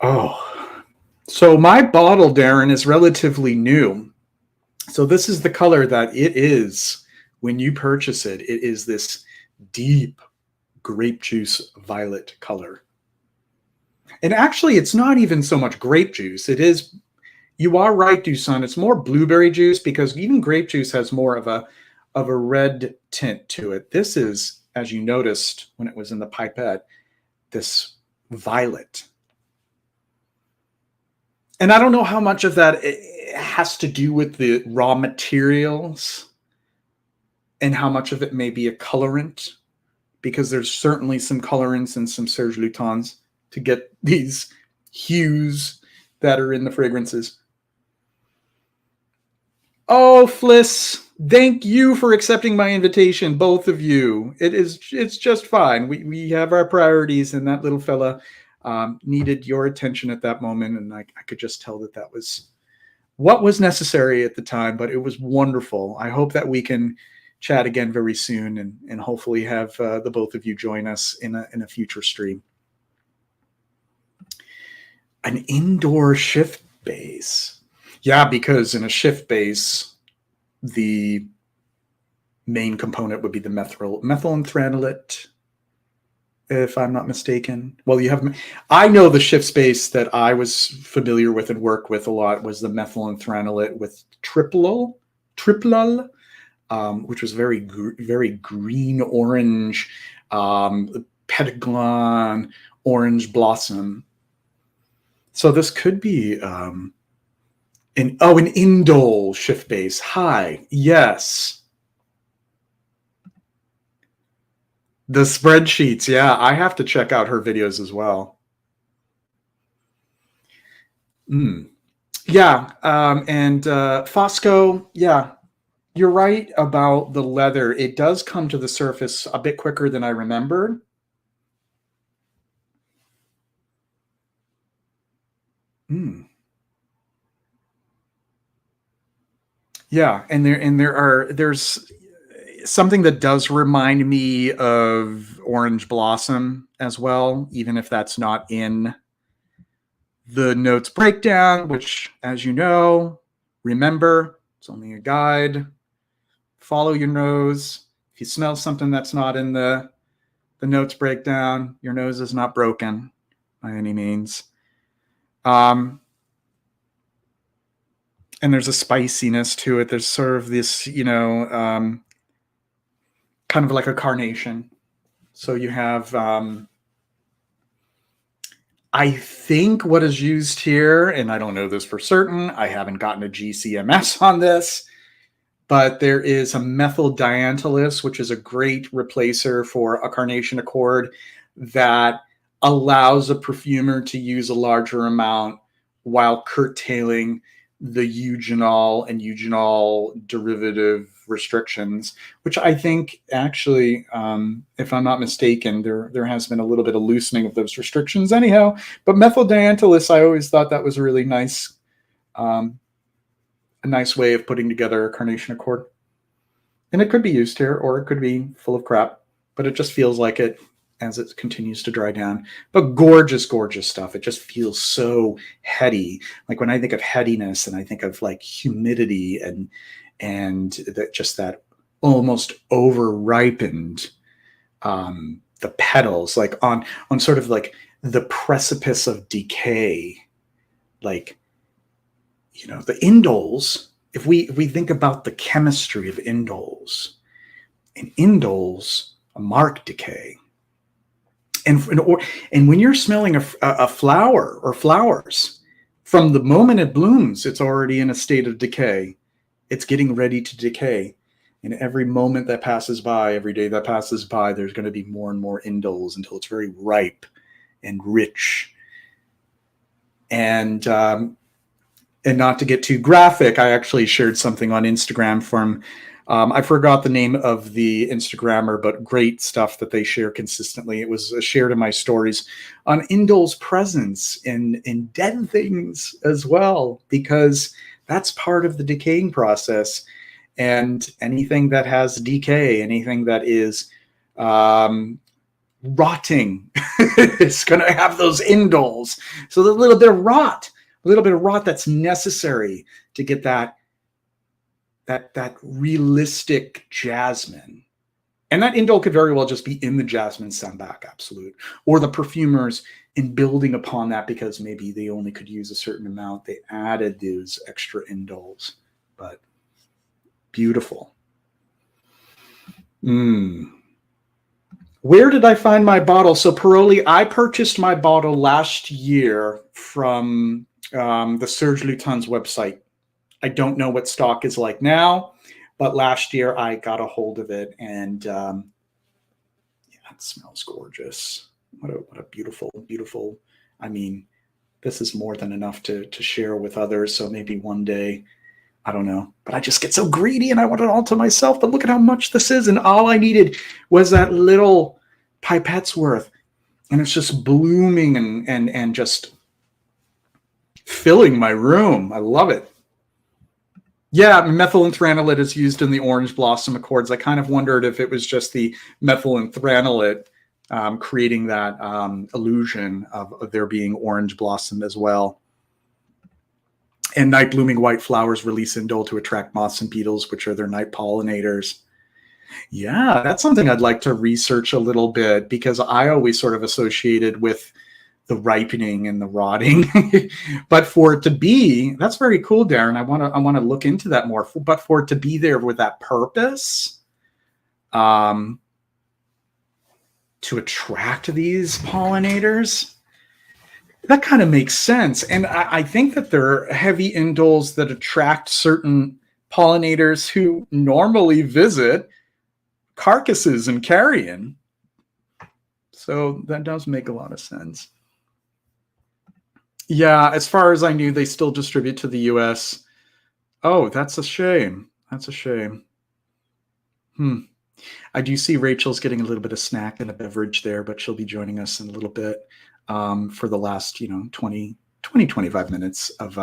Oh, so my bottle, Darren, is relatively new. So this is the color that it is when you purchase it. It is this deep grape juice violet color. And actually, it's not even so much grape juice. It is, you are right, Dusan. It's more blueberry juice, because even grape juice has more of a red tint to it. This is, as you noticed when it was in the pipette, this violet. And I don't know how much of that has to do with the raw materials and how much of it may be a colorant, because there's certainly some colorants and some Serge Lutens to get these hues that are in the fragrances. Oh, Fliss, thank you for accepting my invitation, both of you. It's just fine. We have our priorities, and that little fella needed your attention at that moment, and I could just tell that was what was necessary at the time, but it was wonderful. I hope that we can chat again very soon, and hopefully have the both of you join us in a future stream. An indoor shift base. Yeah, because in a shift base, the main component would be the methylphenolate, if I'm not mistaken. Well, I know the shift space that I was familiar with and worked with a lot was the methylphenolate with triplol, which was very green orange, Petitglon orange blossom. So this could be an indole shift base. Hi, yes. The spreadsheets, yeah, I have to check out her videos as well. Yeah, and Fosco, yeah, you're right about the leather. It does come to the surface a bit quicker than I remembered. Yeah, and there's something that does remind me of orange blossom as well, even if that's not in the notes breakdown, which, as you know, remember, it's only a guide. Follow your nose. If you smell something that's not in the notes breakdown, your nose is not broken by any means. And there's a spiciness to it. There's sort of this, kind of like a carnation. So you have, I think what is used here, and I don't know this for certain, I haven't gotten a GCMS on this, but there is a methyl dianthylus, which is a great replacer for a carnation accord that allows a perfumer to use a larger amount while curtailing the eugenol and eugenol derivative restrictions, which I think actually, if I'm not mistaken, there has been a little bit of loosening of those restrictions anyhow. But methyl dianthylus, I always thought that was a really nice, a nice way of putting together a carnation accord. And it could be used here, or it could be full of crap, but it just feels like it as it continues to dry down. But gorgeous, gorgeous stuff. It just feels so heady. Like when I think of headiness, and I think of like humidity and that almost over ripened, the petals, like on sort of like the precipice of decay, like, the indoles. If we think about the chemistry of indoles, and indoles mark decay. And when you're smelling a flower or flowers, from the moment it blooms, it's already in a state of decay. It's getting ready to decay. And every moment that passes by, every day that passes by, there's going to be more and more indoles until it's very ripe and rich. And not to get too graphic, I actually shared something on Instagram from I forgot the name of the Instagrammer, but great stuff that they share consistently. It was shared in my stories on indol's presence in dead things as well, because that's part of the decaying process. And anything that has decay, anything that is rotting is going to have those indols. So the little bit of rot that's necessary to get that realistic jasmine. And that indole could very well just be in the jasmine sambac absolute, or the perfumers in building upon that, because maybe they only could use a certain amount, they added those extra indoles. But beautiful. Where did I find my bottle? So Paroli, I purchased my bottle last year from the Serge Luton's website. I don't know what stock is like now, but last year I got a hold of it, and yeah, it smells gorgeous. What a beautiful, beautiful. I mean, this is more than enough to share with others. So maybe one day, I don't know, but I just get so greedy and I want it all to myself. But look at how much this is. And all I needed was that little pipette's worth. And it's just blooming and just filling my room. I love it. Yeah, methylantranolate is used in the orange blossom accords. I kind of wondered if it was just the methylantranolate creating that illusion of there being orange blossom as well. And night blooming white flowers release indole to attract moths and beetles, which are their night pollinators. Yeah, that's something I'd like to research a little bit, because I always sort of associated with the ripening and the rotting. But for it to be, that's very cool, Darren. I want to look into that more. But for it to be there with that purpose, to attract these pollinators, that kind of makes sense. And I think that there are heavy indoles that attract certain pollinators who normally visit carcasses and carrion. So that does make a lot of sense. Yeah, as far as I knew, they still distribute to the US. Oh, that's a shame. That's a shame. I do see Rachel's getting a little bit of snack and a beverage there, but she'll be joining us in a little bit for the last, 25 minutes of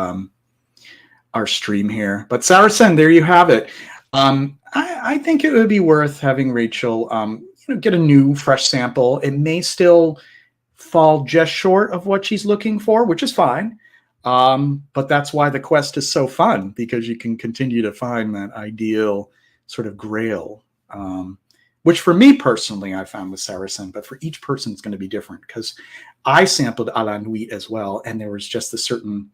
our stream here. But Saracen, there you have it. I think it would be worth having Rachel get a new, fresh sample. It may still fall just short of what she's looking for, which is fine. But that's why the quest is so fun, because you can continue to find that ideal sort of grail, which for me personally, I found with Saracen, but for each person, it's going to be different, because I sampled à la nuit as well. And there was just a certain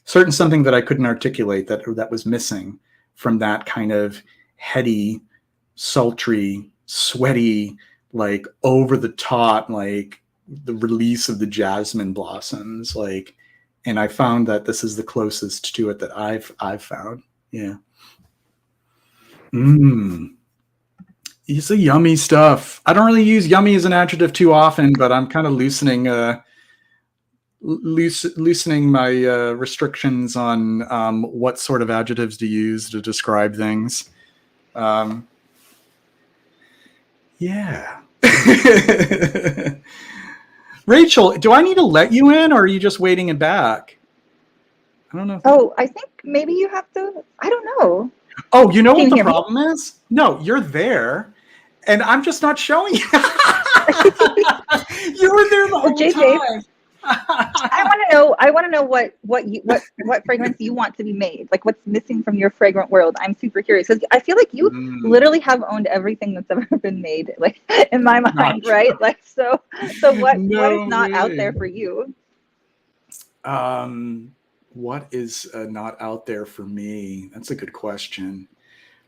something that I couldn't articulate that was missing from that kind of heady, sultry, sweaty, like over the top, like the release of the jasmine blossoms, like, and I found that this is the closest to it that I've found. Yeah. It's a yummy stuff. I don't really use yummy as an adjective too often, but I'm kind of loosening my restrictions on what sort of adjectives to use to describe things. Yeah. Rachel, do I need to let you in, or are you just waiting in back? I don't know. Oh, I think maybe you have to. I don't know. Oh, you know what the problem is? No, you're there, and I'm just not showing you. You were there the whole time. I want to know what fragrance you want to be made. Like, what's missing from your fragrant world. I'm super curious, because I feel like you literally have owned everything that's ever been made, like, in my mind, right? Like, so what is not out there for you? What is not out there for me? That's a good question.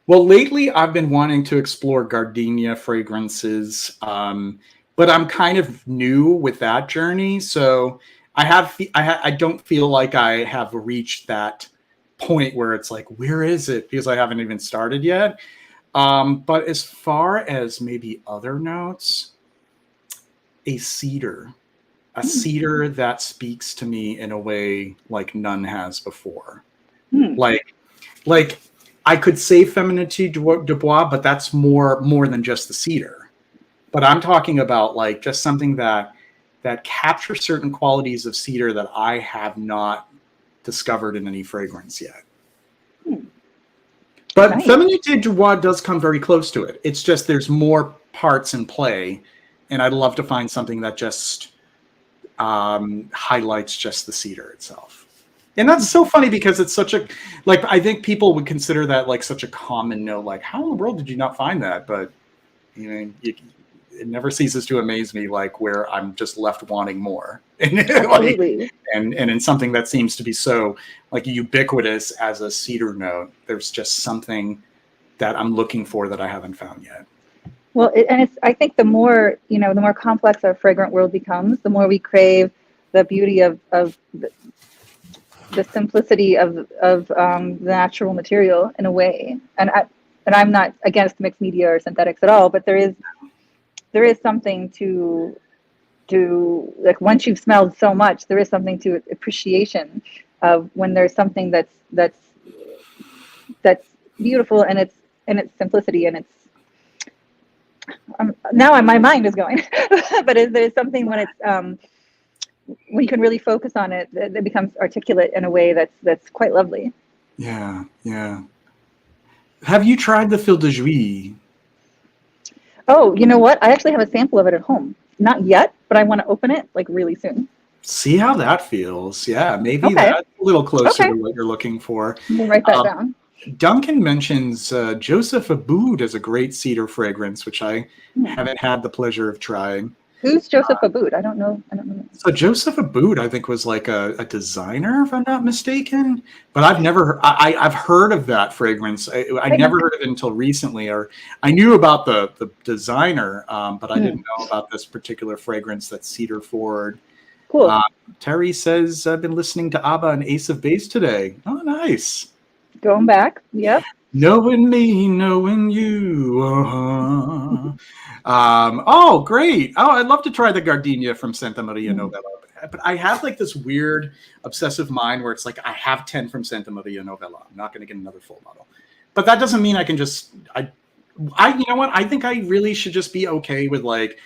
Well, lately I've been wanting to explore gardenia fragrances, but I'm kind of new with that journey. So I don't feel like I have reached that point where it's like, where is it? Because I haven't even started yet. But as far as maybe other notes, a cedar that speaks to me in a way like none has before. Like I could say femininity du bois, but that's more than just the cedar. But I'm talking about like just something that captures certain qualities of cedar that I have not discovered in any fragrance yet. But Nice. femininity du bois does come very close to it. It's just there's more parts in play, and I'd love to find something that just highlights just the cedar itself. And that's so funny because it's such a, like, I think people would consider that like such a common note, like, how in the world did you not find that? But, you know, it never ceases to amaze me, like, where I'm just left wanting more. Absolutely. and in something that seems to be so, like, ubiquitous as a cedar note, there's just something that I'm looking for that I haven't found yet. Well, I think the more, you know, the more complex our fragrant world becomes, the more we crave the beauty of the simplicity of the natural material in a way. And I'm not against mixed media or synthetics at all, but there is something to like, once you've smelled so much, there is something to appreciation of when there's something that's beautiful in its simplicity, and it's now my mind is going. But there's something when it's when you can really focus on it, it becomes articulate in a way that's quite lovely. Yeah. Have you tried the fil de juillet? Oh, you know what? I actually have a sample of it at home. Not yet, but I want to open it like really soon. See how that feels. Yeah, maybe Okay. that's a little closer Okay. to what you're looking for. We'll write that down. Duncan mentions Joseph Aboud as a great cedar fragrance, which I haven't had the pleasure of trying. Who's Joseph Aboud? I don't know. So Joseph Aboud, I think, was like a designer, if I'm not mistaken. But I've never, I've heard of that fragrance. I never heard of it until recently. Or I knew about the designer, but I didn't know about this particular fragrance that's cedar forward. Cool. Terry says, I've been listening to ABBA and Ace of Base today. Oh, nice. Going back. Yep. Knowing me, knowing you. Oh, great. Oh, I'd love to try the Gardenia from Santa Maria Novella. But I have like this weird obsessive mind where it's like, I have 10 from Santa Maria Novella. I'm not going to get another full bottle. But that doesn't mean I can just, you know what? I think I really should just be okay with like,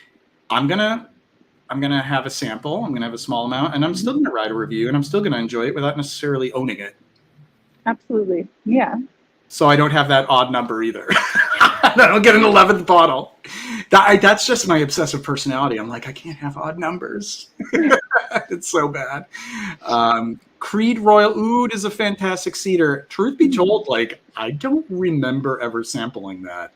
I'm going to have a sample. I'm going to have a small amount, and I'm still going to write a review, and I'm still going to enjoy it without necessarily owning it. Absolutely. Yeah. So I don't have that odd number either. I don't get an 11th bottle. That's just my obsessive personality. I'm like, I can't have odd numbers. It's so bad. Creed Royal Oud is a fantastic cedar. Truth be told, like, I don't remember ever sampling that.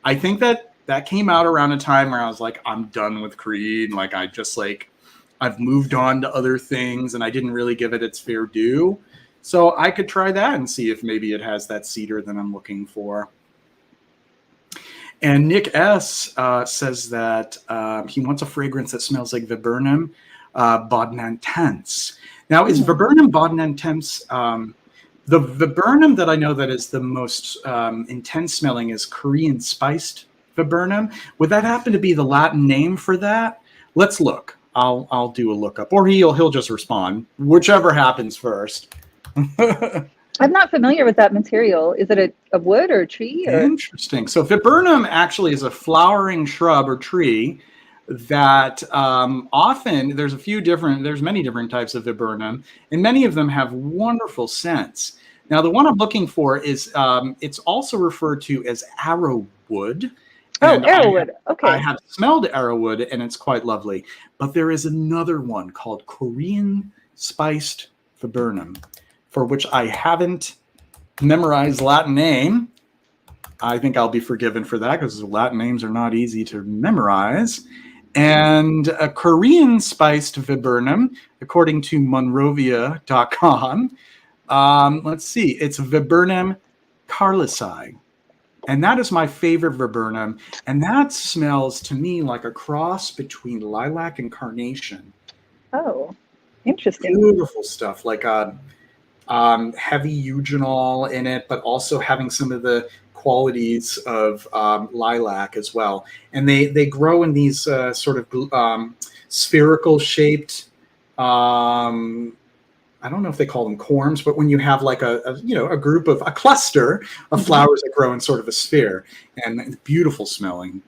I think that came out around a time where I was like, I'm done with Creed. Like, I've moved on to other things, and I didn't really give it its fair due. So I could try that and see if maybe it has that cedar that I'm looking for. And Nick S. Says that he wants a fragrance that smells like viburnum bodnantense. Now, is viburnum bodnantense, the viburnum that I know that is the most intense smelling is Korean spiced viburnum. Would that happen to be the Latin name for that? Let's look. I'll do a lookup, or he'll just respond, whichever happens first. I'm not familiar with that material. Is it a wood or a tree? Or? Interesting. So viburnum actually is a flowering shrub or tree that often there's many different types of viburnum, and many of them have wonderful scents. Now, the one I'm looking for is it's also referred to as arrowwood. Oh, arrowwood. Okay. I have smelled arrowwood, and it's quite lovely. But there is another one called Korean spiced viburnum, for which I haven't memorized Latin name. I think I'll be forgiven for that because Latin names are not easy to memorize. And a Korean spiced viburnum, according to Monrovia.com, let's see, it's viburnum carlisi. And that is my favorite viburnum. And that smells to me like a cross between lilac and carnation. Oh, interesting. Beautiful stuff, like heavy eugenol in it, but also having some of the qualities of lilac as well. And they grow in these sort of spherical shaped I don't know if they call them corms, but when you have like a cluster of flowers that grow in sort of a sphere, and beautiful smelling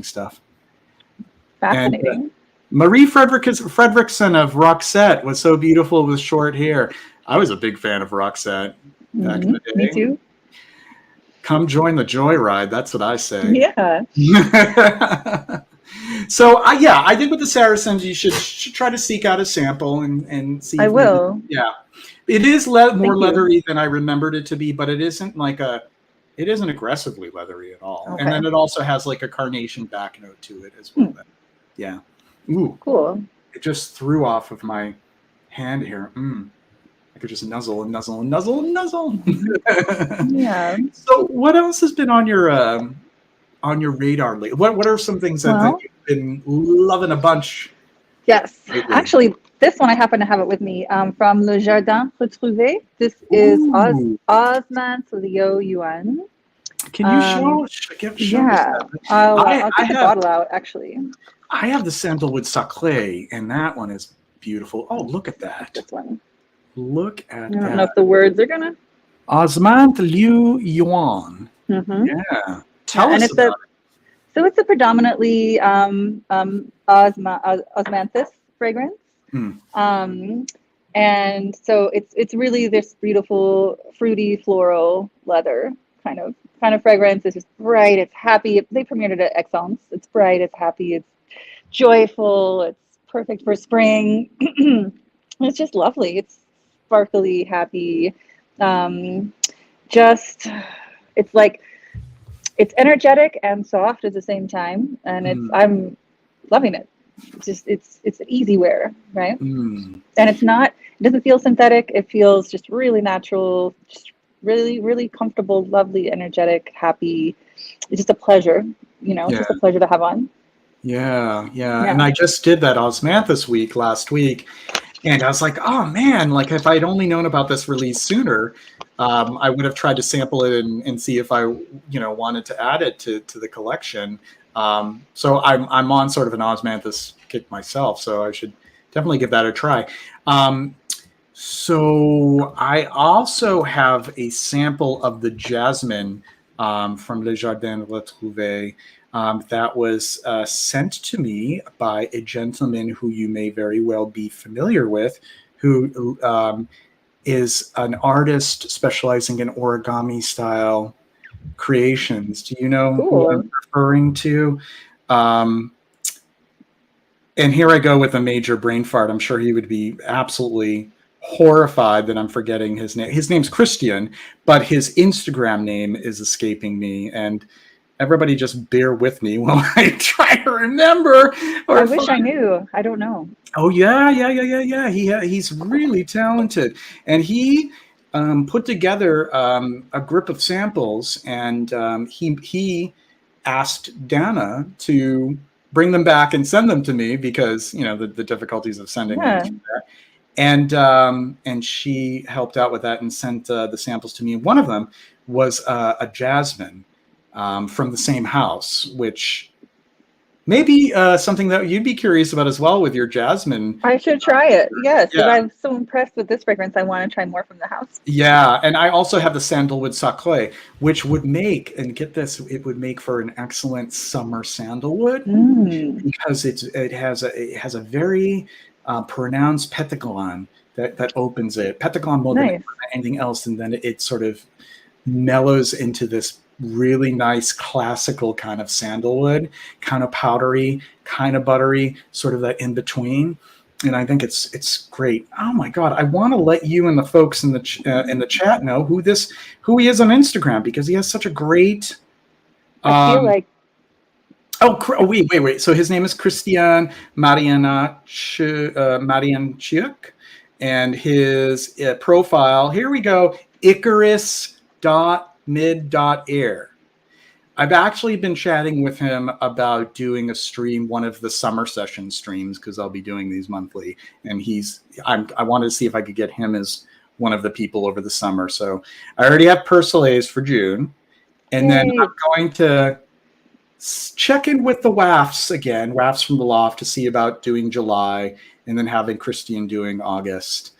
stuff. Fascinating. And, Marie Fredrickson of Roxette was so beautiful with short hair. I was a big fan of Roxette back in the day. Me too. Come join the joyride. That's what I say. Yeah. So I think with the Saracens, you should try to seek out a sample and see. I will. It is more Thank you. leathery than I remembered it to be, but it isn't aggressively leathery at all. Okay. And then it also has like a carnation back note to it as well. Yeah. Ooh. Cool. It just threw off of my hand here. I could just nuzzle and nuzzle and nuzzle and nuzzle. Yeah. So what else has been on your radar lately? What are some things that you've been loving a bunch? Yes. lately? Actually, this one I happen to have it with me from Le Jardin Retrouvé. This is Osman Leo Yuan. Can you show Yeah. us that? I'll take the bottle out, actually. I have the sandalwood sacré, and that one is beautiful. Oh, look at that. This one. Look at I don't know that. if the words are gonna. Osman Liu Yuan. Mm-hmm. Yeah. Tell us and it's about it. So it's a predominantly osmanthus fragrance. And so it's really this beautiful fruity floral leather kind of fragrance. It's just bright, it's happy. They premiered it at Excellence. It's bright, it's happy, it's joyful, it's perfect for spring. It's just lovely. It's sparkly, happy. It's energetic and soft at the same time, and I'm loving it. It's an easy wear, right? And it doesn't feel synthetic. It feels just really natural, just really, really comfortable, lovely, energetic, happy. It's just a pleasure, it's just a pleasure to have on. Yeah. And I just did that Osmanthus week last week, and I was like, oh man, like if I'd only known about this release sooner, I would have tried to sample it and see if I, wanted to add it to the collection. So I'm on sort of an Osmanthus kick myself, so I should definitely give that a try. So I also have a sample of the jasmine from Le Jardin Retrouvé that was sent to me by a gentleman who you may very well be familiar with, who is an artist specializing in origami style creations. Do you know who I'm referring to? And here I go with a major brain fart. I'm sure he would be absolutely horrified that I'm forgetting his name. His name's Christian, but his Instagram name is escaping me. And everybody just bear with me while I try to remember. I wish I knew. I don't know. Oh, yeah. He's really talented. And he put together a group of samples, and he asked Dana to bring them back and send them to me because, the difficulties of sending them. And she helped out with that and sent the samples to me. And one of them was a jasmine from the same house, which may be something that you'd be curious about as well with your jasmine. I should try it. Yes, because I'm so impressed with this fragrance. I want to try more from the house. Yeah, and I also have the sandalwood sacré, which would make, and get this, it would make for an excellent summer sandalwood because it has a very pronounced pétillant that opens it. Pétillant more than anything else, and then it sort of mellows into this really nice classical kind of sandalwood, kind of powdery, kind of buttery, sort of that in between. And I think it's great. Oh my God, I want to let you and the folks in the chat know who he is on Instagram, because he has such a great. I feel like. Oh wait. So his name is Christian Marianchuk, and his profile. Here we go. Icarus.mid.air. I've actually been chatting with him about doing a stream, one of the summer session streams, because I'll be doing these monthly. And I wanted to see if I could get him as one of the people over the summer. So I already have Persolays for June. And then I'm going to check in with the WAFs from the Loft, to see about doing July, and then having Christian doing August.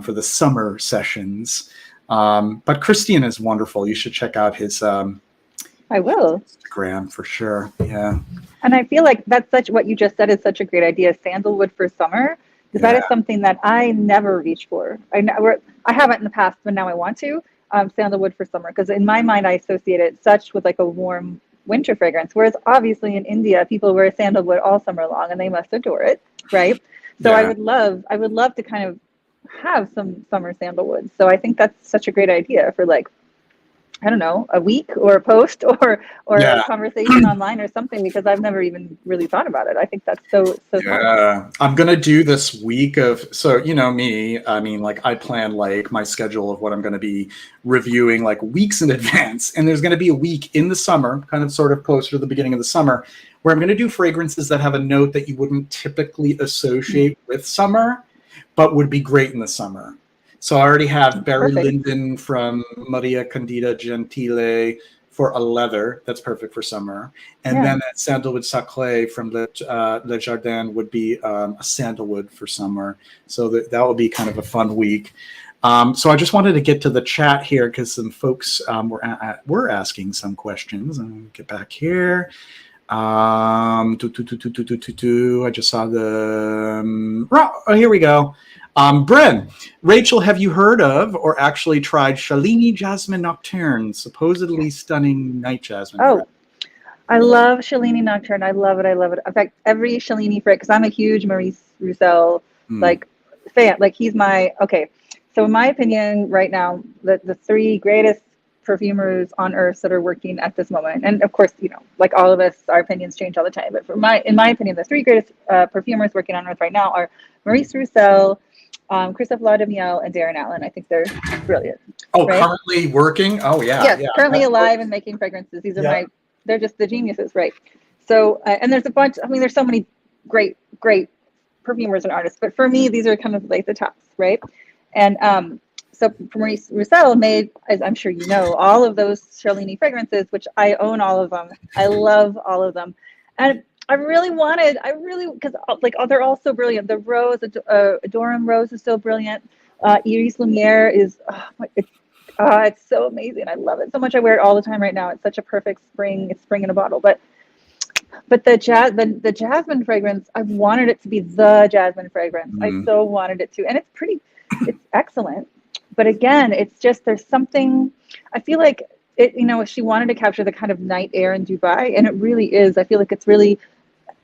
for the summer sessions. But Christian is wonderful. You should check out his I will. Instagram for sure. Yeah. And I feel like that's what you just said is such a great idea, sandalwood for summer, because that is something that I never reach for. I haven't in the past, but now I want to. Sandalwood for summer, because in my mind I associate it such with like a warm winter fragrance, whereas obviously in India people wear sandalwood all summer long and they must adore it, right? So I would love to kind of have some summer sandalwood. So I think that's such a great idea for like, I don't know, a week or a post or a conversation online or something, because I've never even really thought about it. I think that's so fun. I'm gonna do this week of, so you know me, I mean, like I plan like my schedule of what I'm gonna be reviewing like weeks in advance, and there's gonna be a week in the summer, kind of sort of closer to the beginning of the summer, where I'm gonna do fragrances that have a note that you wouldn't typically associate with summer, but would be great in the summer. So I already have Barry Lyndon from Maria Candida Gentile for a leather. That's perfect for summer. And then that Sandalwood Sacré from Le Jardin would be a sandalwood for summer. So that will be kind of a fun week. So I just wanted to get to the chat here because some folks were asking some questions. I'm going to get back here. I just saw the... oh, here we go. Bren, Rachel, have you heard of or actually tried Shalini Jasmine Nocturne, supposedly stunning night jasmine? Oh, I love Shalini Nocturne. I love it. I love it. In fact, every Shalini fragrance, because I'm a huge Maurice Roussel like fan. Like he's my, okay. So in my opinion, right now, the three greatest perfumers on earth that are working at this moment, and of course, you know, like all of us, our opinions change all the time. But in my opinion, the three greatest perfumers working on earth right now are Maurice Roussel, Christophe Laudemiel, and Darren Allen. I think they're brilliant. Oh, right? Currently working? Oh, yeah. Yes, currently alive and making fragrances. These are they're just the geniuses, right? So, and there's a bunch, I mean, there's so many great perfumers and artists, but for me, these are kind of like the tops, right? And so Maurice Roussel made, as I'm sure you know, all of those Shalini fragrances, which I own all of them. I love all of them. And because like they're all so brilliant. The rose, Adoram Rose is so brilliant. Iris Lumiere is, it's so amazing. I love it so much. I wear it all the time right now. It's such a perfect spring. It's spring in a bottle. But the jasmine fragrance, I wanted it to be the jasmine fragrance. I so wanted it to, and it's excellent. But again, it's just, there's something, I feel like it, you know, she wanted to capture the kind of night air in Dubai, and it really is. I feel like it's really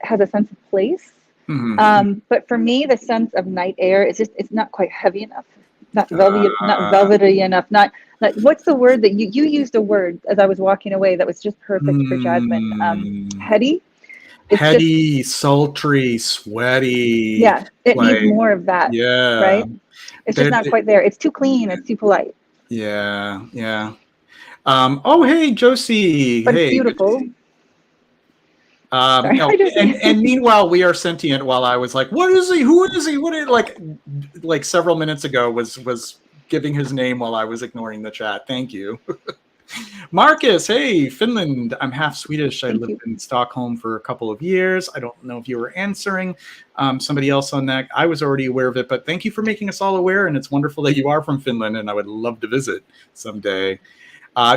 has a sense of place. But for me, the sense of night air is just, it's not quite heavy enough, not velvety enough, not what's the word that you used a word as I was walking away that was just perfect for jasmine. Heady? Heady, sultry, sweaty. Yeah, it needs more of that. Yeah. Right? It's just not quite there. It's too clean. It's too polite. Yeah, yeah. Oh, hey, Josie. But hey, it's beautiful. And meanwhile, we are sentient. While I was like, "What is he? Who is he? What is like several minutes ago was giving his name while I was ignoring the chat. Thank you, Marcus. Hey, Finland. I'm half Swedish. I lived in Stockholm for a couple of years. I don't know if you were answering somebody else on that. I was already aware of it, but thank you for making us all aware. And it's wonderful that you are from Finland, and I would love to visit someday.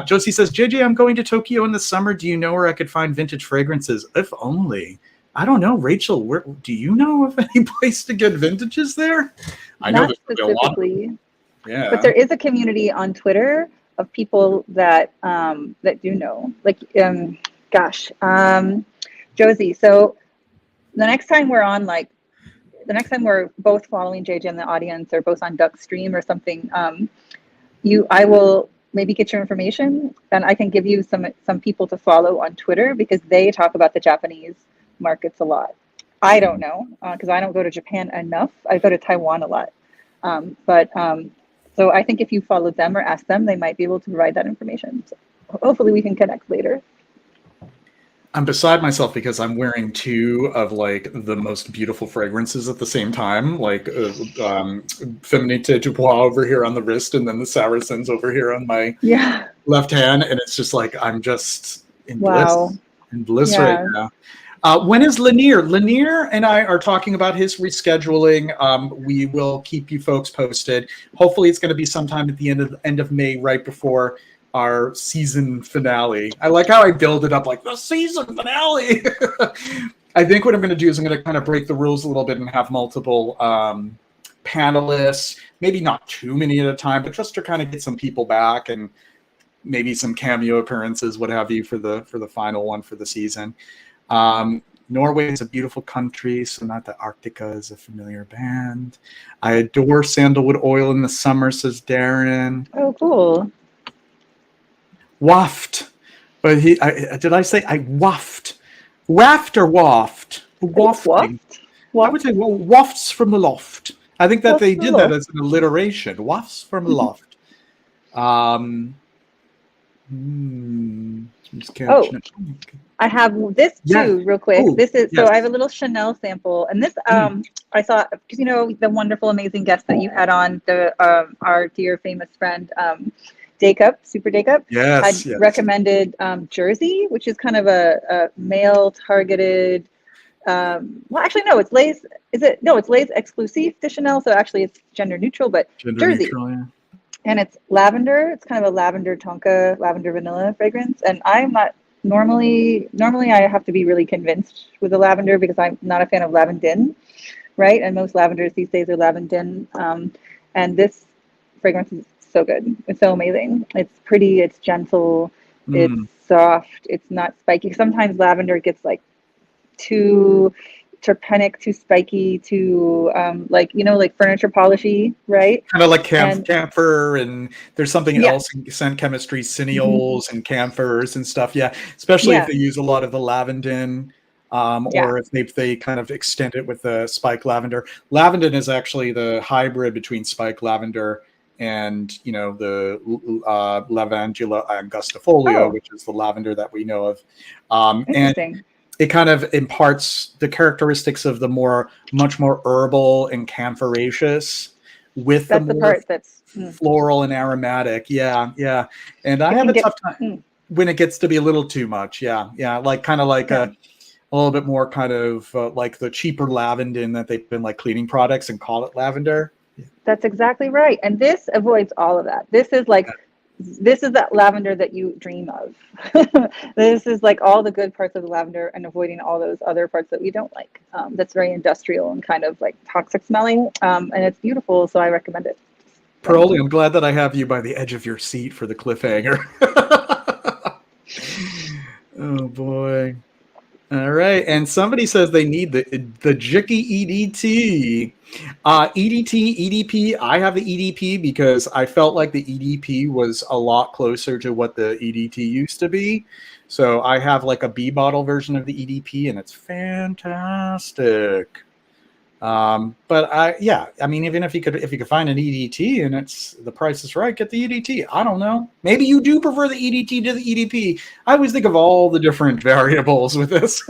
Josie says, JJ, I'm going to Tokyo in the summer. Do you know where I could find vintage fragrances? If only. I don't know. Rachel, where do you know of any place to get vintages there? I know not specifically. Yeah. But there is a community on Twitter of people that that do know. Like, Josie. So the next time we're both following JJ in the audience or both on Duck's stream or something, I will maybe get your information, and I can give you some people to follow on Twitter, because they talk about the Japanese markets a lot. I don't know, because I don't go to Japan enough. I go to Taiwan a lot. So I think if you follow them or ask them, they might be able to provide that information. So hopefully we can connect later. I'm beside myself because I'm wearing two of like the most beautiful fragrances at the same time, like Femininity du Bois over here on the wrist, and then the Saracens over here on my left hand, and it's just like I'm just in bliss right now. When is Lanier? Lanier and I are talking about his rescheduling. We will keep you folks posted. Hopefully, it's going to be sometime at the end of May, right before our season finale. I like how I build it up like the season finale. I think what I'm going to do is I'm going to kind of break the rules a little bit and have multiple panelists, maybe not too many at a time, but just to kind of get some people back and maybe some cameo appearances, what have you, for the final one for the season. Norway is a beautiful country, so not that Arctica is a familiar band. I adore sandalwood oil in the summer, says Darren. Oh, cool. Waft. But did I say I waft? Waft or waft? Wafting. Waft? I would say wafts from the loft. I think that Wafts they from did the that loft. as an alliteration. Wafts from the loft. I'm just catching it. I have this too, Yeah. real quick. Ooh, This is yes. so I have a little Chanel sample, and this I thought, because you know the wonderful, amazing guest that you had on, the our dear famous friend Daycup, Super Daycup, Yes, had yes. recommended Jersey, which is kind of a male targeted. Well, actually, no, it's Lay's. Is it? No, it's Lay's exclusive to Chanel, so actually it's gender neutral, but Gender Jersey. neutral, yeah. And it's lavender. It's kind of a lavender tonka, lavender vanilla fragrance. And I'm not normally I have to be really convinced with the lavender because I'm not a fan of lavandin, right? And most lavenders these days are lavandin. And this fragrance is so good. It's so amazing. It's pretty. It's gentle. It's soft. It's not spiky. Sometimes lavender gets like too terpenic, too spiky, too like like furniture polishy, right? Kind of like And camphor, and there's something yeah. else in scent chemistry, cineols and camphors and stuff. Yeah, especially if they use a lot of the lavandin, or if they kind of extend it with the spike lavender. Lavandin is actually the hybrid between spike lavender and the Lavandula angustifolia, which is the lavender that we know of. Interesting. And it kind of imparts the characteristics of the much more herbal and camphoraceous with That's the the more part that's floral and aromatic. Yeah, yeah. And I have a tough time when it gets to be a little too much. Yeah, yeah. Like kind of like a little bit more kind of like the cheaper lavandin that they've been like cleaning products and call it lavender. That's exactly right. And this avoids all of that. This is that lavender that you dream of. This is like all the good parts of the lavender and avoiding all those other parts that we don't like. That's very industrial and kind of like toxic smelling. And it's beautiful, so I recommend it. Pearlie, I'm glad that I have you by the edge of your seat for the cliffhanger. Oh boy. All right. And somebody says they need the Jicky EDT. EDT, EDP. I have the EDP because I felt like the EDP was a lot closer to what the EDT used to be. So I have like a B bottle version of the EDP, and it's fantastic. But I mean, even if you could find an EDT and the price is right, get the EDT. I don't know. Maybe you do prefer the EDT to the EDP. I always think of all the different variables with this.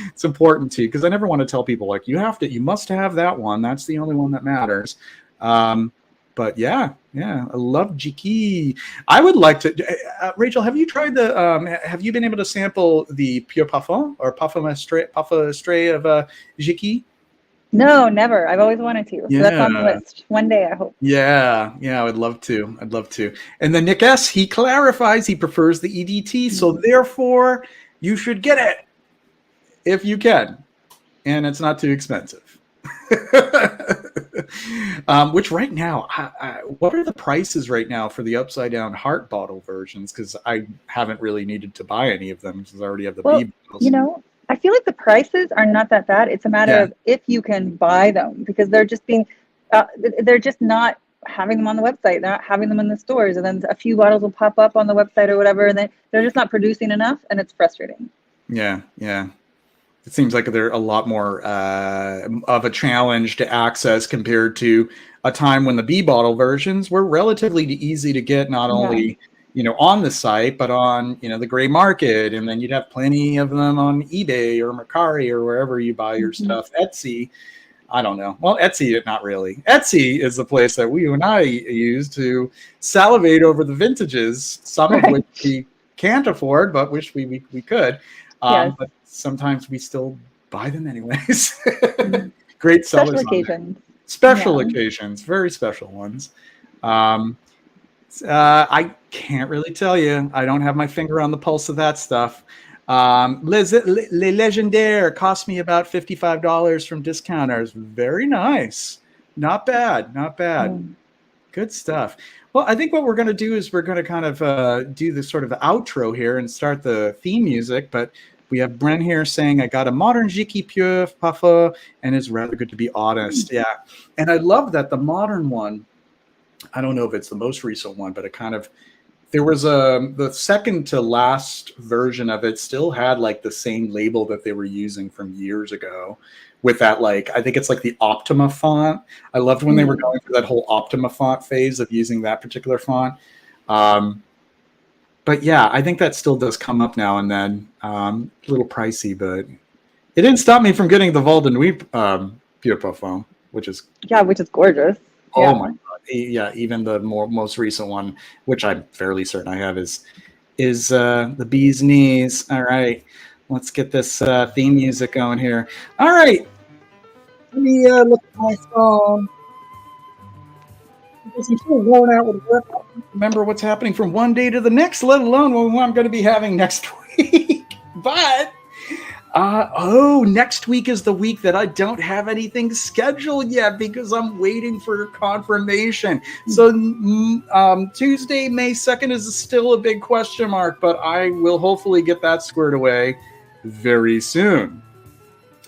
It's important too, because I never want to tell people like you must have that one. That's the only one that matters. But yeah, I love Jiki. I would like to. Rachel, have you tried have you been able to sample the Pure Parfum or Parfum Astray of Jiki? No, never. I've always wanted to. So that's on the list. One day, I hope. Yeah, I would love to. I'd love to. And then Nick S., he clarifies he prefers the EDT, so therefore you should get it if you can. And it's not too expensive. Which right now, what are the prices right now for the upside down heart bottle versions? Because I haven't really needed to buy any of them because I already have the B bottles. I feel like the prices are not that bad. It's a matter of if you can buy them, because they're just they're just not having them on the website. They're not having them in the stores, and then a few bottles will pop up on the website or whatever, and they're just not producing enough, and it's frustrating. Yeah. It seems like they're a lot more of a challenge to access compared to a time when the B bottle versions were relatively easy to get, not only on the site, but on the gray market, and then you'd have plenty of them on eBay or Mercari or wherever you buy your stuff. Etsy, I don't know. Well, Etsy, not really. Etsy is the place that you and I use to salivate over the vintages, some of which we can't afford, but wish we could. Yes. But sometimes we still buy them anyways. Great sellers. Special occasions. Special Yeah. occasions, very special ones. I can't really tell you. I don't have my finger on the pulse of that stuff. Les Legendaires cost me about $55 from discounters. Very nice. Not bad. Not bad. Good stuff. Well, I think what we're going to do is we're going to kind of do the sort of outro here and start the theme music. But we have Bren here saying, I got a modern Jiki Pure Puffer, and it's rather good to be honest. Yeah. And I love that the modern one, I don't know if it's the most recent one, but it kind of, there was the second to last version of it still had like the same label that they were using from years ago with that, like, I think it's like the Optima font. I loved when they were going through that whole Optima font phase of using that particular font. But yeah, I think that still does come up now and then. A little pricey, but it didn't stop me from getting the Valdenuit Pure Parfum, which is gorgeous. Oh my god! Yeah, even the most recent one, which I'm fairly certain I have, is the bee's knees. All right, let's get this theme music going here. All right, let me look at my phone. Because I'm so worn out with work, I don't remember what's happening from one day to the next, let alone what I'm going to be having next week. But next week is the week that I don't have anything scheduled yet because I'm waiting for confirmation. So Tuesday, May 2nd is still a big question mark, but I will hopefully get that squared away very soon.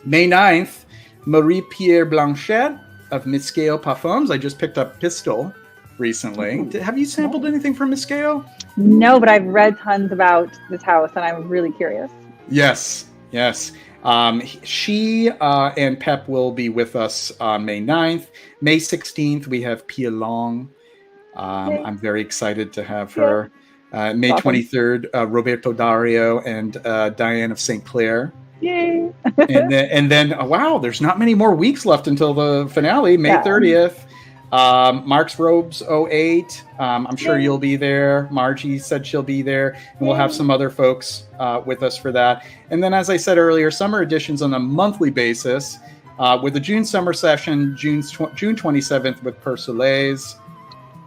May 9th, Marie-Pierre Blanchette of Miscao Parfums. I just picked up Pistol recently. Have you sampled anything from Miscao? No, but I've read tons about this house and I'm really curious. Yes. She and Pep will be with us on May 9th. May 16th, we have Pia Long. I'm very excited to have her. May 23rd, Roberto Dario and Diane of St. Clair. Yay! and then wow, there's not many more weeks left until the finale, May 30th. Mark's Robes 08. I'm sure you'll be there. Margie said she'll be there, and we'll have some other folks with us for that. And then, as I said earlier, summer editions on a monthly basis with the June summer session, June 27th with Persoles.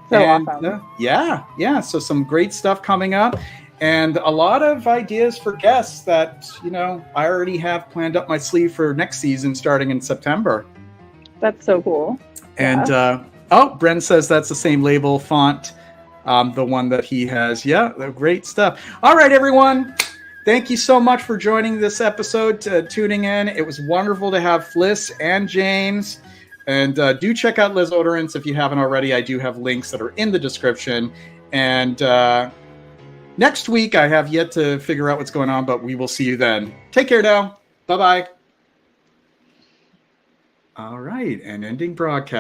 Awesome. Yeah. So some great stuff coming up. And a lot of ideas for guests that, I already have planned up my sleeve for next season starting in September. That's so cool. And, Bren says that's the same label font, the one that he has. Yeah, great stuff. All right, everyone. Thank you so much for joining this episode, tuning in. It was wonderful to have Fliss and James. And do check out Les Oderants if you haven't already. I do have links that are in the description. And next week, I have yet to figure out what's going on, but we will see you then. Take care now. Bye-bye. All right, and ending broadcast.